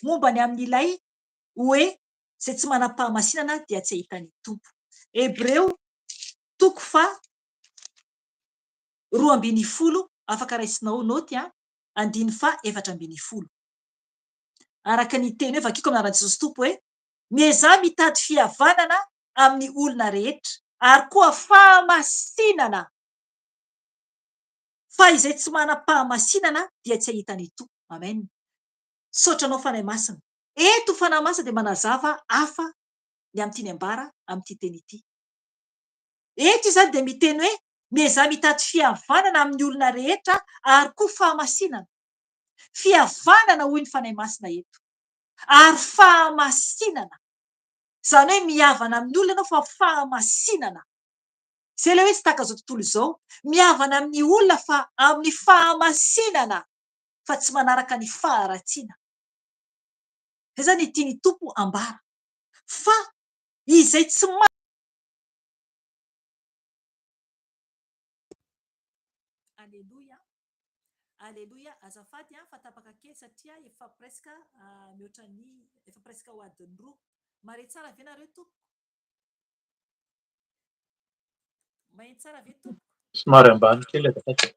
momba ny amin'ilay hoe zay tsy manam-pahamasinana dia tsy ahita ny tompo. Hebreo toko 2:10 afaka raisinao noty 2:4. Araka ny teny hoe vakiko amin'ny anaran'i Jesosy tompo hoe miezah mitady fihavanana amin'ny olona rehetra ary koa fahamasinana. Fa izay tsy manam-pahamasinana dia tsy ahita ny tompo. Amen. Sotranao fanahy masina. Eto fanahy masina dia manazava hafa ny amin'ity ny ambara amin'ity teny ity. Eto izany dia miteny hoe miezah mitady fihavanana amin'ny olona rehetra ary koa fahamasinana. Fihavanana hoy ny fanahy masina eto. Ary fahamasinana. Zany hoe mihavana amin'ny olona ianao fa fahamasinana. Zay ilay hoe tsy tahaka izao tontolo izao. Mihavana amin'ny olona fa amin'ny fahamasinana fa tsy manaraka ny faharatsiana. Zay zany tiany tompo ambara. Fa izay tsy Aleluia. Aleluia. Azafady fa tapaka kely satria efa presque mihoatra ny efa presque ho adiny 2. Mare tsara ve nareo tompo? Maheno tsara ve tompo? Somary ambany kely azafady.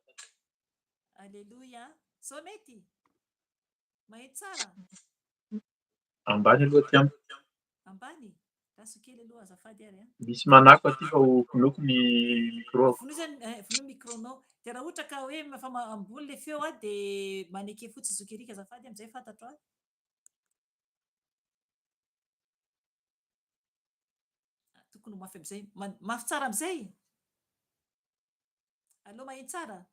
Aleluia. So mety? Maheno tsara? Ambany aloha ty amiko. Ambany? Raso kely aloha azafady ary. Misy manako aty fa ho vonoako ny micro. Vono micronao. Dia raha ohatra ka hoe efa ambony le feo dia maneke fotsy zokerika azafady amin'izay fantatro tokony mafy amin'izay. Mafy tsara amin'izay. Allo maheno tsara?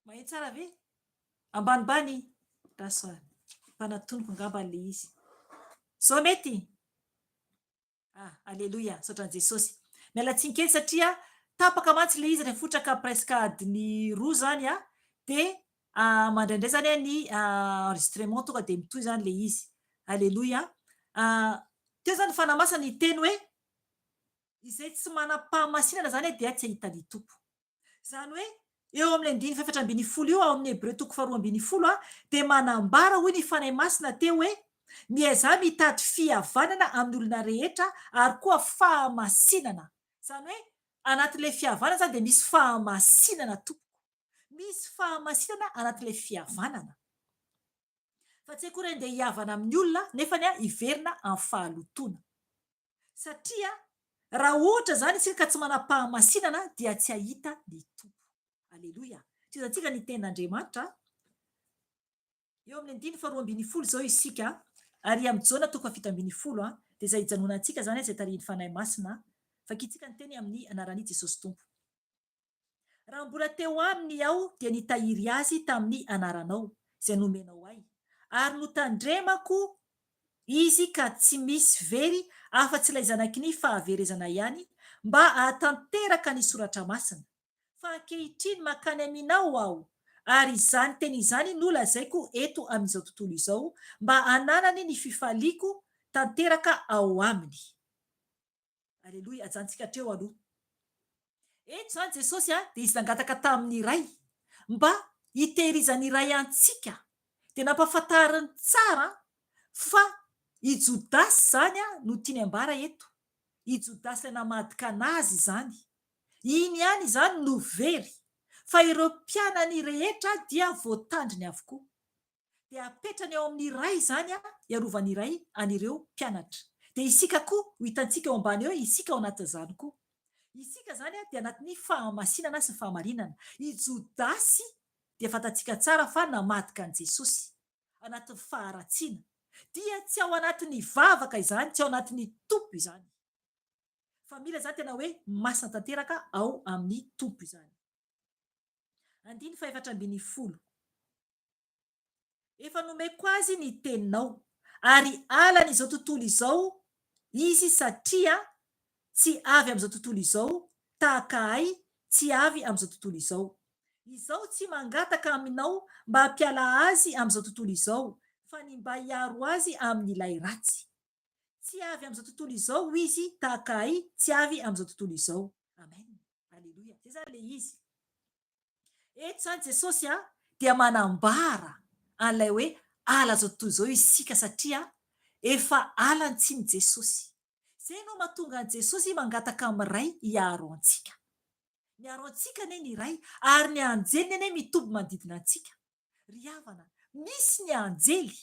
Maheno tsara ve? Ambanimbany? Raso mpanatoniko angamba le izy. So mety? Aleluia. Sotran'i Jesosy. Mialatsiny kely satria tapaka mantsy le izy rehefa ohatra ka presque adiny 2 zany dia mandraindray zany ny enregistrement tonga dia mitohy zany le izy. Aleluia. Teo zany fanahy masina ny teny hoe izay tsy manam-pahamasinana zany dia tsy ahita ny tompo. Zany hoe eo amin'ny 4:10 io ao amin'ny Hebreo toko 2:10 dia manambara hoy ny fanahy masina teo hoe miezah mitady fihavanana amin'ny olona rehetra ary koa fahamasinana. Zany hoe anatin'ilay fihavanana zany de misy fahamasinana tompoko. Misy fahamasinana anatin'ilay fihavanana. Fa tsy akory andeha hihavana amin'ny olona nefany hiverina amin'ny fahalotona. Satria raha ohatra zany isika ka tsy manam-pahamasinana dia tsy hahita ny tompo. Aleloia. Tizantsika ny tenin'Andriamanitra. Eo amin'ny 5:20 zao isika, ary amin'ny Jaona 5:10 dia izay hijanonantsika zany izay tarihin'ny fanahy masina, fakitsika ny teny amin'ny anaran'i Jesosy Tompo. Raha mbola teo aminy aho dia nitahiry azy tamin'ny anaranao izay nomenao ahy, ary notandremako izy ka tsy misy very afa-tsy ilay zanaky ny fahaverezana ihany, mba ahatanteraka ny soratra masina. Fa ankehitriny makany aminao aho, ary izany teny izany no lazaiko eto amin'izao tontolo izao, mba hananany ny fifaliako tanteraka ao aminy. Aleloia. Ajantsika treo aloha. Eto zany Jesosy dia izy nangataka tamin'ny iray mba hitehirizany iray antsika, dia nampahafantariny tsara fa i Jodasy zany no tiany ambara eto. I Jodasy ilay namadika anazy zany. Iny ihany zany no very. Fa ireo mpianany rehetra dia voatandriny avokoa. Dia apetrany eo amin'ny iray zany iarovany iray an'ireo mpianatra. Dia isika koa ho hitantsika eo ambany eo, isika ao anatin'izany koa. Isika zany dia anatin'ny fahamasinana sy fahamarinana. I Jodasy dia fantatsika tsara fa namadika an' Jesosy anatin'ny faharatsiana. Dia tsy ao anatin'ny vavaka izany, tsy ao anatin'ny tompo izany. Fa mila zany tena hoe masina tanteraka ao amin'ny tompo izany. 5:10 Efa nomeko azy ny teninao, ary ala n'izao tontolo izao izy, satria tsy avy amin'izao tontolo izao, tahaka ahy tsy avy amin'izao tontolo izao. Izao tsy mangataka aminao mba hampiala azy amin'izao tontolo izao, fa ny mba hiaro azy amin'ilay ratsy. Tsy avy amin'izao tontolo izao izy, tahaka ahy tsy avy amin'izao tontolo izao. Amen. Aleloia. Zay zany le izy. Eto zany Jesosy dia manambara an'ilay hoe ala zao tontolo izao isika, satria efa alany tsy ny Jesosy. Zay no mahatonga an' Jesosy mangataka amin'iray hiaro antsika. Miaro antsika ne ny iray, ary ny anjely ne mitoby manodidina antsika. Ry havana, misy ny anjely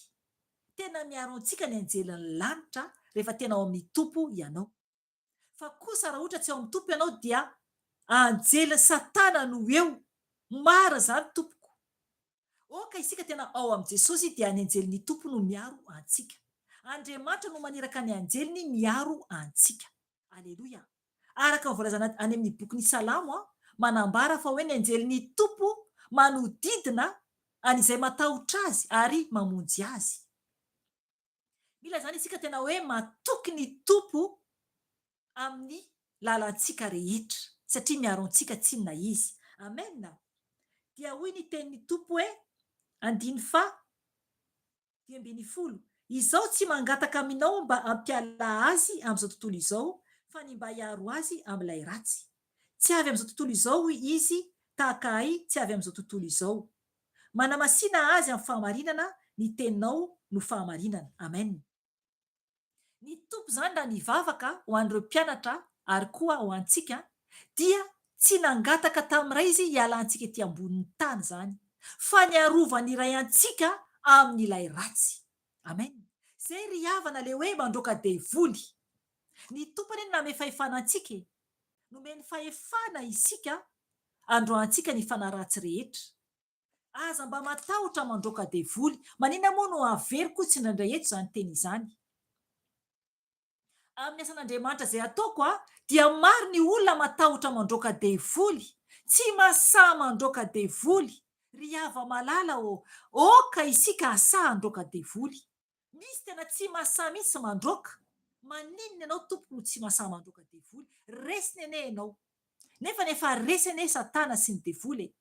tena miaro antsika, ny anjelin'ny lanitra, rehefa tena ao amin'ny tompo ianao. Fa kosa raha ohatra tsy ao amin'ny tompo ianao dia anjely Satana no eo. Mara zany tompoko. Oka isika tena ao amin'ny Jesosy dia ny anjelin'ny tompo no miaro antsika. Andriamanitra no maniraka ny anjeliny miaro antsika. Aleloia. Araka ny voalazana any amin'ny bokin'ny Salamo manambara fa hoe ny anjelin'ny tompo manodidina an'izay matahotra azy ary mamonjy azy. Mila zany isika tena hoe matoky ny tompo amin'ny lalantsika rehetra, satria miaro antsika tsy inona izy. Amen. Dia hoy ny tenin'ny tompo hoe 10:10 izao tsy mangataka aminao mba hampiala azy amin'izao tontolo izao, fa ny mba hiaro azy amin'ilay ratsy. Tsy avy amin'izao tontolo izao izy, tahaka ahy tsy avy amin'izao tontolo izao. Manamasina azy amin'ny fahamarinana, ny teninao no fahamarinana. Amen. Ny tompo zany na ny vavaka ho an'ireo mpianatra ary koa ho antsika dia tsy nangataka tamin'iray izy hialantsika ety ambonin'ny tany zany, fa niarovany iray antsika amin'ilay ratsy. Amen. Zay ry havana le hoe mandroaka devoly. Ny tompony nome fahefana antsika, nomeny fahefana isika androantsika ny fanaratsy rehetra. Aza mba matahotra mandroaka devoly, maninona moa no averiko tsy nandray eto zany teny izany. Amin'ny asan'Andriamanitra izay ataoko dia maro ny olona matahotra mandroaka devoly, tsy masaha mandroaka devoly. Ry hava malala oka isika asaha androaka devoly. Misy tena tsy masaha mihitsy mandroaka. Maninona ianao tompo no tsy masaha mandroaka devoly? Resiny ane ianao. Nefa resiny Satana sy ny devoly.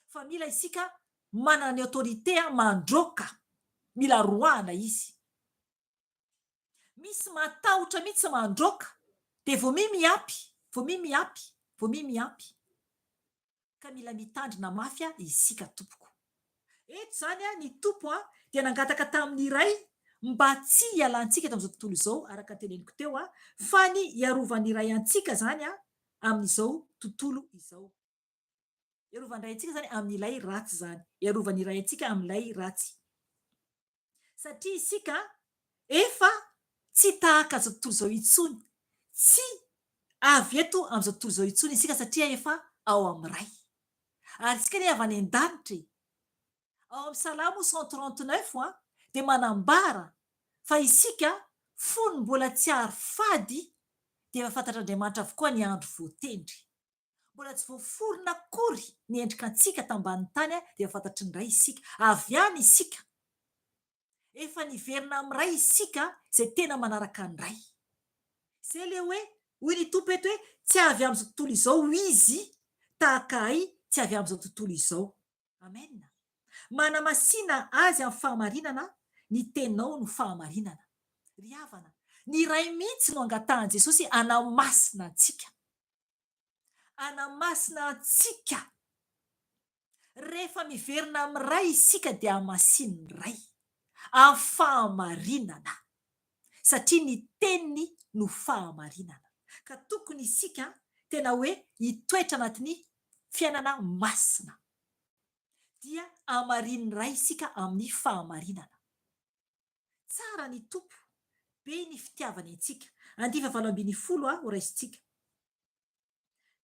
Fa mila isika manana ny autorité mandroaka. Mila roahana izy. Misy matahotra mihitsy mandroaka, dia vomi miampy. Ka mila mitandrina mafy isika tompoko. Eto zany ny tompo dia nangataka tamin'ny iray mba tsy hialantsika tamin'izao tontolo izao, araka teneniko teo, fa ny hiarovany iray antsika zany amin'izao tontolo izao. Iarovany ray antsika zany amin'ilay ratsy zany, iarovany iray antsika amin'ilay ratsy. Satria isika efa tsy tahaka zao tontolo izao intsony, tsy avy eto amin'izao tontolo izao intsony isika satria efa ao amin'ny ray. Ary isika ne avy any an-danitra e. Ao amin'ny Salamo 139 dia manambara fa isika fony mbola tsy ary fady dia efa fantatr'Andriamanitra avokoa ny andro voatendry. Mbola tsy voaforona akory ny endrika antsika tambanin'ny tany dia fantatry ny ray isika. Avy any isika. Efa niverina amin'ny ray isika izay tena manaraka ny ray. Izay ilay hoe hoy ny tompo eto hoe tsy avy amin'izao tontolo izao izy tahaka ahy tsy avy amin'izao tontolo izao. Amen. Manamasina azy amin'ny fahamarinana, ny teninao no fahamarinana. Ry havana, ny ray mihitsy no angatahan Jesosy anamasina antsika. Anamasina antsika. Rehefa miverina amin'ny ray isika dia amasin'ny ray. Amin'ny fahamarinana. Satria ny teniny no fahamarinana. Ka tokony isika tena hoe hitoetra anatin'ny fiainana masina. Dia amarin'ny ray isika amin'ny fahamarinana. Tsara ny tompo, be ny fitiavany antsika. 7:10 ho raisintsika.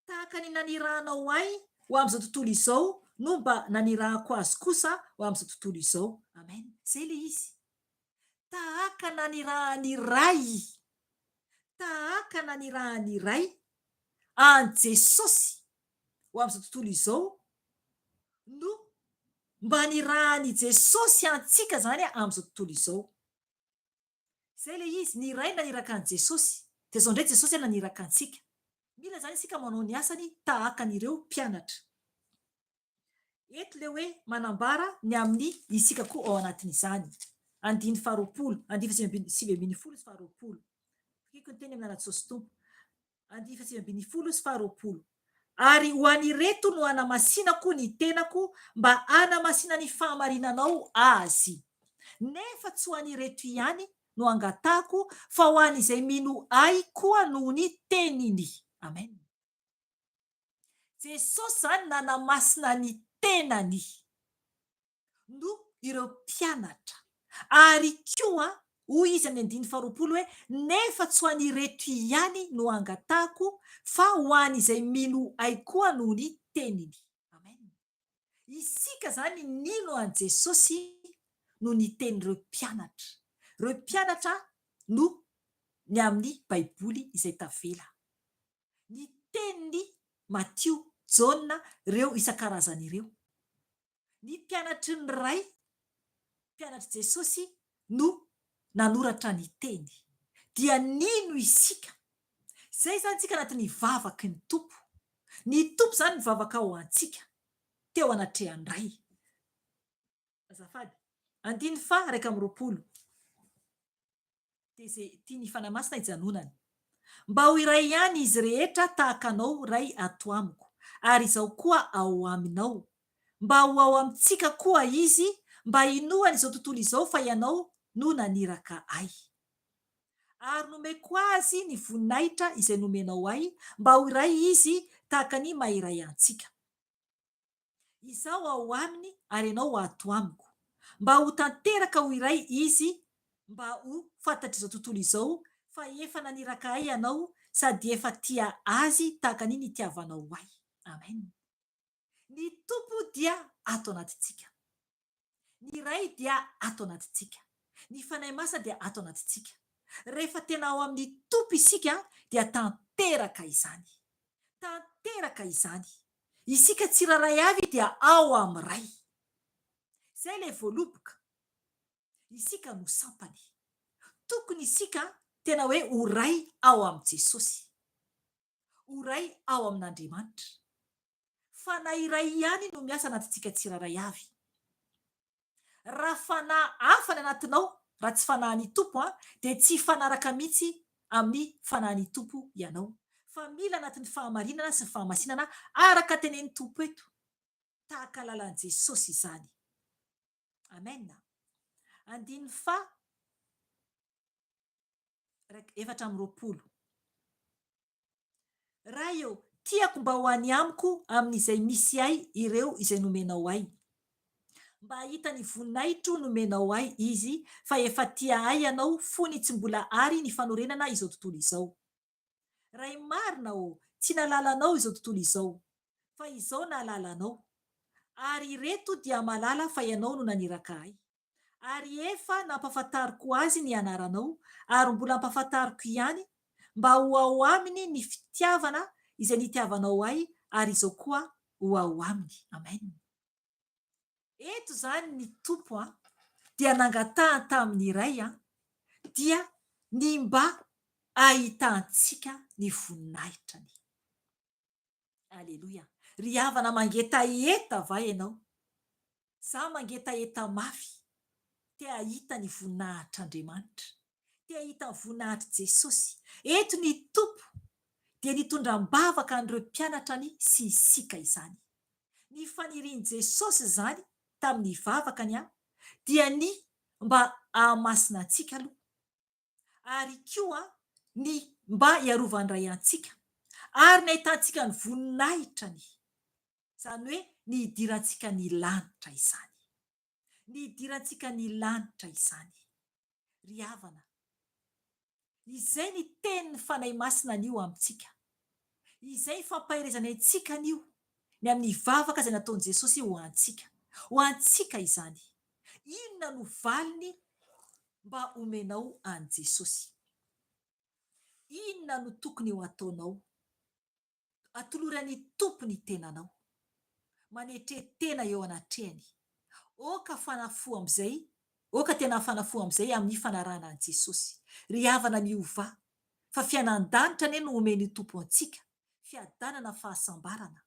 Tahaka ny nanirahanao ahy ho amin'izao tontolo izao no mba nanirahako azy kosa ho amin'izao tontolo izao. Amen. Zay le izy. Tahaka nanirahan'ny ray. Tahaka nanirahan'ny ray an Jesosy ho amin'izao tontolo izao no mba nirahany Jesosy antsika zany amin'izao tontolo izao. Zay le izy, ny ray naniraka an Jesosy, dia izao ndray Jesosy naniraka antsika. Mila zany isika manao ny asany tahaka an'ireo mpianatra. Eto le hoe manambara ny amin'ny isika koa ao anatin'izany. 9:20, 9:20. Fikiko ny teny amin'ny anaty Tompo. 9:20. Ary ho an'ireto no anamasinako ny tenako mba anamasina ny fahamarinanao azy. Nefa tsy ho an'ireto ihany no angatahako fa ho an'izay mino ahy koa noho ny teniny. Amen. Jesosy zany nanamasina ny tenany no ireo mpianatra. Ary koa hoy izy amin'ny 9:20 hoe nefa tsy ho an'ireto ihany no angatahako fa ho an'izay mino ahy koa noho ny teniny. Amen. Isika zany nino an Jesosy no ny tenin'ireo mpianatra. Ireo mpianatra no ny amin'ny baiboly izay tavela. Ny teniny Mattio, Jaona, ireo isan-karazany ireo. Ny mpianatry ny ray, mpianatry Jesosy no nanoratra ny teny. Dia nino isika? Zay zany tsika anatin'ny vavaky ny tompo. Ny tompo zany mivavaka ao antsika. Teo anatrehan'ny ray. Azafady. 9:20. Dia izay tiany fanamasina hijanonany. Mba ho iray ihany izy rehetra tahaka anao ray ato amiko. Ary izao koa ao aminao. Mba ho ao amintsika koa izy, mba inoany izao tontolo izao fa ianao no naniraka ahy. Ary nomeko azy ny voninahitra izay nomenao ahy, mba ho iray izy tahaka ny maha-iray antsika. Izaho ao aminy ary ianao ato amiko. Mba ho tanteraka ho iray izy, mba ho fantatra izao tontolo izao fa efa naniraka ahy ianao sady efa tia azy tahaka ny nitiavanao ahy. Amen. Ny tompo dia ato anatintsika. Ny ray dia ato anatintsika. Ny fanahy masina dia ato anatintsika. Rehefa tena ao amin'ny tompo isika dia tanteraka izany. Tanteraka izany. Isika tsiraray avy dia ao amin'ny ray. Zay le voaloboka. Isika no sampany. Tokony isika tena hoe ho ray ao amin'ny Jesosy. Ho ray ao amin'Andriamanitra. Fanahy iray ihany no miasa anatintsika tsiraray avy. Raha fanahy hafa ny anatinao, raha tsy fanahy ny tompo dia tsy fanaraka mihitsy amin'ny fanahy ny tompo ianao. Fa mila anatin'ny fahamarinana sy ny fahamasinana araka tenen'ny tompo eto. Tahaka lalan'i Jesosy izany. Amen. 9:20. raha eo tiako mba ho any amiko amin'izay misy ahy ireo izay nomenao ahy, mba hita ny voninahitro nomenao ahy izy fa efa tia ahy ianao fony tsy mbola ary ny fanorenana izao tontolo izao. Ray marina o tsy nalalanao izao tontolo izao fa izao nalalanao, ary reto dia malala fa ianao no naniraka ahy, ary efa nampahafantariko azy ny anaranao ary mbola ampahafantariko ihany mba ho ao aminy ny fitiavana izay nitiavanao ahy ary izao koa ho ao aminy. Amen. Eto zany ny tompo dia nangatahany tamin'ny iray dia ny mba ahitantsika ny voninahitrany. Aleloia. Ry havana mangetaeta va ianao? Za mangetaeta mafy te ahita ny voninahitr'Andriamanitra, te ahita ny voninahitr' Jesosy. Eto ny tompo dia nitondram-bavaka an'ireo mpianatrany sy isika izany. Ny fanirian'i Jesosy zany tamin'ny vavakany dia ny mba ahamasina antsika aloha, ary koa ny mba hiarovany ray antsika, ary nahitantsika ny voninahitrany, izany hoe ny hidirantsika ny lanitra izany, ny hidirantsika ny lanitra izany. Ry havana, izay ny tenin'ny fanahy masina an'io amintsika, izay fampaherezana antsika an'io ny amin'ny vavaka izay nataon'i Jesosy ho antsika izany. Inona no valiny mba omenao an' Jesosy? Inona no tokony ho ataonao? Atoloran'ny tompo ny tenanao, manetretena eo anatrehany. Oka fanafo am'izay, oka tena fanafo am'izay amin'ny fanarahana an' Jesosy. Ry havana miova, fa fianan-danitra anie no omeny tompo antsika, fiadanana fahasambarana.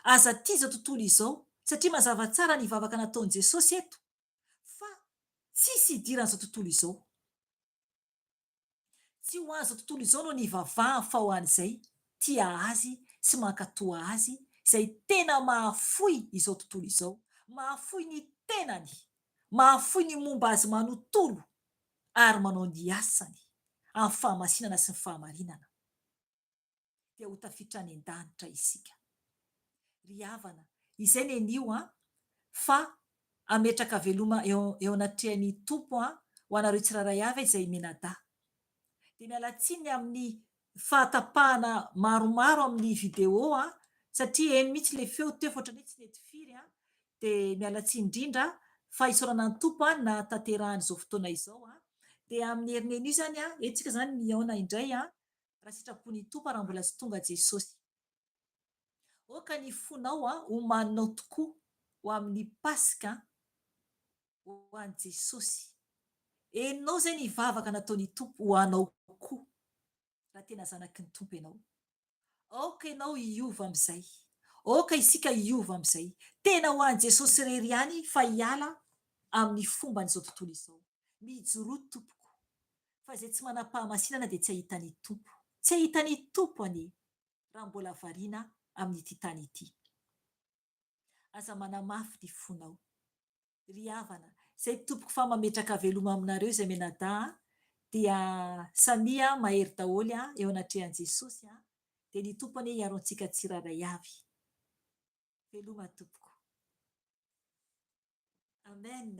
Aza tia izao tontolo izao, satria mazava tsara ny vavaka nataon'i Jesosy eto, fa tsisy idiran'izao tontolo izao. Tsy ho an'izao tontolo izao no ny vavahany fa ho an'izay tia azy sy mankatoa azy, izay tena mahafoy izao tontolo izao, mahafoy ny tenany, mahafoy ny momba azy manontolo, ary manao ny asany amin'ny fahamasinana sy ny fahamarinana. Dia ho tafiditra any an-danitra isika. Ry havana, izay ny anio fa ametraka veloma eo anatrehan'ny tompo ho anareo tsiraray avy izay menada. Dia miala tsiny amin'ny fahatapahana maromaro amin'ny video satria eny mihitsy le feo teo fa ohatran'ny hoe tsy nety firy dia miala tsiny indrindra fa isaorana ny tompo na tanterahany izao fotoana izao dia amin'ny herineny io zany etsika zany ny Jaona indray raha sitrapon'ny tompo raha mbola tsy tonga Jesosy. Oka ny fonao omaninao tokoa ho amin'ny pasika ho an'i Jesosy. Eninao zay ny vavaka nataon'ny tompo ho anao koa raha tena zanaky ny tompo ianao. Aoka ianao hiova amin'izay, aoka isika hiova amin'izay, tena ho an'i Jesosy irery ihany fa hiala amin'ny fomban'izao tontolo izao. Mijoroa tompoko, fa izay tsy manam-pahamasinana dia tsy ahitany tompo, tsy ahitany tompo anie raha mbola variana amin'ity tany ity. Aza manamafy ny fonao. Ry havana, izay tompoko fa mametraka veloma aminareo izay menada dia samia mahery daholo eo anatrehan'i Jesosy dia ny tompo anie hiaro antsika tsiraray avy. Veloma tompoko. Amen.